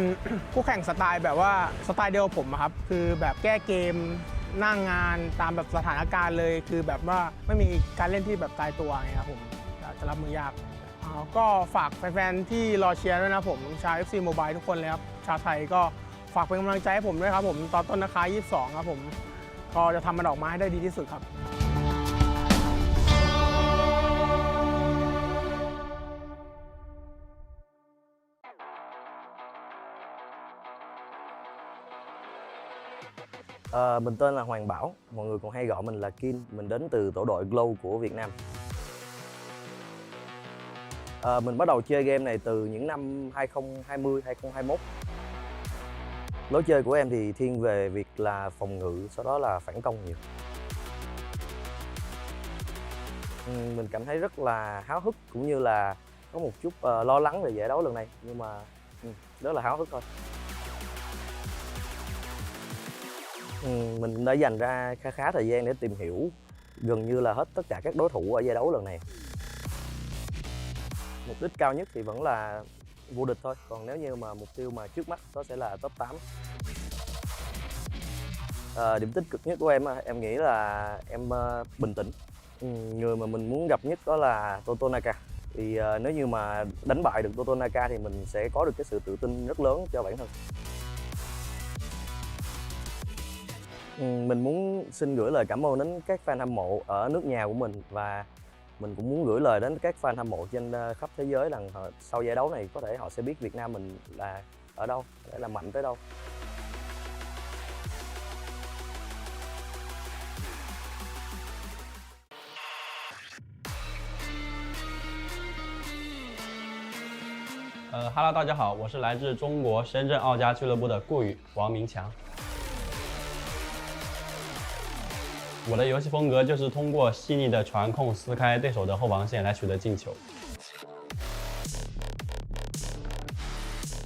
คู่แข่งสไตล์แบบว่าสไตล์เดียวกับผมครับคือแบบแก้เกมนั่งงานตามแบบสถานการณ์เลยคือแบบว่าไม่มีการเล่นที่แบบตายตัวไงครับผมจะรับมือยากก็ฝากแฟนๆที่รอเชียร์ด้วยนะผมชาว FC Mobile ทุกคนเลยครับชาวไทยก็ฝากเป็นกำลังใจให้ผมด้วยครับผมตอนต้นนะคะ22ครับผมก็จะทำมันออกมาให้ได้ดีที่สุดครับMình tên là Hoàng Bảo, mọi người còn hay gọi mình là Kim. Mình đến từ tổ đội Glow của Việt Nam. Mình bắt đầu chơi game này từ những năm 2020, 2021. Lối chơi của em thì thiên về việc là phòng ngự, sau đó là phản công nhiều. Mình cảm thấy rất là háo hức cũng như là có một chút lo lắng về giải đấu lần này, nhưng mà rất là háo hức thôi. Mình đã dành ra khá thời gian để tìm hiểu gần như là hết tất cả các đối thủ ở giải đấu lần này. Mục đích cao nhất thì vẫn là vô địch thôi, còn nếu như mà mục tiêu mà trước mắt đó sẽ là top 8. Điểm tích cực nhất của em nghĩ là em bình tĩnh. Người mà mình muốn gặp nhất đó là Totonaka. Thì nếu như mà đánh bại được Totonaka thì mình sẽ có được cái sự tự tin rất lớn cho bản thân. Mình muốn xin gửi lời cảm ơn đến các fan hâm mộ ở nước nhà của mình và mình cũng muốn gửi lời đến các fan hâm mộ trên khắp thế giới rằng sau giải đấu này có thể họ sẽ biết Việt Nam mình là ở đâu, để là mạnh tới đâu. Hello， 大家好，我是来自中国深圳奥家俱乐部的顾宇王明强。我的游戏风格就是通过细腻的传控撕开对手的后防线来取得进球。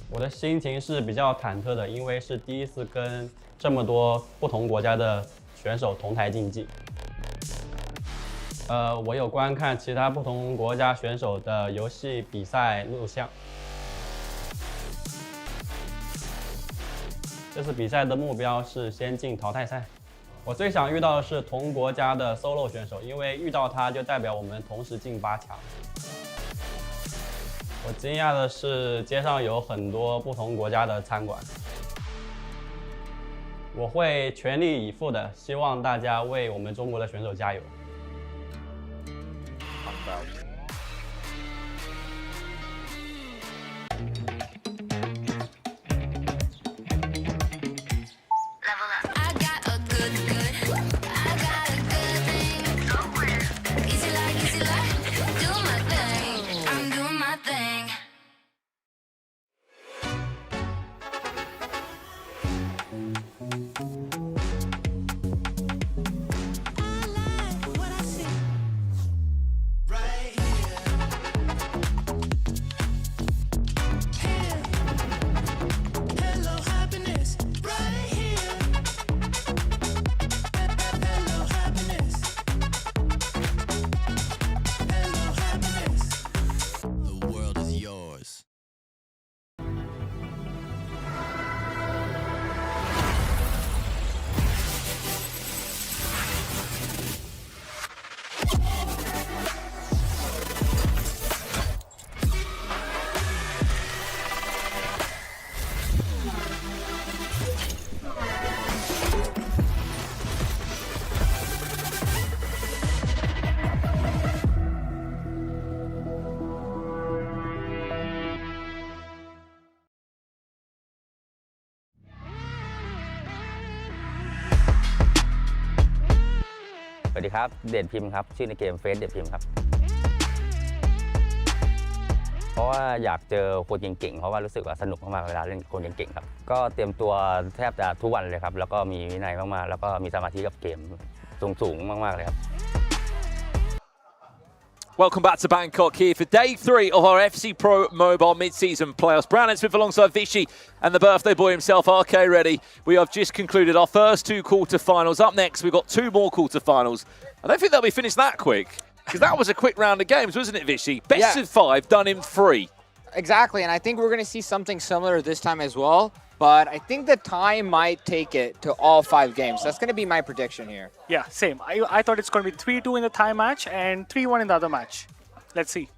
我的心情是比较忐忑的，因为是第一次跟这么多不同国家的选手同台竞技。我有观看其他不同国家选手的游戏比赛录像。这次比赛的目标是先进淘汰赛。我最想遇到的是同国家的 solo 选手，因为遇到他就代表我们同时进8强。我惊讶的是街上有很多不同国家的餐馆。我会全力以赴的，希望大家为我们中国的选手加油。วัสดีครับเด่นพิมพ์ครับชื่อในเกมเฟซเด่นพิมพ์ครับเพราะว่าอยากเจอคนเก่งๆเพราะว่ารู้สึกว่าสนุกมากๆเวลาเล่นคนเก่งๆครับก็เตรียมตัวแทบจะทุกวันเลยครับแล้วก็มีวินัยมากๆแล้วก็มีสมาธิกับเกมสูงๆมากๆเลยครับ Welcome back to Bangkok here for day 3 of our FC Pro Mobile mid-season playoffs. Brandon Smith alongside Vichy and the birthday boy himself, RK Reddy. We have just concluded our first 2 quarterfinals. Up next, we've got 2 more quarterfinals. I don't think they'll be finished that quick, because that was a quick round of games, wasn't it, Vichy? Best of 5 done in 3. Exactly, and I think we're going to see something similar this time as well. But I think the time might take it to all 5 games. That's going to be my prediction here. Yeah, same. I thought it's going to be 3-2 in the Thai match and 3-1 in the other match. Let's see.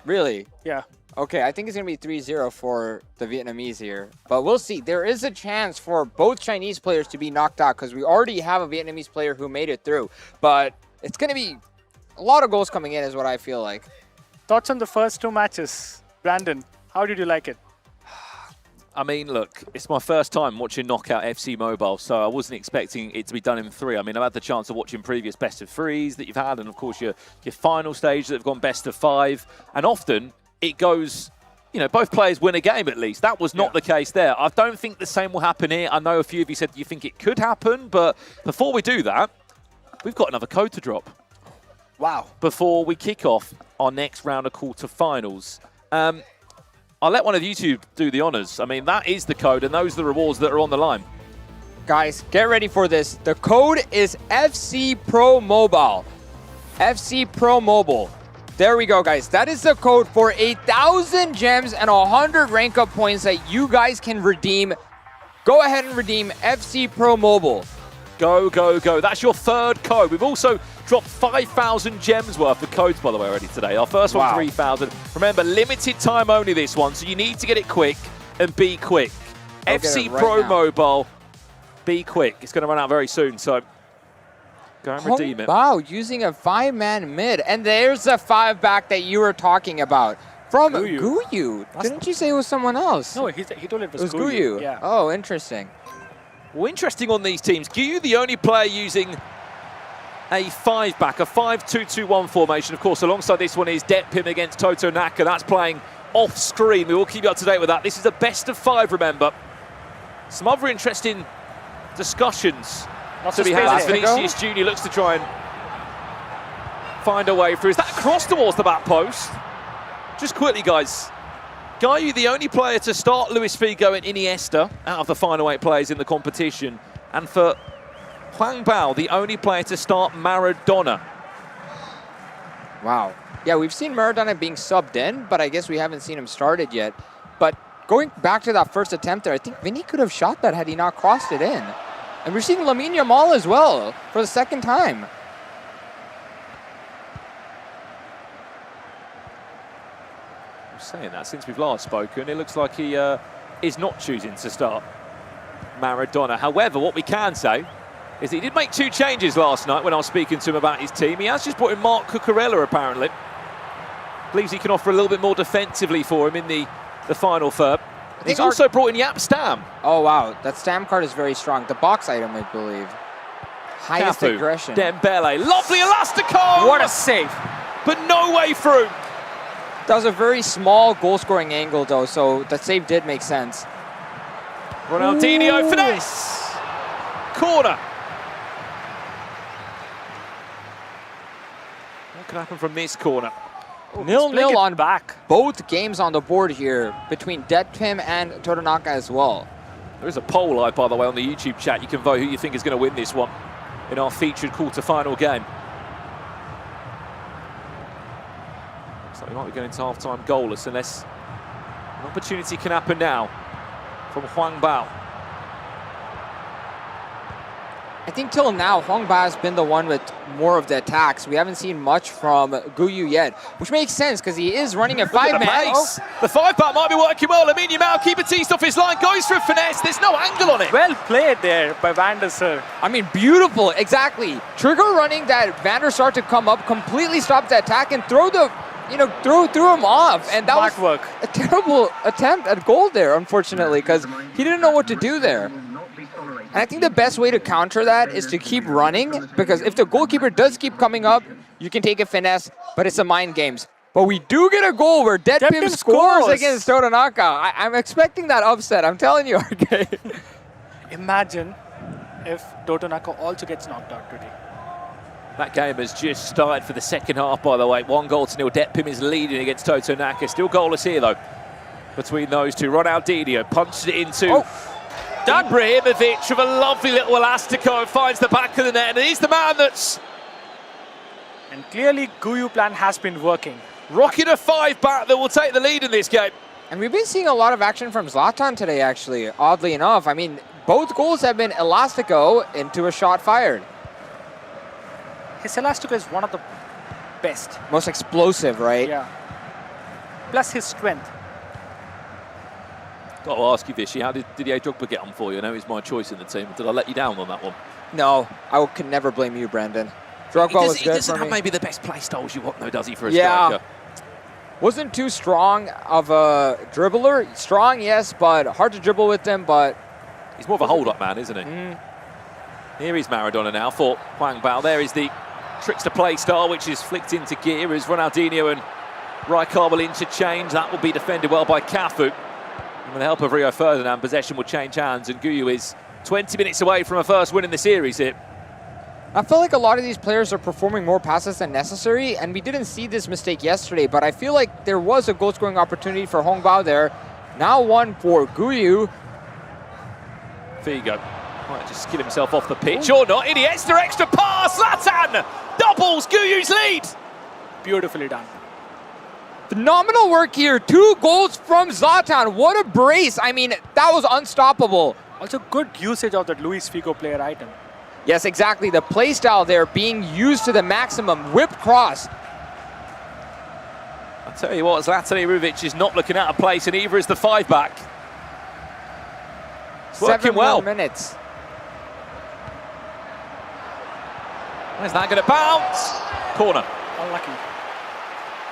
Really? Yeah. Okay, I think it's going to be 3-0 for the Vietnamese here. But we'll see. There is a chance for both Chinese players to be knocked out because we already have a Vietnamese player who made it through. But it's going to be a lot of goals coming in is what I feel like. Thoughts on the first 2 matches? Brandon, how did you like it? I mean, look, it's my first time watching Knockout FC Mobile, so I wasn't expecting it to be done in 3. I mean, I've had the chance of watching previous best of 3s that you've had, and of course your final stage that have gone best of 5. And often it goes, you know, both players win a game at least. That was not the case there. I don't think the same will happen here. I know a few of you said you think it could happen, but before we do that, we've got another code to drop. Wow. Before we kick off our next round of quarterfinals. I'll let one of you two do the honors. I mean, that is the code, and those are the rewards that are on the line. Guys, get ready for this. The code is FC Pro Mobile. FC Pro Mobile. There we go, guys. That is the code for 1,000 gems and 100 rank up points that you guys can redeem. Go ahead and redeem FC Pro Mobile. Go, go, go. That's your 3rd code. We've also dropped 5,000 gems worth of codes, by the way, already today. Our first one, 3,000. Remember, limited time only this one, so you need to get it quick and be quick. FC Pro Mobile, be quick. It's going to run out very soon, so go and redeem it. Wow, using a 5-man mid. And there's the 5-back that you were talking about. From Guyu. Didn't you say it was someone else? No, he told it was Guyu. Yeah. Oh, interesting. Well, interesting on these teams. Guyu, the only player using a 5-back, a 5-2-2-1 formation. Of course, alongside this one is Detpim against Toto Naka. That's playing off screen. We will keep you up to date with that. This is a best of 5, remember. Some other interesting discussions to be had as Vinicius Jr. looks to try and find a way through. Is that across towards the back post? Just quickly, guys. Guyu, the only player to start Luis Figo and Iniesta out of the final 8 players in the competition. And for Huang Bao, the only player to start Maradona. Wow. Yeah, we've seen Maradona being subbed in, but I guess we haven't seen him started yet. But going back to that first attempt there, I think Vinny could have shot that had he not crossed it in. And we're seeing Lamine Yamal as well for the 2nd time. Saying that since we've last spoken, it looks like he is not choosing to start Maradona. However, what we can say is that he did make 2 changes last night when I was speaking to him about his team. He has just brought in Mark Cucurella, apparently. Believes he can offer a little bit more defensively for him in the final third. He's also brought in Yap Stam. Oh, wow. That Stam card is very strong. The box item, I believe. Highest Cafu, aggression. Dembele. Lovely Elastico! What a save. But no way through. That was a very small goal-scoring angle, though, so the save did make sense. Ronaldinho, finesse! Corner. What can happen from this corner? 0-0 on back. Both games on the board here between Detpim and Toronaka as well. There is a poll live, by the way, on the YouTube chat. You can vote who you think is going to win this one in our featured quarter-final game. So we might be going into half-time goalless unless an opportunity can happen now from Huang Bao. I think till now, Huang Ba has been the one with more of the attacks. We haven't seen much from Guyu yet, which makes sense because he is running a 5-man. The 5-back might be working well. Lamine Yamal, keeper teased off his line, goes for a finesse. There's no angle on it. Well played there by Van der Sar. I mean, beautiful, exactly. Trigger running that Van der Sar to come up, completely stop the attack and throw the, threw him off. And that was work. A terrible attempt at goal there, unfortunately, because he didn't know what to do there. And I think the best way to counter that is to keep running, because if the goalkeeper does keep coming up, you can take a finesse, but it's a mind games. But we do get a goal where Deadpim scores against Totonaka. I'm expecting that upset, I'm telling you, RK. Imagine if Totonaka also gets knocked out today. That game has just started for the second half, by the way. 1-0. Deadpim is leading against Totonaka. Still goalless here, though, between those two. Ronaldinho punched it into Ibrahimovic with a lovely little elastico, finds the back of the net, and he's the man that's... And clearly, Guyu plan has been working. Rocking a 5-back that will take the lead in this game. And we've been seeing a lot of action from Zlatan today, actually, oddly enough. I mean, both goals have been elastico into a shot fired. His elastico is one of the best. Most explosive, right? Yeah. Plus his strength. Got to ask you, Vishy, how did Didier Drogba get on for you? I know he's my choice in the team. Did I let you down on that one? No, I could never blame you, Brandon. Drogba was good for me. He doesn't have maybe the best play styles you want, though, does he, for a striker? striker? Wasn't too strong of a dribbler. Strong, yes, but hard to dribble with him, but... He's more of a hold-up man, isn't he? Here is Maradona now for Hwang Bao. There is the trickster play style, which is flicked into gear as Ronaldinho and Rijkaard will interchange. That will be defended well by Cafu. And with the help of Rio Ferdinand, possession will change hands, and Guyu is 20 minutes away from a first win in the series here. I feel like a lot of these players are performing more passes than necessary, and we didn't see this mistake yesterday, but I feel like there was a goal-scoring opportunity for Hong Bao there. Now one for Guyu. Figo might just skid himself off the pitch or not. Iniesta extra pass. Zlatan doubles Guyu's lead. Beautifully done. Phenomenal work here. 2 goals from Zlatan. What a brace. I mean, that was unstoppable. Also good usage of that Luis Figo player item. Yes, exactly. The play style there being used to the maximum. Whip cross. I'll tell you what, Zlatan Ibrahimovic is not looking out of place, and either is the 5-back. It's working well. 7 minutes. Where's that going to bounce? Corner. Unlucky.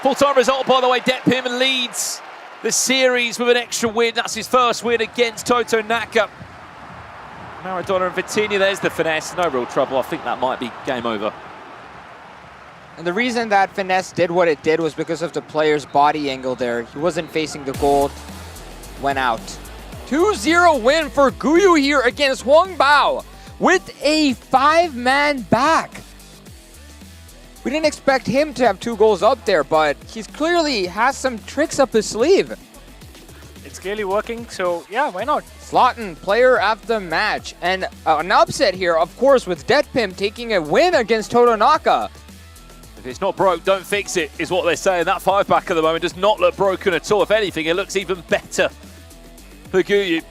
Full-time result, by the way. Deadpim leads the series with an extra win. That's his first win against Totonaka. Maradona and Vitinha, there's the finesse. No real trouble. I think that might be game over. And the reason that finesse did what it did was because of the player's body angle there. He wasn't facing the goal. Went out. 2-0 win for Guyu here against Hwang Bao with a 5-man back. We didn't expect him to have 2 goals up there, but he's clearly has some tricks up his sleeve. It's clearly working, so yeah, why not? Zlatan, player of the match. And an upset here, of course, with Deadpim taking a win against Totonaka. If it's not broke, don't fix it, is what they're saying. That 5-back at the moment does not look broken at all. If anything, it looks even better for Guyu.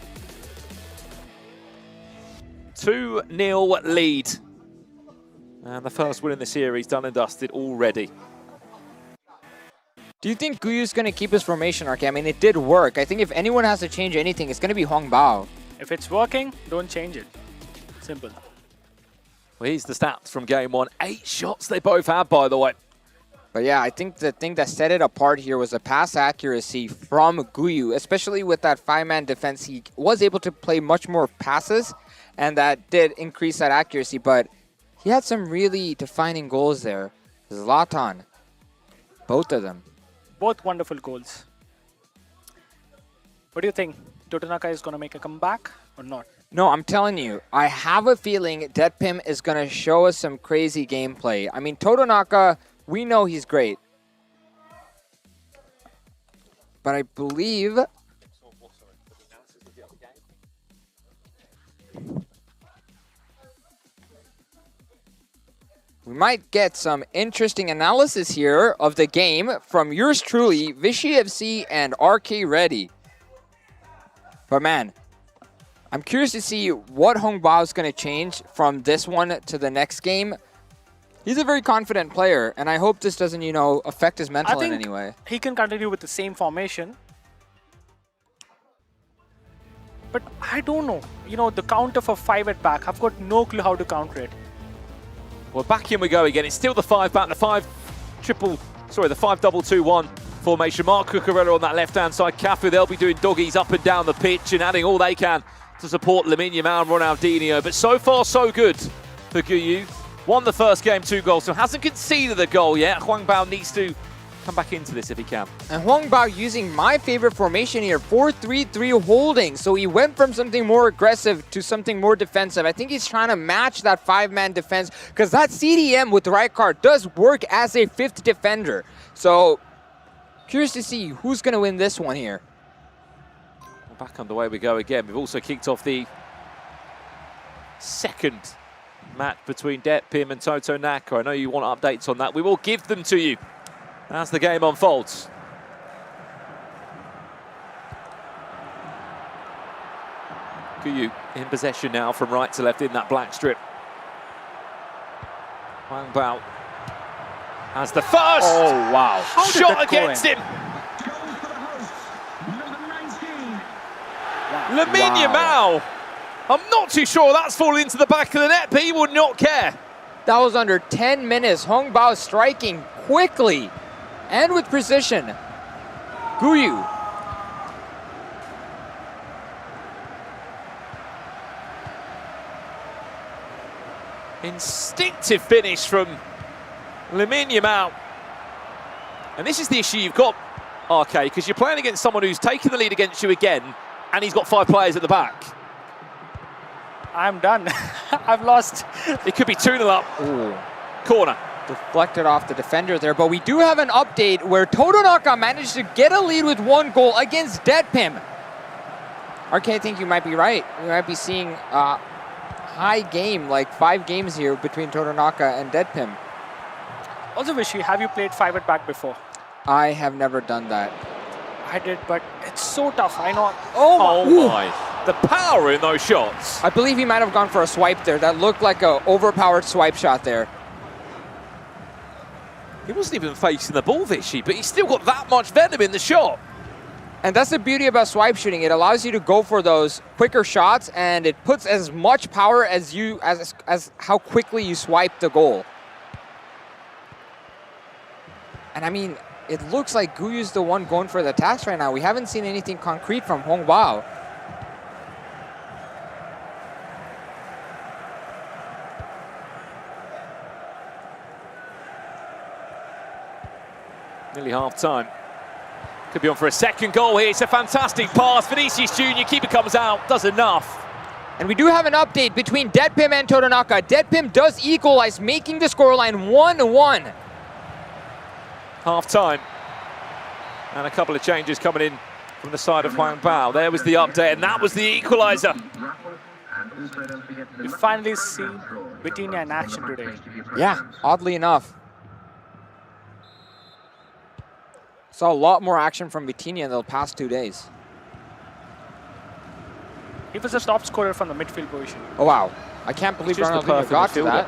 2-0 lead. And the first win in the series done and dusted already. Do you think Guyu's going to keep his formation, RK? I mean, it did work. I think if anyone has to change anything, it's going to be Hwang Bao. If it's working, don't change it. Simple. Well, here's the stats from game 1. 8 shots they both had, by the way. But yeah, I think the thing that set it apart here was the pass accuracy from Guyu, especially with that 5-man defense. He was able to play much more passes, and that did increase that accuracy, but he had some really defining goals there. Zlatan, both of them. Both wonderful goals. What do you think? Totonaka is going to make a comeback or not? No, I'm telling you, I have a feeling Deadpim is going to show us some crazy gameplay. I mean, Totonaka, we know he's great. But I believe... we might get some interesting analysis here of the game from yours truly, Vishy FC and RK Ready. But man, I'm curious to see what Hong Bao is going to change from this one to the next game. He's a very confident player, and I hope this doesn't, you know, affect his mental in any way. He can continue with the same formation. But I don't know. You know, the counter for 5 at back, I've got no clue how to counter it. Well, back in we go again. It's still the 5-back, the 5-2-2-1 formation. Mark Cucurella on that left-hand side. Cafu, they'll be doing doggies up and down the pitch and adding all they can to support Lamine Yamal and Ronaldinho. But so far, so good for Guyu. Won the first game 2 goals, so hasn't conceded a goal yet. Huang Bao needs to come back into this if he can. And Huang Bao using my favorite formation here, 4-3-3 holding. So he went from something more aggressive to something more defensive. I think he's trying to match that 5-man defense because that CDM with Rijkaard does work as a 5th defender. So curious to see who's going to win this one here. Well, back underway we go again. We've also kicked off the second match between Detpim and Toto Naka. I know you want updates on that. We will give them to you as the game unfolds. Guyu in possession now from right to left in that black strip. Huang Bao has the first shot against him. Lamine Yamal. I'm not too sure that's fallen into the back of the net, but he would not care. That was under 10 minutes. Huang Bao striking quickly and with precision. Guyu. Instinctive finish from Lamine Yamal. And this is the issue you've got, RK, because you're playing against someone who's taken the lead against you again, and he's got 5 players at the back. I'm done. I've lost. It could be 2-0 up. Ooh. Corner. Deflected off the defender there, but we do have an update where Toto Naka managed to get a lead with 1 goal against Detpim. RK, I think you might be right. We might be seeing a high game, like 5 games here between Toto Naka and Detpim. Also, Vishy, have you played 5-at-back before? I have never done that. I did, but it's so tough. I know. Oh my. The power in those shots. I believe he might have gone for a swipe there. That looked like an overpowered swipe shot there. He wasn't even facing the ball, Vishy, but he's still got that much venom in the shot. And that's the beauty about swipe shooting. It allows you to go for those quicker shots, and it puts as much power as how quickly you swipe the goal. And I mean, it looks like Guyu's the one going for the attacks right now. We haven't seen anything concrete from Huang Bao. Nearly half time. Could be on for a second goal here. It's a fantastic pass. Vinicius Jr. keeper comes out, does enough. And we do have an update between Detpim and Toto Naka. Detpim does equalize, making the scoreline 1-1. Half time. And a couple of changes coming in from the side of Huang Bao. There was the update, and that was the equalizer. We finally see Vitinha in action today. Yeah, oddly enough. Saw a lot more action from Vitinha in the past 2 days. He was the top scorer from the midfield position. Oh, wow. I can't believe Ronaldinho got to that.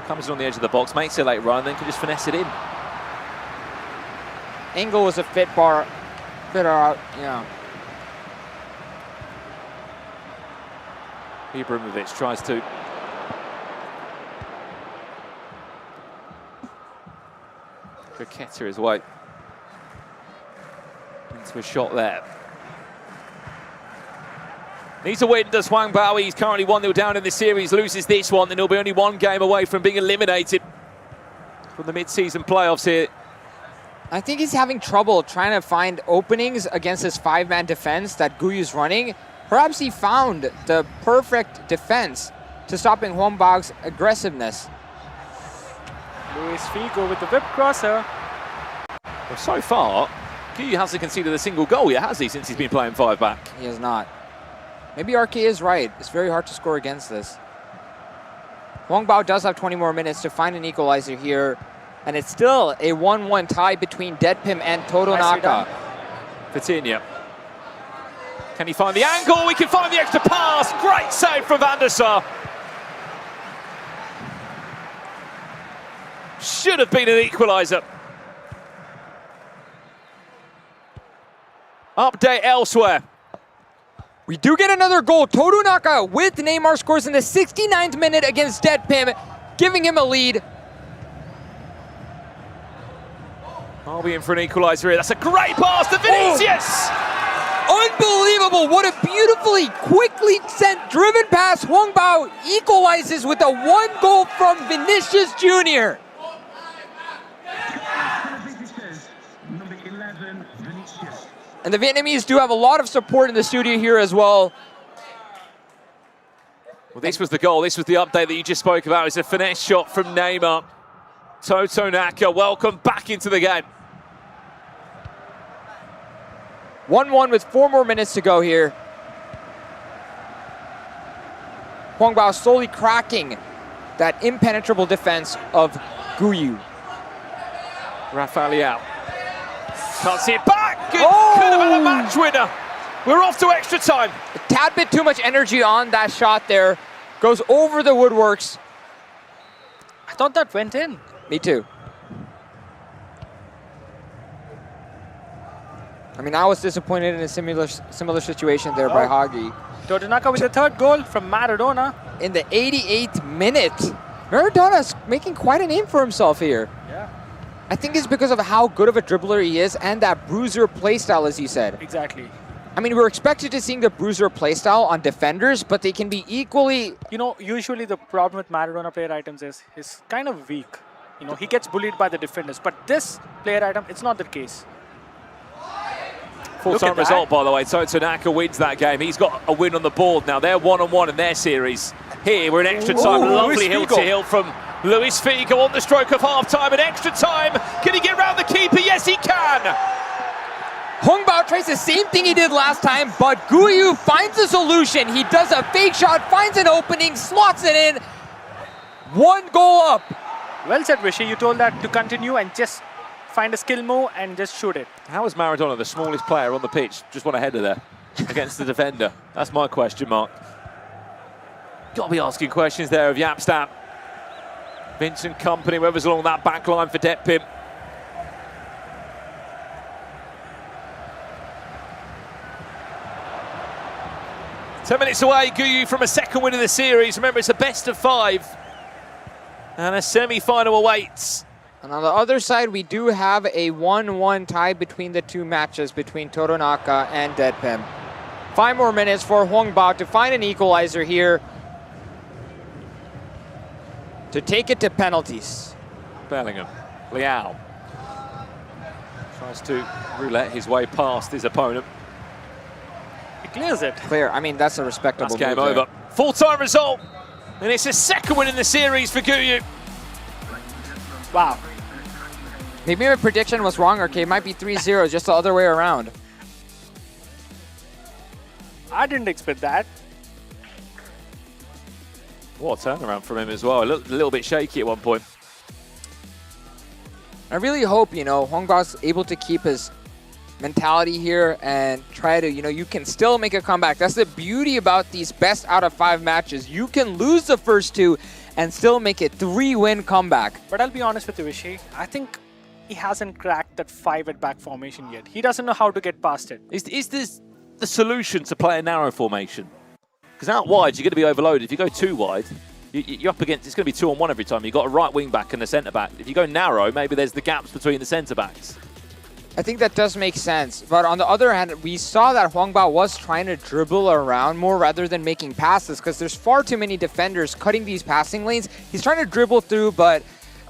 Comes on the edge of the box, makes it late run, then can just finesse it in. Engel was a fit out, yeah. Ibrahimovic tries to. Kriketa is white. Into a shot there. Needs a win, does Huang Bao. He's currently 1-0 down in this series. Loses this one, then he'll be only 1 game away from being eliminated from the mid-season playoffs here. I think he's having trouble trying to find openings against this 5-man defense that Guyu's running. Perhaps he found the perfect defense to stopping Huang Bao's aggressiveness. Luis Figo with the whip crosser. Well, so far, Guyu hasn't conceded a single goal yet, has he, since he's been playing 5-back? He has not. Maybe RK is right. It's very hard to score against this. Huang Bao does have 20 more minutes to find an equalizer here. And it's still a 1-1 tie between Detpim and Toto Naka. Vitinha. Can he find the angle? We can find the extra pass. Great save from Van der Sar. Should have been an equaliser. Update elsewhere. We do get another goal. Toto Naka with Neymar scores in the 69th minute against Detpim, giving him a lead. Are we in for an equaliser here? That's a great pass to Vinicius! Unbelievable! What a beautifully, quickly sent, driven pass. Huang Bao equalizes with a 1 goal from Vinicius Jr. And the Vietnamese do have a lot of support in the studio here as well. Well, this was the goal. This was the update that you just spoke about. It's a finesse shot from Neymar. Toto Naka, welcome back into the game. 1-1 with 4 more minutes to go here. Huang Bao slowly cracking that impenetrable defense of Guyu. Rafael Leao. Can't see it back. Could have had a match winner. We're off to extra time. A tad bit too much energy on that shot there. Goes over the woodworks. I thought that went in. Me too. I mean, I was disappointed in a similar situation there by Hagi. Toto Naka with the 3rd goal from Maradona. In the 88th minute. Maradona's making quite a name for himself here. Yeah. I think it's because of how good of a dribbler he is and that bruiser playstyle, as you said. Exactly. I mean, we're expected to see the bruiser playstyle on defenders, but they can be equally... You know, usually the problem with Maradona player items is he's kind of weak. You know, he gets bullied by the defenders. But this player item, it's not the case. Full-time result, by the way. Toto Naka wins that game. He's got a win on the board now. They're 1-1 in their series. Here, we're in extra time. Lovely hill-to-hill from Luis Figo on the stroke of half-time. In extra time, can he get round the keeper? Yes, he can! Huang Bao tries the same thing he did last time, but Guyu finds a solution. He does a fake shot, finds an opening, slots it in. 1 goal up. Well said, Vishy. You told that to continue and just find a skill move and just shoot it. How is Maradona the smallest player on the pitch? Just one ahead of there against the defender. That's my question mark. Got to be asking questions there of Yapstam. Vincent Kompany, whoever's along that back line for Detpim. Ten minutes away, Guyu from a 2nd win in the series. Remember, it's a best of 5. And a semi-final awaits. And on the other side, we do have a 1-1 tie between the 2 matches between Toto Naka and Detpim. 5 more minutes for Huang Bao to find an equalizer here to take it to penalties. Bellingham, Leao tries to roulette his way past his opponent. He clears it. Clear. I mean, that's a respectable That's game move over. Full-time result. And it's his 2nd win in the series for Guyu. Wow. Maybe my prediction was wrong, okay? It might be 3-0, just the other way around. I didn't expect that. What a turnaround from him as well. It looked a little bit shaky at one point. I really hope, you know, Huang Bao's able to keep his mentality here and try to, you know, you can still make a comeback. That's the beauty about these best out of 5 matches. You can lose the first 2 and still make it 3-win comeback. But I'll be honest with you, Vishy. I think he hasn't cracked that 5-at-back formation yet. He doesn't know how to get past it. Is this the solution to play a narrow formation? Because out wide, you're going to be overloaded. If you go too wide, you're up against, it's going to be 2-on-1 every time. You've got a right wing back and a centre back. If you go narrow, maybe there's the gaps between the centre backs. I think that does make sense. But on the other hand, we saw that Huang Bao was trying to dribble around more rather than making passes because there's far too many defenders cutting these passing lanes. He's trying to dribble through, but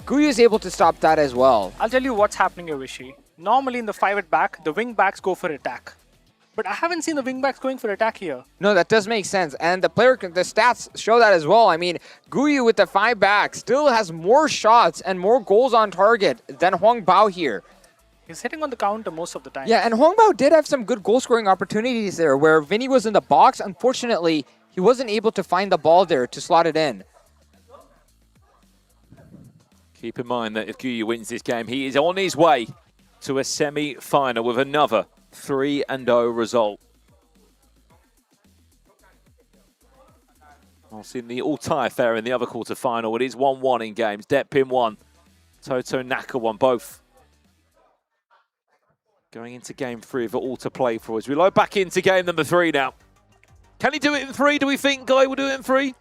Guyu is able to stop that as well. I'll tell you what's happening here, Vishy. Normally in the 5-at-back, the wing backs go for attack. But I haven't seen the wing backs going for attack here. No, that does make sense. And the stats show that as well. I mean, Guyu with the 5 back still has more shots and more goals on target than Huang Bao here. He's hitting on the counter most of the time. Yeah, and Huang Bao did have some good goal-scoring opportunities there where Vinny was in the box. Unfortunately, he wasn't able to find the ball there to slot it in. Keep in mind that if Guyu wins this game, he is on his way to a semi-final with another 3-0 result. Whilst in the all-tie affair in the other quarter-final, it is 1-1 in games. Detpim 1, Toto Naka 1, both going into game 3 of it all to play for as we load back into game number 3 now. Can he do it in 3? Do we think Guy will do it in 3?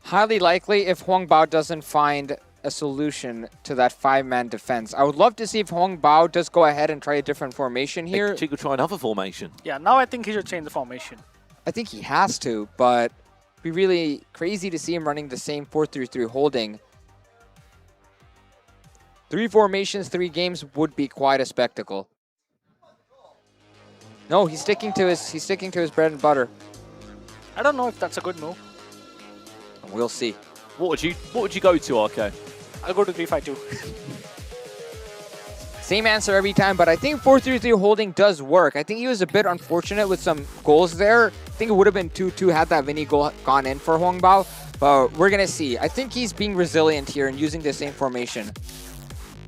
Highly likely if Huang Bao doesn't find a solution to that 5-man defense. I would love to see if Hong Bao does go ahead and try a different formation here. He could try another formation. Yeah, now I think he should change the formation. I think he has to, but it'd be really crazy to see him running the same 4-3-3 holding. 3 formations, 3 games would be quite a spectacle. No, he's sticking to his bread and butter. I don't know if that's a good move. We'll see. What would you go to, RK? I'll go to 3-5-2. Same answer every time, but I think 4-3-3 holding does work. I think he was a bit unfortunate with some goals there. I think it would have been 2-2 had that Vinny goal gone in for Hong Bao, but we're going to see. I think he's being resilient here and using the same formation.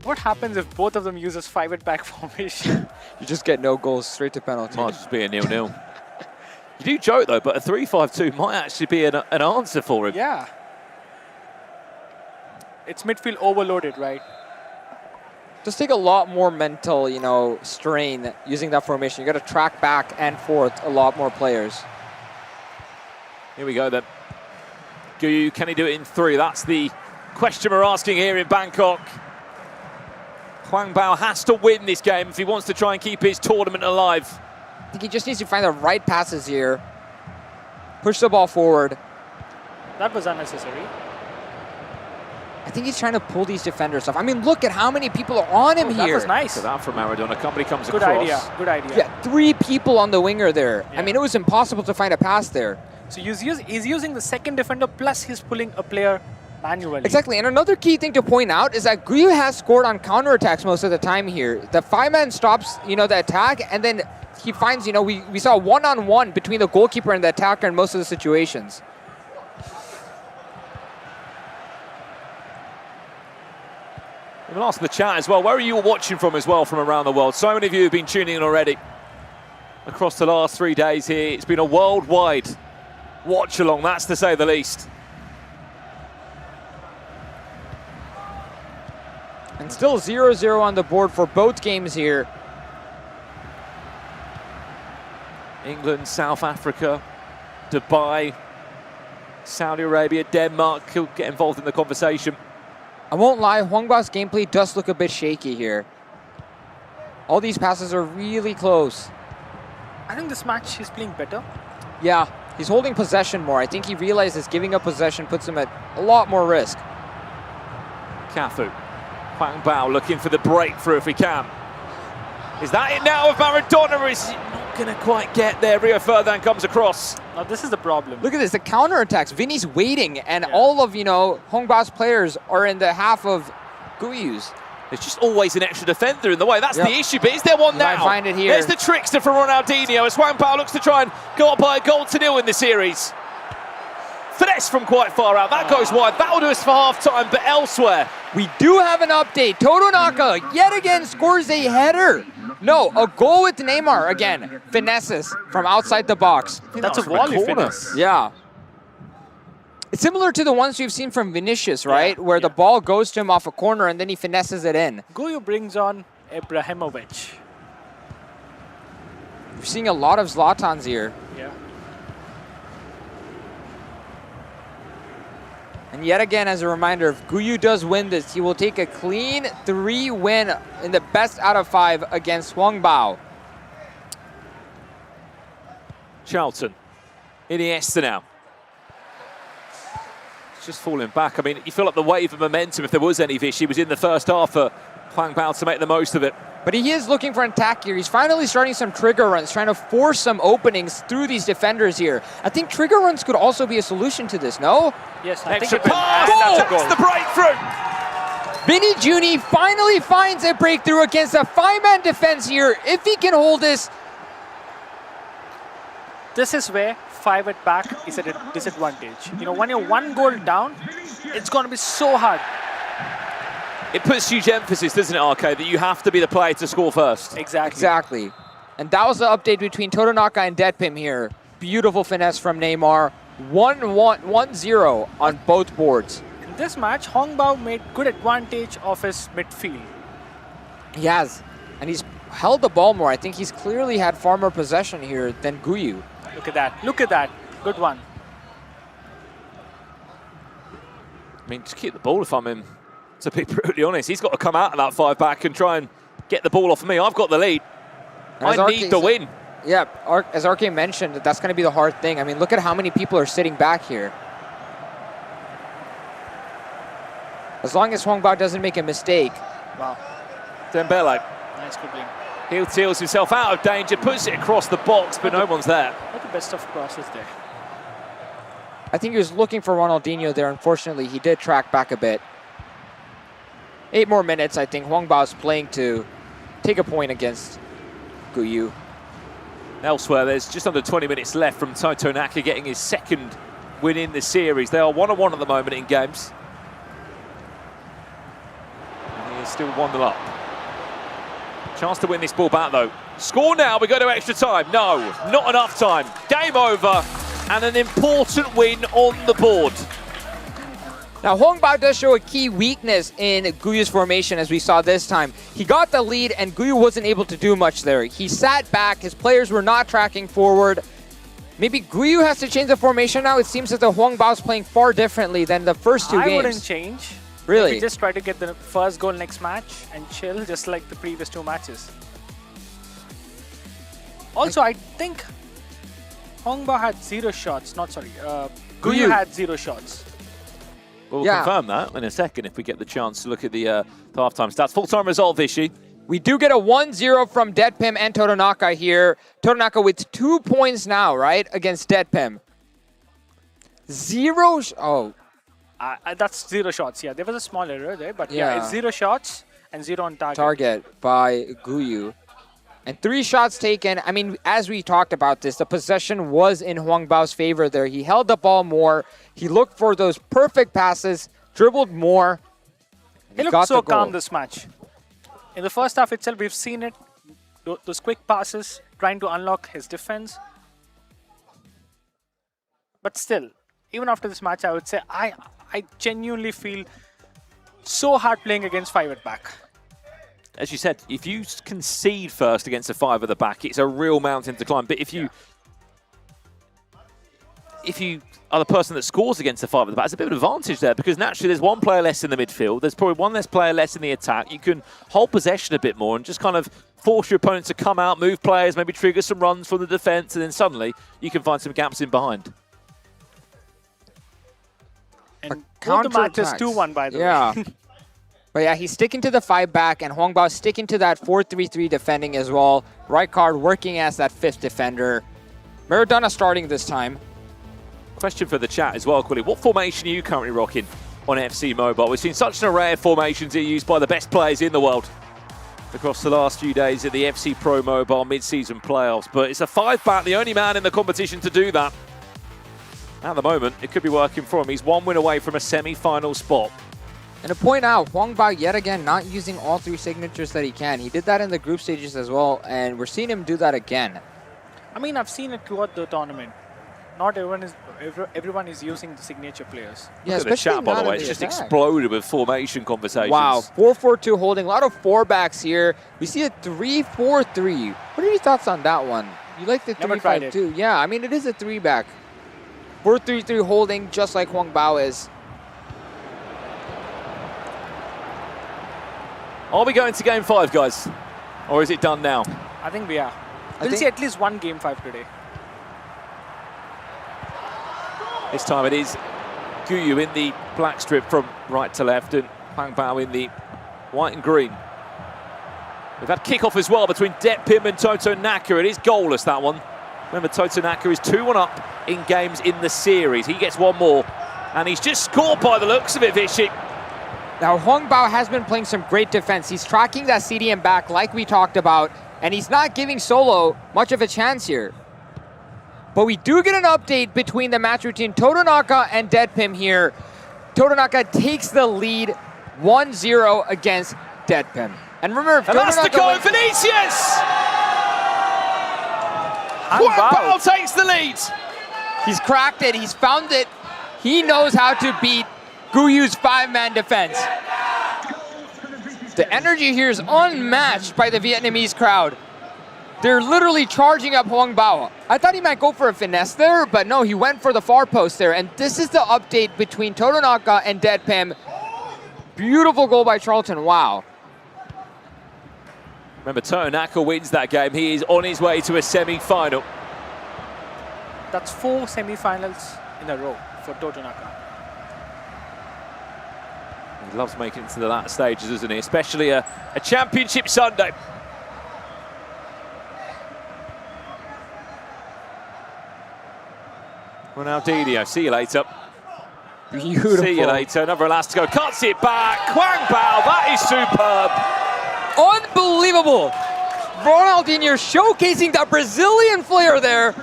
What happens if both of them use this 5-at-back formation? You just get no goals, straight to penalty. Might just be a 0-0. You do joke, though, but a 3-5-2 might actually be an answer for him. Yeah. It's midfield overloaded, right? Just take a lot more mental, you know, strain using that formation. You got to track back and forth a lot more players. Here we go then. Guyu, can he do it in 3? That's the question we're asking here in Bangkok. Huang Bao has to win this game if he wants to try and keep his tournament alive. I think he just needs to find the right passes here. Push the ball forward. That was unnecessary. I think he's trying to pull these defenders off. I mean, look at how many people are on him here. That was nice. So that from Maradona. Company comes Good across. idea. Good idea. Yeah, 3 people on the winger there. Yeah. I mean, it was impossible to find a pass there. So he's using the second defender, plus he's pulling a player manually. Exactly, and another key thing to point out is that Guyu has scored on counterattacks most of the time here. The 5-man stops, you know, the attack, and then he finds, you know, we saw one-on-one between the goalkeeper and the attacker in most of the situations. We'll ask the chat as well. Where are you watching from as well from around the world? So many of you have been tuning in already across the last 3 days here. It's been a worldwide watch along, that's to say the least. And still 0-0 on the board for both games here. England, South Africa, Dubai, Saudi Arabia, Denmark could get involved in the conversation. I won't lie, Huang Bao's gameplay does look a bit shaky here. All these passes are really close. I think this match he's playing better. Yeah, he's holding possession more. I think he realizes giving up possession puts him at a lot more risk. Cafu, Huang Bao looking for the breakthrough if he can. Is that it now of Maradona, or is he not going to quite get there? Rio Ferdinand comes across. Now this is the problem. Look at this, the counterattacks. Vinny's waiting, and all of, you know, Hong Bao's players are in the half of Guyu's. There's just always an extra defender in the way. That's the issue, but is there one now? Might find it here. There's the trickster from Ronaldinho as Huang Bao looks to try and go up by a goal to 0 in the series. Finesse from quite far out. That goes wide. That'll do us for half-time, but elsewhere. We do have an update. Totonaka yet again scores a header. No, a goal with Neymar again. Finesses from outside the box. That's a volley finesse. Yeah. It's similar to the ones we've seen from Vinicius, right? Where the ball goes to him off a corner and then he finesses it in. Guyu brings on Ibrahimovic. We're seeing a lot of Zlatans here. Yeah. And yet again, as a reminder, if Guyu does win this, he will take a clean 3 win in the best out of 5 against Huang Bao. Charlton, Iniesta now. It's just falling back. I mean, you feel like the wave of momentum, if there was any, Vichy, was in the first half for Huang Bao to make the most of it. But he is looking for an attack here. He's finally starting some trigger runs, trying to force some openings through these defenders here. I think trigger runs could also be a solution to this, no? Yes, I Extra think it pass! that's a goal. That's the breakthrough! Vinny Juni finally finds a breakthrough against a 5-man defense here. If he can hold this. This is where 5-at-back is at a disadvantage. You know, when you're 1 goal down, it's going to be so hard. It puts huge emphasis, doesn't it, RK, that you have to be the player to score first. Exactly. And that was the update between Totonaka and Deadpim here. Beautiful finesse from Neymar. 1-0 on both boards. In this match, Hong Bao made good advantage of his midfield. He has. And he's held the ball more. I think he's clearly had far more possession here than Guyu. Look at that. Look at that. Good one. I mean, just keep the ball if I'm him. To be brutally honest, he's got to come out of that 5-back and try and get the ball off me. I've got the lead. I need the win. Yeah, as RK mentioned, that's going to be the hard thing. I mean, look at how many people are sitting back here. As long as Hwang Bao doesn't make a mistake. Wow. Dembele. Nice dribbling. He teals himself out of danger, puts it across the box, but no one's there. Not the best of crosses there. I think he was looking for Ronaldinho there. Unfortunately, he did track back a bit. 8 more minutes, I think. Hwang Bao's playing to take a point against Guyu. Elsewhere, there's just under 20 minutes left from Toto Naka getting his second win in the series. They are 1-1 at the moment in games. And he is still 1-0 up. Chance to win this ball back, though. Score now, we go to extra time. No, not enough time. Game over, and an important win on the board. Now, Hwang Bao does show a key weakness in Guyu's formation, as we saw this time. He got the lead, and Guyu wasn't able to do much there. He sat back. His players were not tracking forward. Maybe Guyu has to change the formation now. It seems that the Hwang Bao's playing far differently than the first 2 games. I wouldn't change. Really? Maybe just try to get the first goal next match and chill, just like the previous 2 matches. Also, I think Hwang Bao had 0 shots. Guyu had 0 shots. We'll confirm that in a second if we get the chance to look at the halftime stats. Full-time result, Vichy. We do get a 1-0 from Deadpim and Totonaka here. Totonaka with 2 points now, right, against Deadpim. 0. That's 0 shots. Yeah, there was a small error there, but yeah, it's 0 shots and 0 on target. Target by Guyu. And 3 shots taken. I mean, as we talked about this, the possession was in Hwang Bao's favor there. He held the ball more. He looked for those perfect passes, dribbled more. He looked so calm this match. In the first half itself, we've seen it. Those quick passes, trying to unlock his defense. But still, even after this match, I would say I genuinely feel so hard playing against 5 at back. As you said, if you concede first against a 5 at the back, it's a real mountain to climb. But if you are the person that scores against the 5 at the back, it's a bit of an advantage there, because naturally there's 1 player less in the midfield. There's probably 1 less player less in the attack. You can hold possession a bit more and just kind of force your opponent to come out, move players, maybe trigger some runs from the defense, and then suddenly you can find some gaps in behind. And both the matches 2-1, by the way. But yeah, he's sticking to the 5-back, and Hwang Bao sticking to that 4-3-3 defending as well. Rijkaard working as that 5th defender. Maradona starting this time. Question for the chat as well, quickly. What formation are you currently rocking on FC Mobile? We've seen such an array of formations here used by the best players in the world across the last few days at the FC Pro Mobile mid-season playoffs. But it's a 5-back, the only man in the competition to do that. At the moment, it could be working for him. He's 1 win away from a semi-final spot. And to point out, Hwang Bao yet again not using all 3 signatures that he can. He did that in the group stages as well, and we're seeing him do that again. I mean, I've seen it throughout the tournament. Not everyone is using the signature players. Yeah, look at the chat, by the way. It's just exploded with formation conversations. Wow, 4-4-2 holding. A lot of 4-backs here. We see a 3-4-3. What are your thoughts on that one? You like the 3-5-2? Yeah, I mean, it is a 3-back. 4-3-3 holding, just like Hwang Bao is. Are we going to Game 5, guys? Or is it done now? I think we are. We'll see at least 1 Game 5 today. This time it is Guyu in the black strip from right to left and Hwang Bao in the white and green. We've had kickoff as well between Deadpim and Toto Naka. It is goalless, that one. Remember, Toto Naka is 2-1 up in games in the series. He gets 1 more, and he's just scored by the looks of it, Vichy. Now, Hwang Bao has been playing some great defense. He's tracking that CDM back like we talked about, and he's not giving Solo much of a chance here. But we do get an update between the match between Totonaka and Deadpim here. Totonaka takes the lead 1-0 against Deadpim. And remember, and that's the goal, Vinicius! Hwang Bao takes the lead. He's cracked it, he's found it. He knows how to beat Guyu's 5-man defense. The energy here is unmatched by the Vietnamese crowd. They're literally charging up Hwang Bao. I thought he might go for a finesse there, but no, he went for the far post there. And this is the update between Totonaka and Deadpim. Beautiful goal by Charlton, wow. Remember, Toyonaka wins that game. He is on his way to a semi-final. That's 4 semi-finals in a row for Toyonaka. He loves making it to the latter stages, doesn't he? Especially a championship Sunday. Ronaldinho, see you later. Beautiful. See you later. Another Elastico. Can't see it back. Hwang Bao, that is superb. Unbelievable. Ronaldinho showcasing that Brazilian flair there.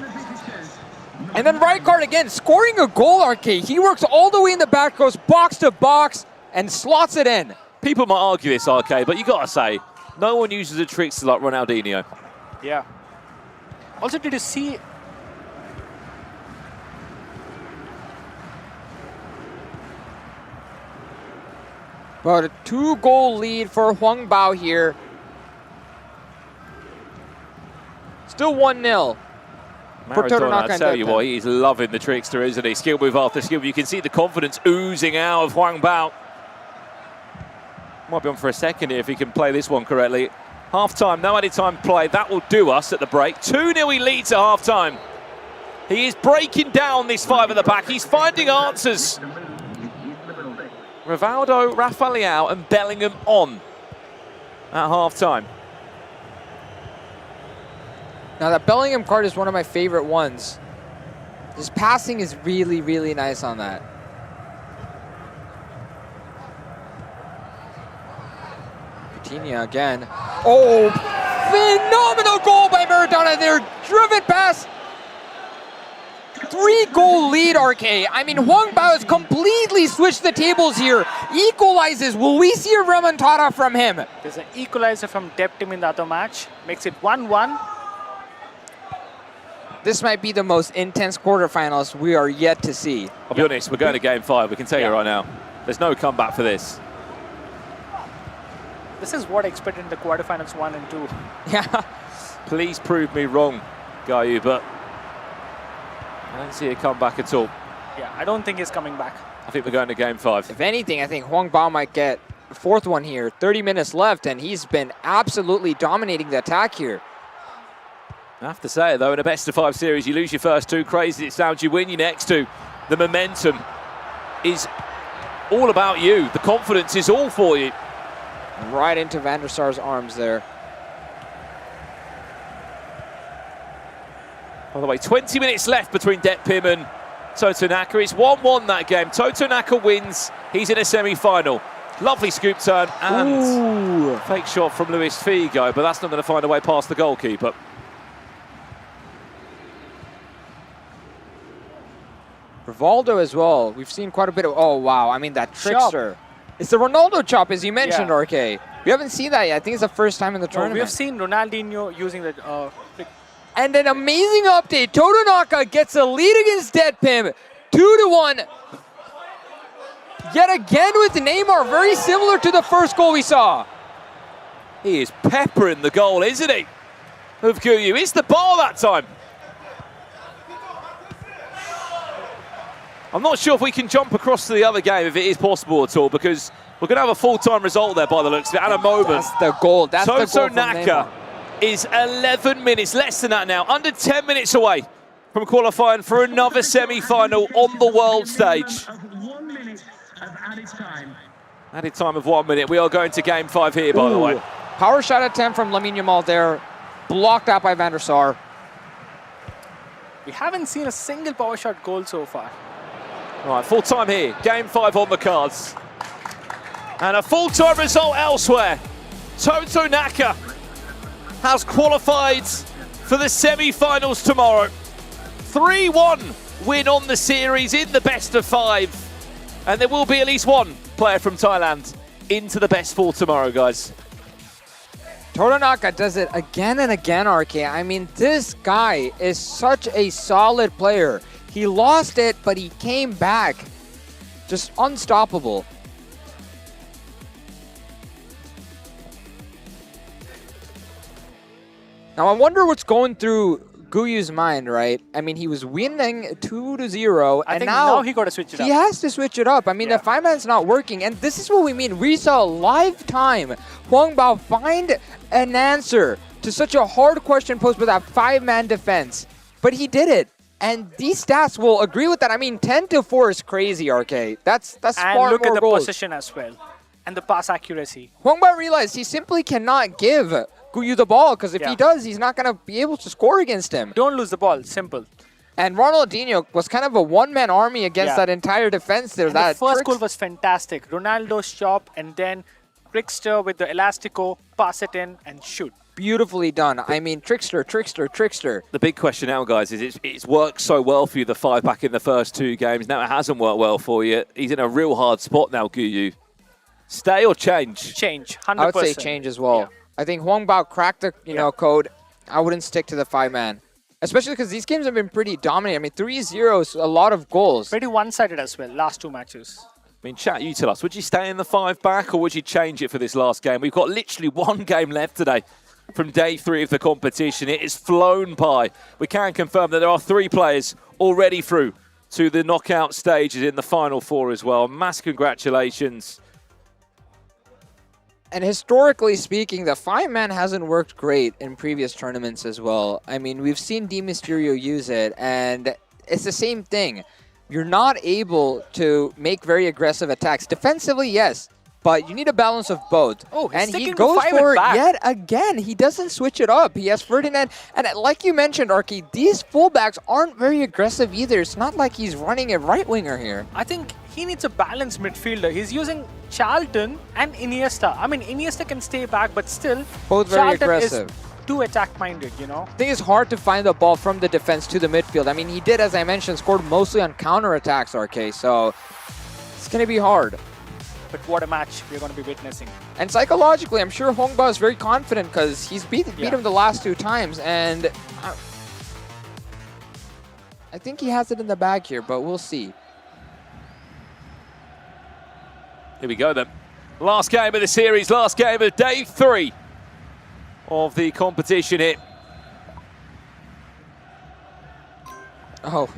And then Rijkaard again scoring a goal, RK. He works all the way in the back, goes box to box, and slots it in. People might argue this, RK, but you got to say, no one uses the tricks like Ronaldinho. Yeah. Also, did you see... But a 2-goal lead for Hwang Bao here. Still 1-0. Maradona, I tell you what, he's loving the trickster, isn't he? Skill move after skill move. You can see the confidence oozing out of Hwang Bao. Might be on for a second here if he can play this one correctly. Half-time, no added time play. That will do us at the break. 2-0 he leads at half-time. He is breaking down this 5 at the back. He's finding answers. Rivaldo, Rafa Leao and Bellingham on at half-time. Now that Bellingham card is one of my favorite ones. His passing is really, really nice on that. Coutinho again. Oh, phenomenal goal by Maradona there. Driven past. 3-goal lead, RK. I mean, Hwang Bao has completely switched the tables here. Equalizes. Will we see a remontada from him? There's an equalizer from Dep Team in the other match. Makes it 1-1. This might be the most intense quarterfinals we are yet to see. I'll be honest, we're going to game 5. We can tell you right now. There's no comeback for this. This is what I expected in the quarterfinals 1 and 2. Yeah. Please prove me wrong, Gayu, but I don't see a comeback at all. Yeah, I don't think he's coming back. I think we're going to game 5. If anything, I think Hwang Bao might get the 4th one here. 30 minutes left, and he's been absolutely dominating the attack here. I have to say, though, in a best-of-5 series, you lose your first 2, crazy it sounds, you win your next 2. The momentum is all about you. The confidence is all for you. Right into Van der Sar's arms there. By the way, 20 minutes left between Dep Pim and Toyonaka. It's 1-1 that game. Toyonaka wins. He's in a semi-final. Lovely scoop turn and fake shot from Luis Figo, but that's not going to find a way past the goalkeeper. Rivaldo as well. We've seen quite a bit of... Oh, wow. I mean, that trickster. Chop. It's the Ronaldo chop, as you mentioned, RK. We haven't seen that yet. I think it's the first time in the tournament. We have seen Ronaldinho using the... And an amazing update. Toyonaka gets a lead against Dep Pim. 2-1. Yet again with Neymar, very similar to the first goal we saw. He is peppering the goal, isn't he? Of Kuyu. It's the bar that time. I'm not sure if we can jump across to the other game, if it is possible at all, because we're going to have a full-time result there by the looks of it at a moment. That's the goal. That's the goal from Toyonaka is 11 minutes, less than that now, under 10 minutes away from qualifying for another semi-final on the world stage. Added time of 1 minute. We are going to game 5 here, by the way. Power shot attempt from Lamine Yamal there, blocked out by Van der Sar. We haven't seen a single power shot goal so far. Right, full time here. Game 5 on the cards. And a full-time result elsewhere. Toyonaka has qualified for the semi-finals tomorrow. 3-1 win on the series in the best of 5. And there will be at least one player from Thailand into the best 4 tomorrow, guys. Toyonaka does it again and again, RK. I mean, this guy is such a solid player. He lost it, but he came back. Just unstoppable. Now, I wonder what's going through Guyu's mind, right? I mean, he was winning 2-0, I and think now he got to switch it up. He has to switch it up. I mean, the 5-man's not working, and this is what we mean. We saw live time Huang Bao find an answer to such a hard question posed by that 5-man defense, but he did it. And these stats will agree with that. I mean, 10-4 is crazy, RK. That's And far look more at the goals. position as well. And the pass accuracy. Huang Bao realized he simply cannot give Guyu the ball, because if he does, he's not going to be able to score against him. Don't lose the ball. Simple. And Ronaldinho was kind of a one-man army against that entire defense there. And the first goal was fantastic. Ronaldo's chop, and then Trickster with the elastico, pass it in and shoot. Beautifully done. I mean, trickster. The big question now, guys, is it's worked so well for you, the 5-back in the first 2 games. Now it hasn't worked well for you. He's in a real hard spot now, Guyu. Stay or change? Change, 100%. I would say change as well. Yeah. I think Huang Bao cracked the code. I wouldn't stick to the 5-man. Especially because these games have been pretty dominant. I mean, 3-0 is a lot of goals. Pretty one-sided as well, last 2 matches. I mean, chat, you tell us, would you stay in the 5-back or would you change it for this last game? We've got literally 1 game left today from day 3 of the competition. It is flown by. We can confirm that there are 3 players already through to the knockout stages in the final 4 as well. Mass congratulations. And historically speaking, the 5-man hasn't worked great in previous tournaments as well. I mean, we've seen Di Mysterio use it, and it's the same thing. You're not able to make very aggressive attacks. Defensively, yes, but you need a balance of both. Oh, and he goes for it yet again. He doesn't switch it up. He has Ferdinand. And like you mentioned, Arki, these fullbacks aren't very aggressive either. It's not like he's running a right winger here. I think he needs a balanced midfielder. He's using Charlton and Iniesta. I mean, Iniesta can stay back, but still, both very Charlton aggressive. Is too attack-minded, you know? I think it's hard to find the ball from the defense to the midfield. I mean, he did, as I mentioned, scored mostly on counter-attacks, RK, so it's going to be hard. But what a match we're going to be witnessing. And psychologically, I'm sure Huang Bao is very confident because he's beat him the last 2 times, and I think he has it in the bag here, but we'll see. Here we go then. Last game of the series, last game of day 3 of the competition here. Oh.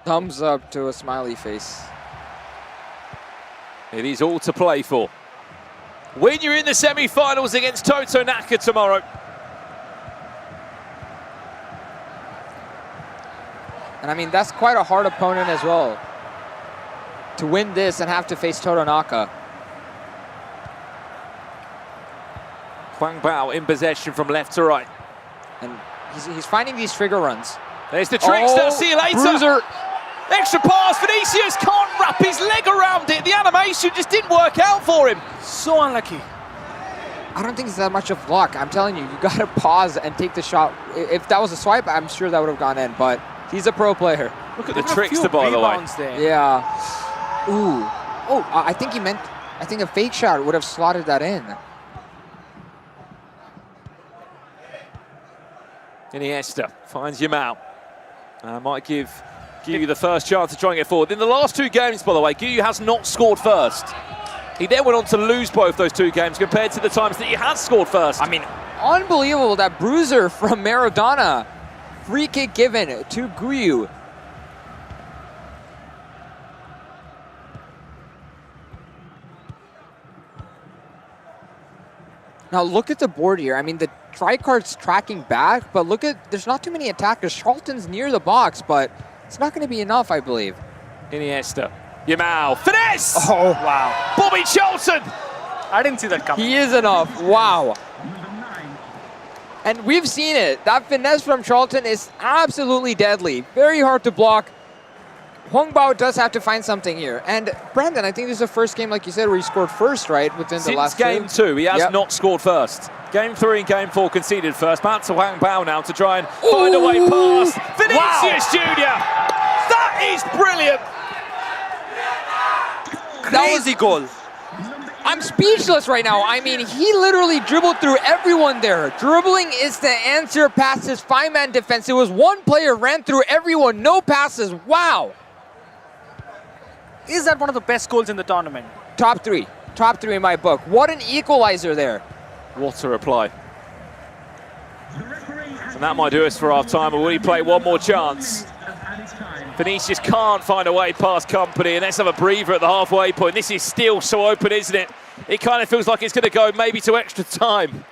Thumbs up to a smiley face. It is all to play for. When you're in the semi-finals against Toto Naka tomorrow. And I mean, that's quite a hard opponent as well. To win this and have to face Toto Naka. Huang Bao in possession from left to right. And he's finding these trigger runs. There's the trickster, see you later. Bruiser. Extra pass, Vinicius can't wrap his leg around it. The animation just didn't work out for him. So unlucky. I don't think it's that much of luck. I'm telling you, you gotta pause and take the shot. If that was a swipe, I'm sure that would have gone in, but he's a pro player. Look at the trickster, by the way. There. Yeah. Ooh. Oh, I think a fake shot would have slotted that in. Iniesta finds Yamal. Might give Guyu the first chance to try and get forward. In the last 2 games, by the way, Guyu has not scored first. He then went on to lose both those 2 games compared to the times that he has scored first. I mean, unbelievable, that bruiser from Maradona. Free kick given to Guyu. Now look at the board here. I mean, the Tricard's tracking back, but look at, there's not too many attackers. Charlton's near the box, but it's not going to be enough, I believe. Iniesta. Yamal. Finesse! Oh, wow. Bobby Charlton! I didn't see that coming. He is enough. Wow. And we've seen it. That finesse from Charlton is absolutely deadly. Very hard to block. Huang Bao does have to find something here. And Brandon, I think this is the first game, like you said, where he scored first, right? Within the last game 2, he has not scored first. Game 3 and game 4 conceded first. Back to Huang Bao now to try and find a way past Vinicius Jr. That is brilliant. Crazy goal. I'm speechless right now. I mean, he literally dribbled through everyone there. Dribbling is the answer past his 5-man defense. It was one player ran through everyone, no passes. Wow. Is that one of the best goals in the tournament? Top 3. Top 3 in my book. What an equalizer there. What a reply. And that might do us for half time. Or will he play one more chance? Vinicius can't find a way past Company, and let's have a breather at the halfway point. This is still so open, isn't it? It kind of feels like it's going to go maybe to extra time.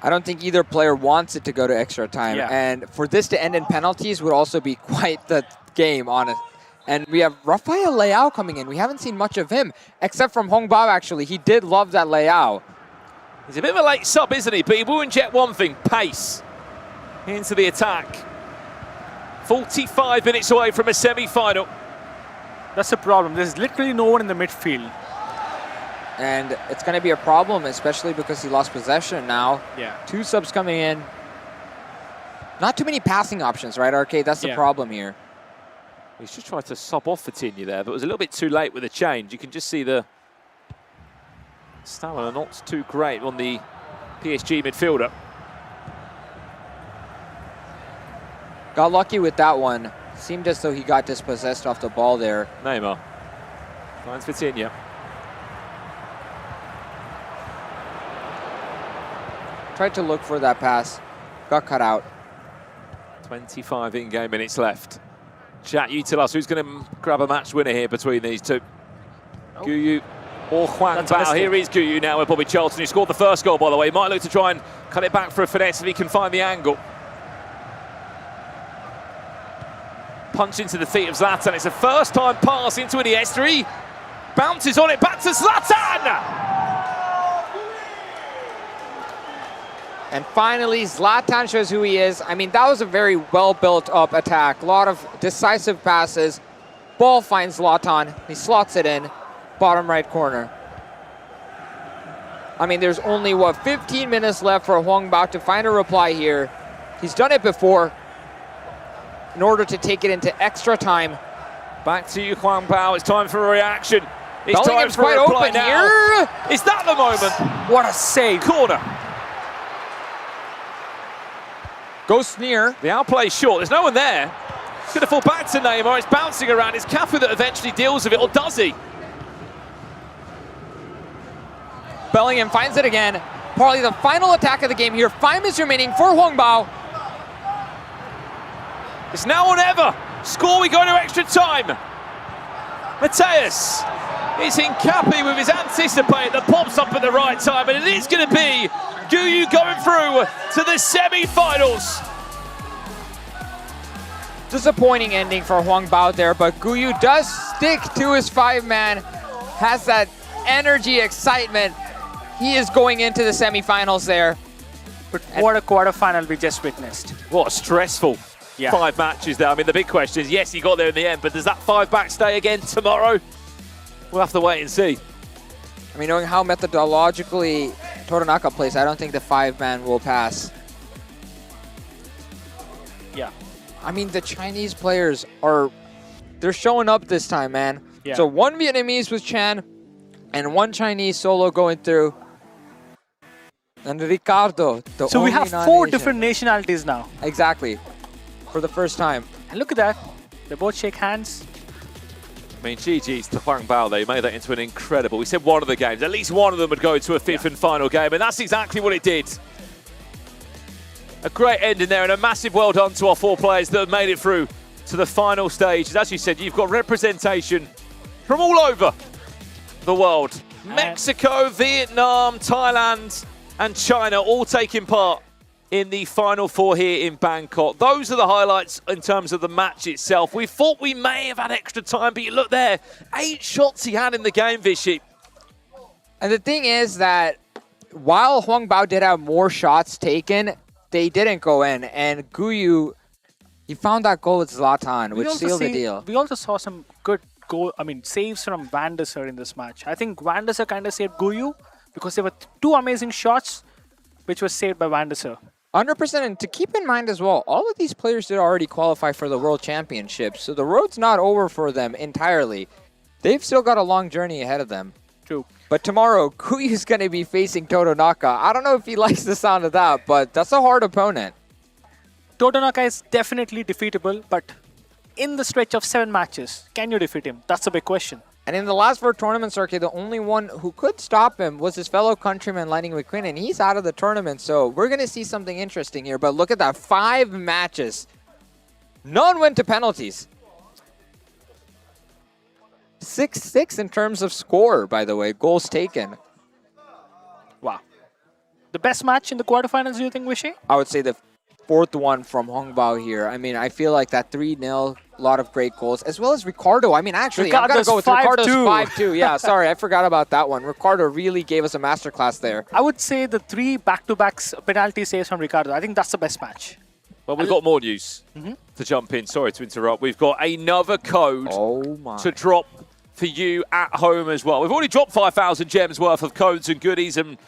I don't think either player wants it to go to extra time. Yeah. And for this to end in penalties would also be quite the game, honest. And we have Rafael Leao coming in. We haven't seen much of him, except from Hong Bao, actually. He did love that Leao. He's a bit of a late sub, isn't he? But he will inject one thing, pace into the attack. 45 minutes away from a semi-final. That's the problem. There's literally no one in the midfield. And it's going to be a problem, especially because he lost possession now. Yeah. 2 subs coming in. Not too many passing options, right, Arcade? That's the problem here. He's just tried to sub off Fatinia there, but it was a little bit too late with the change. You can just see the stamina not too great on the PSG midfielder. Got lucky with that one. Seemed as though he got dispossessed off the ball there. Neymar finds Fatinia. Tried to look for that pass. Got cut out. 25 in-game minutes left. Chat, you tell us who's going to grab a match winner here between these two. Guyu or Huang Bao. Here is Guyu now with Bobby Charlton, who scored the first goal, by the way. He might look to try and cut it back for a finesse if he can find the angle. Punch into the feet of Zlatan. It's a first-time pass into Iniesta. He bounces on it back to Zlatan! And finally, Zlatan shows who he is. I mean, that was a very well-built-up attack. A lot of decisive passes. Ball finds Zlatan. He slots it in. Bottom right corner. I mean, there's only, 15 minutes left for Huang Bao to find a reply here. He's done it before in order to take it into extra time. Back to you, Huang Bao. It's time for a reaction. It's Bellingham's time for quite a reply open now. here. Is that the moment? What a save. Corner. Goes near. The outplay short. There's no one there. It's going to fall back to Neymar. It's bouncing around. It's Cafu that eventually deals with it, or does he? Bellingham finds it again. Probably the final attack of the game here. 5 minutes remaining for Huang Bao. It's now or never. Score, we go to extra time. Mateus is Hincapi with his anticipate that pops up at the right time, and it is going to be Guyu going through to the semi-finals. Disappointing ending for Huang Bao there, but Guyu does stick to his 5-man, has that energy, excitement. He is going into the semifinals there. But what a quarterfinal we just witnessed. What a stressful 5 matches there. I mean, the big question is, yes, he got there in the end, but does that 5-back stay again tomorrow? We'll have to wait and see. I mean, knowing how methodologically Toronaka plays, I don't think the 5-man will pass. Yeah. I mean, the Chinese players they're showing up this time, man. Yeah. So 1 Vietnamese with Chan and 1 Chinese solo going through. And Ricardo, the So we only have 4 non-Asian. different nationalities now. Exactly. For the first time. And look at that. They both shake hands. I mean, GG's to Huang Bao. They made that into an incredible. We said one of the games. At least one of them would go to a 5th and final game, and that's exactly what it did. A great ending there, and a massive well done to our 4 players that have made it through to the final stage. As you said, you've got representation from all over the world. Mexico, Vietnam, Thailand, and China all taking part in the final 4 here in Bangkok. Those are the highlights in terms of the match itself. We thought we may have had extra time, but you look there, 8 shots he had in the game, Vishy. And the thing is that while Huang Bao did have more shots taken, they didn't go in. And Guyu, he found that goal with Zlatan, which sealed the deal. We also saw some good saves from Van der Sar in this match. I think Van der Sar kind of saved Guyu because there were 2 amazing shots which was saved by Van der Sar. 100%, and to keep in mind as well, all of these players did already qualify for the World Championships, so the road's not over for them entirely. They've still got a long journey ahead of them. True. But tomorrow, Guyu's going to be facing Toronaka. I don't know if he likes the sound of that, but that's a hard opponent. Toronaka is definitely defeatable, but in the stretch of 7 matches, can you defeat him? That's a big question. And in the last 4 tournaments, RK, the only one who could stop him was his fellow countryman, Lightning McQueen, and he's out of the tournament. So we're going to see something interesting here. But look at that, 5 matches. None went to penalties. 6-6 in terms of score, by the way, goals taken. Wow. The best match in the quarterfinals, do you think, Vishy? I would say the 4th one from Hongbao here. I mean, I feel like that 3-0, a lot of great goals, as well as Ricardo. I mean, actually, I'm going to go with Ricardo's 5-2. Yeah, sorry, I forgot about that one. Ricardo really gave us a masterclass there. I would say the 3 back-to-back penalty saves from Ricardo. I think that's the best match. Well, we've got more news to jump in. Sorry to interrupt. We've got another code to drop for you at home as well. We've already dropped 5,000 gems worth of codes and goodies and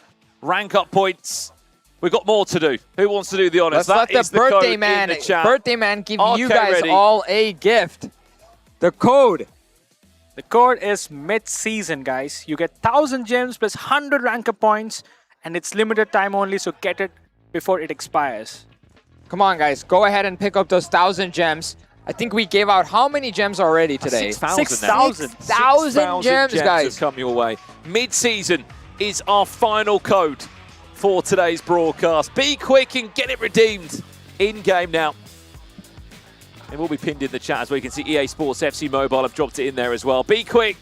rank up points. We've got more to do. Who wants to do the honors? Let's let the birthday man give you guys all a gift. The code. The code is mid-season, guys. You get 1,000 gems plus 100 rank up points, and it's limited time only, so get it before it expires. Come on, guys. Go ahead and pick up those 1,000 gems. I think we gave out how many gems already today? 6,000. 6,000 gems, guys. Have come your way. Mid-season is our final code for today's broadcast. Be quick and get it redeemed in-game now. It will be pinned in the chat as we can see EA Sports FC Mobile have dropped it in there as well. Be quick.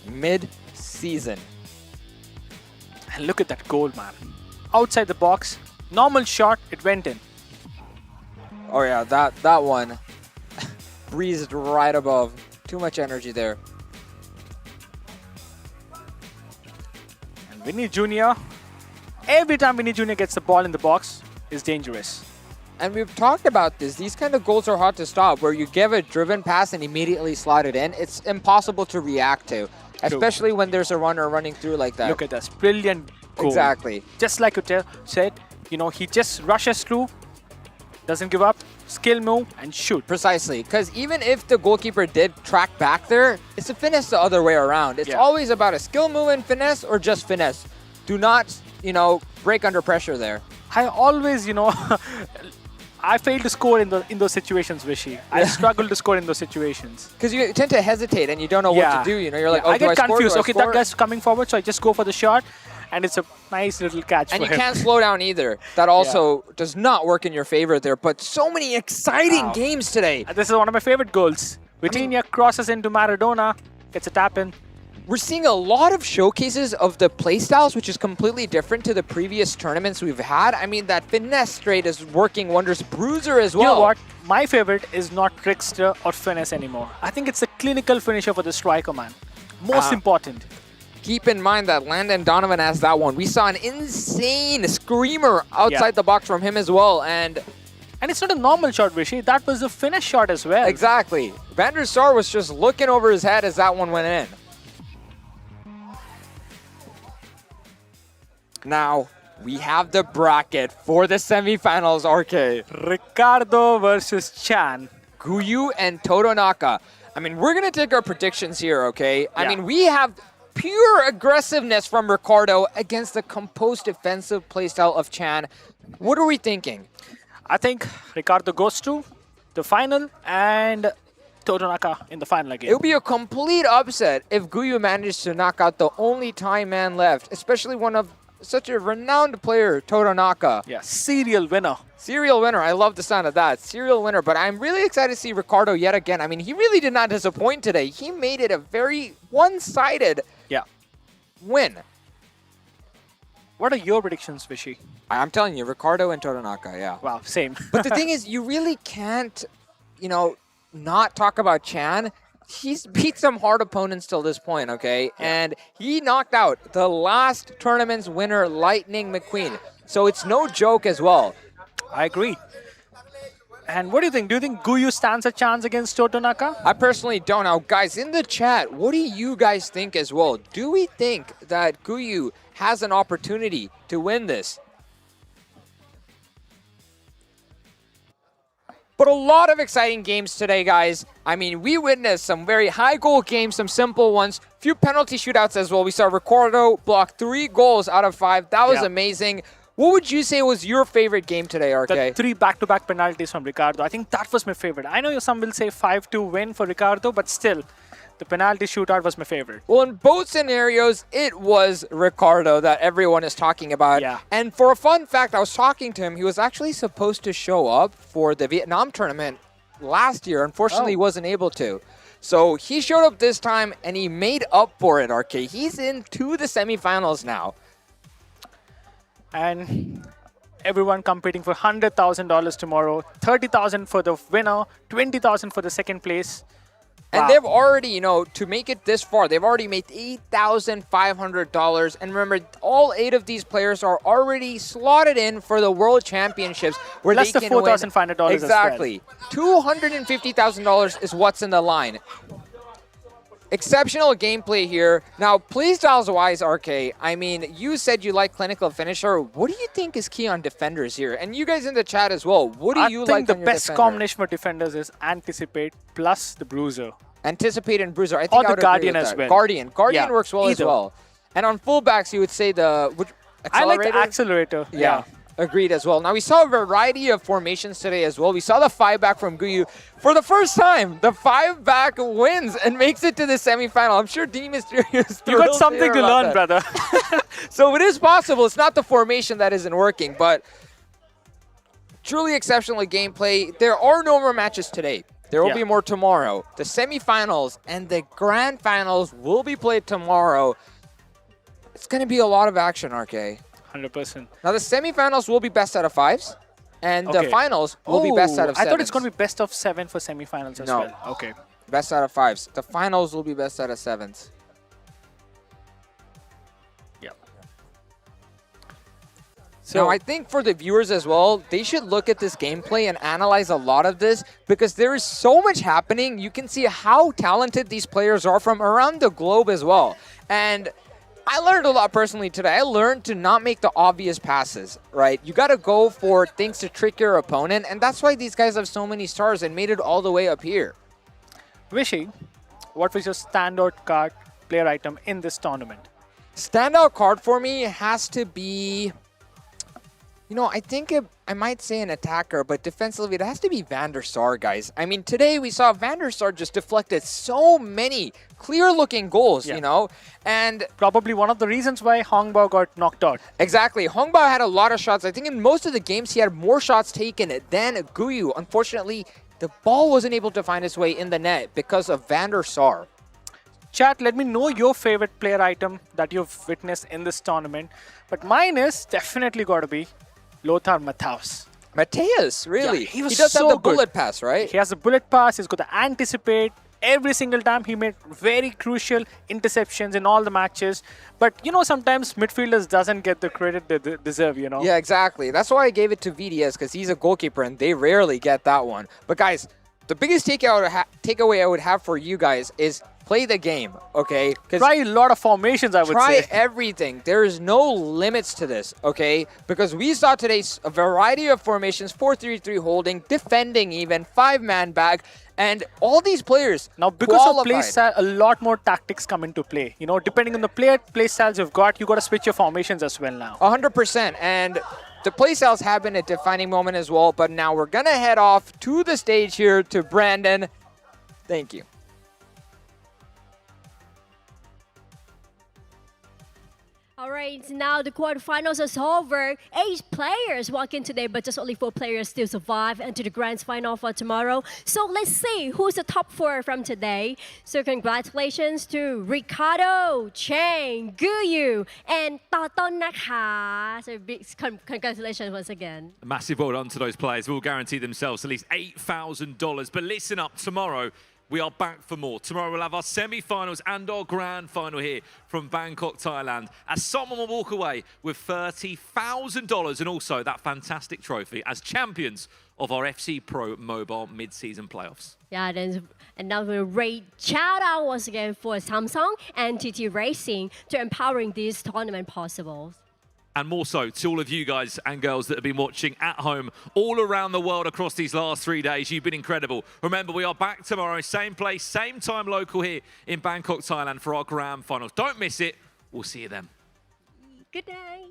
Mid-season. And look at that goal, man. Outside the box, normal shot, it went in. Oh yeah, that one breezed right above. Too much energy there. And Vinny Jr., every time Vinny Jr. gets the ball in the box, is dangerous. And we've talked about this. These kind of goals are hard to stop, where you give a driven pass and immediately slide it in. It's impossible to react to, especially when there's a runner running through like that. Look at this. Brilliant goal. Exactly. Just like you said, you know, he just rushes through, doesn't give up, skill move, and shoot. Precisely, because even if the goalkeeper did track back there, it's a finesse the other way around. It's always about a skill move and finesse, or just finesse. Do not, you know, break under pressure there. I always, you know, I fail to score in those situations, Vishy. I struggle to score in those situations. Because you tend to hesitate and you don't know what to do. You know, you're like, oh, I get confused. Okay, that guy's coming forward, so I just go for the shot, and it's a nice little catch. And you can't slow down either. That also does not work in your favor there. But so many exciting games today. This is one of my favorite goals. Vitinha crosses into Maradona, gets a tap in. We're seeing a lot of showcases of the playstyles, which is completely different to the previous tournaments we've had. I mean, that finesse straight is working wonders. Bruiser as well. You know what? My favorite is not trickster or finesse anymore. I think it's a clinical finisher for the striker, man. Most important. Keep in mind that Landon Donovan has that one. We saw an insane screamer outside the box from him as well. And it's not a normal shot, Vishy. That was a finish shot as well. Exactly. Van der Sar was just looking over his head as that one went in. Now, we have the bracket for the semifinals, RK. Ricardo versus Chan. Guyu and Totonaka. I mean, we're going to take our predictions here, okay? I mean, we have pure aggressiveness from Ricardo against the composed defensive playstyle of Chan. What are we thinking? I think Ricardo goes to the final and Totonaka in the final again. It would be a complete upset if Guyu managed to knock out the only Thai man left, especially one of such a renowned player, Totonaka. Yeah, serial winner. Serial winner. I love the sound of that. Serial winner. But I'm really excited to see Ricardo yet again. I mean, he really did not disappoint today. He made it a very one-sided win. What are your predictions, Vishy? I'm telling you, Ricardo and Totonaka, yeah. Wow, same. But the thing is, you really can't, you know, not talk about Chan. He's beat some hard opponents till this point, okay? And he knocked out the last tournament's winner, Lightning McQueen. So it's no joke as well. I agree. And what do you think? Do you think Guyu stands a chance against Totonaka? I personally don't. Now, guys, in the chat, what do you guys think as well? Do we think that Guyu has an opportunity to win this? But a lot of exciting games today, guys. I mean, we witnessed some very high goal games, some simple ones, few penalty shootouts as well. We saw Ricardo block 3 goals out of 5. That was amazing. What would you say was your favorite game today, RK? The 3 back-to-back penalties from Ricardo. I think that was my favorite. I know some will say 5-2 win for Ricardo, but still, The penalty shootout was my favorite. Well, in both scenarios, it was Ricardo that everyone is talking about. Yeah. And for a fun fact, I was talking to him. He was actually supposed to show up for the Vietnam tournament last year. Unfortunately, he wasn't able to. So he showed up this time, and he made up for it, RK. He's into the semifinals now. And everyone competing for $100,000 tomorrow. $30,000 for the winner, $20,000 for the second place. And they've already, you know, to make it this far, they've already made $8,500. And remember, all 8 of these players are already slotted in for the World Championships, where Plus they the can win. $4,500 Exactly. $250,000 is what's in the line. Exceptional gameplay here. Now, playstyles-wise, RK, I mean, you said you like clinical finisher. What do you think is key on defenders here? And you guys in the chat as well. What do you like on your I think the best defender? combination for defenders is Anticipate plus the Bruiser. Anticipate and Bruiser. I think Or I the would Guardian agree with as that. well. Guardian Yeah, works well as either. well. And on fullbacks, you would say the I like the accelerator? Accelerator. Yeah. Agreed as well. Now, we saw a variety of formations today as well. We saw the 5-back from Guyu. For the first time, the 5-back wins and makes it to the semifinal. I'm sure D Mysterio is You got thrilled something hear to about learn, that. brother. So it is possible. It's not the formation that isn't working, but truly exceptional gameplay. There are no more matches today. There will be more tomorrow. The semifinals and the grand finals will be played tomorrow. It's going to be a lot of action, RK. 100%. Now, the semifinals will be best out of 5s, and the Okay. finals will be best out of 7s. I thought it's going to be best of 7 for semifinals as well. Okay. Best out of 5s. The finals will be best out of 7s. Now, I think for the viewers as well, they should look at this gameplay and analyze a lot of this because there is so much happening. You can see how talented these players are from around the globe as well. And I learned a lot personally today. I learned to not make the obvious passes, right? You got to go for things to trick your opponent, and that's why these guys have so many stars and made it all the way up here. Vishy, what was your standout card player item in this tournament? Standout card for me has to be... You know, I think I might say an attacker, but defensively, it has to be Van der Sar, guys. I mean, today we saw Van der Sar just deflected so many clear-looking goals, you know, and... Probably one of the reasons why Hongbao got knocked out. Exactly. Hongbao had a lot of shots. I think in most of the games, he had more shots taken than Guyu. Unfortunately, the ball wasn't able to find its way in the net because of Van der Sar. Chat, let me know your favorite player item that you've witnessed in this tournament. But mine is definitely got to be Lothar Matthäus. Matthäus, really? Yeah, he was does so have the good. bullet pass, right? He has the bullet pass. He's got the anticipate. Every single time he made very crucial interceptions in all the matches. But, you know, sometimes midfielders doesn't get the credit they deserve, you know? Yeah, exactly. That's why I gave it to VDS, because he's a goalkeeper, and they rarely get that one. But, guys, the biggest takeaway I would have for you guys is play the game, okay? Try a lot of formations, I would say. Try everything. There is no limits to this, okay? Because we saw today a variety of formations, 4-3-3 holding, defending even, 5-man back, and all these players Now, because qualified. of play style, a lot more tactics come into play. You know, depending on the play styles you've got, you got to switch your formations as well now. 100%, and the playstyles have been a defining moment as well, but now we're going to head off to the stage here to Brandon. Thank you. All right, now the quarterfinals is over. 8 players walk in today, but just only 4 players still survive into the grand final for tomorrow. So let's see who's the top 4 from today. So congratulations to Ricardo, Chang, Guyu, and Toton Naka. So big congratulations once again. A massive well done to those players who will guarantee themselves at least $8,000. But listen up, tomorrow we are back for more. Tomorrow we'll have our semi-finals and our grand final here from Bangkok, Thailand, as someone will walk away with $30,000 and also that fantastic trophy as champions of our FC Pro Mobile mid-season playoffs. Yeah, and now we'll rate shout out once again for Samsung and TT Racing to empowering this tournament possible. And more so to all of you guys and girls that have been watching at home all around the world across these last 3 days. You've been incredible. Remember, we are back tomorrow, same place, same time local here in Bangkok, Thailand for our grand finals. Don't miss it. We'll see you then. Good day.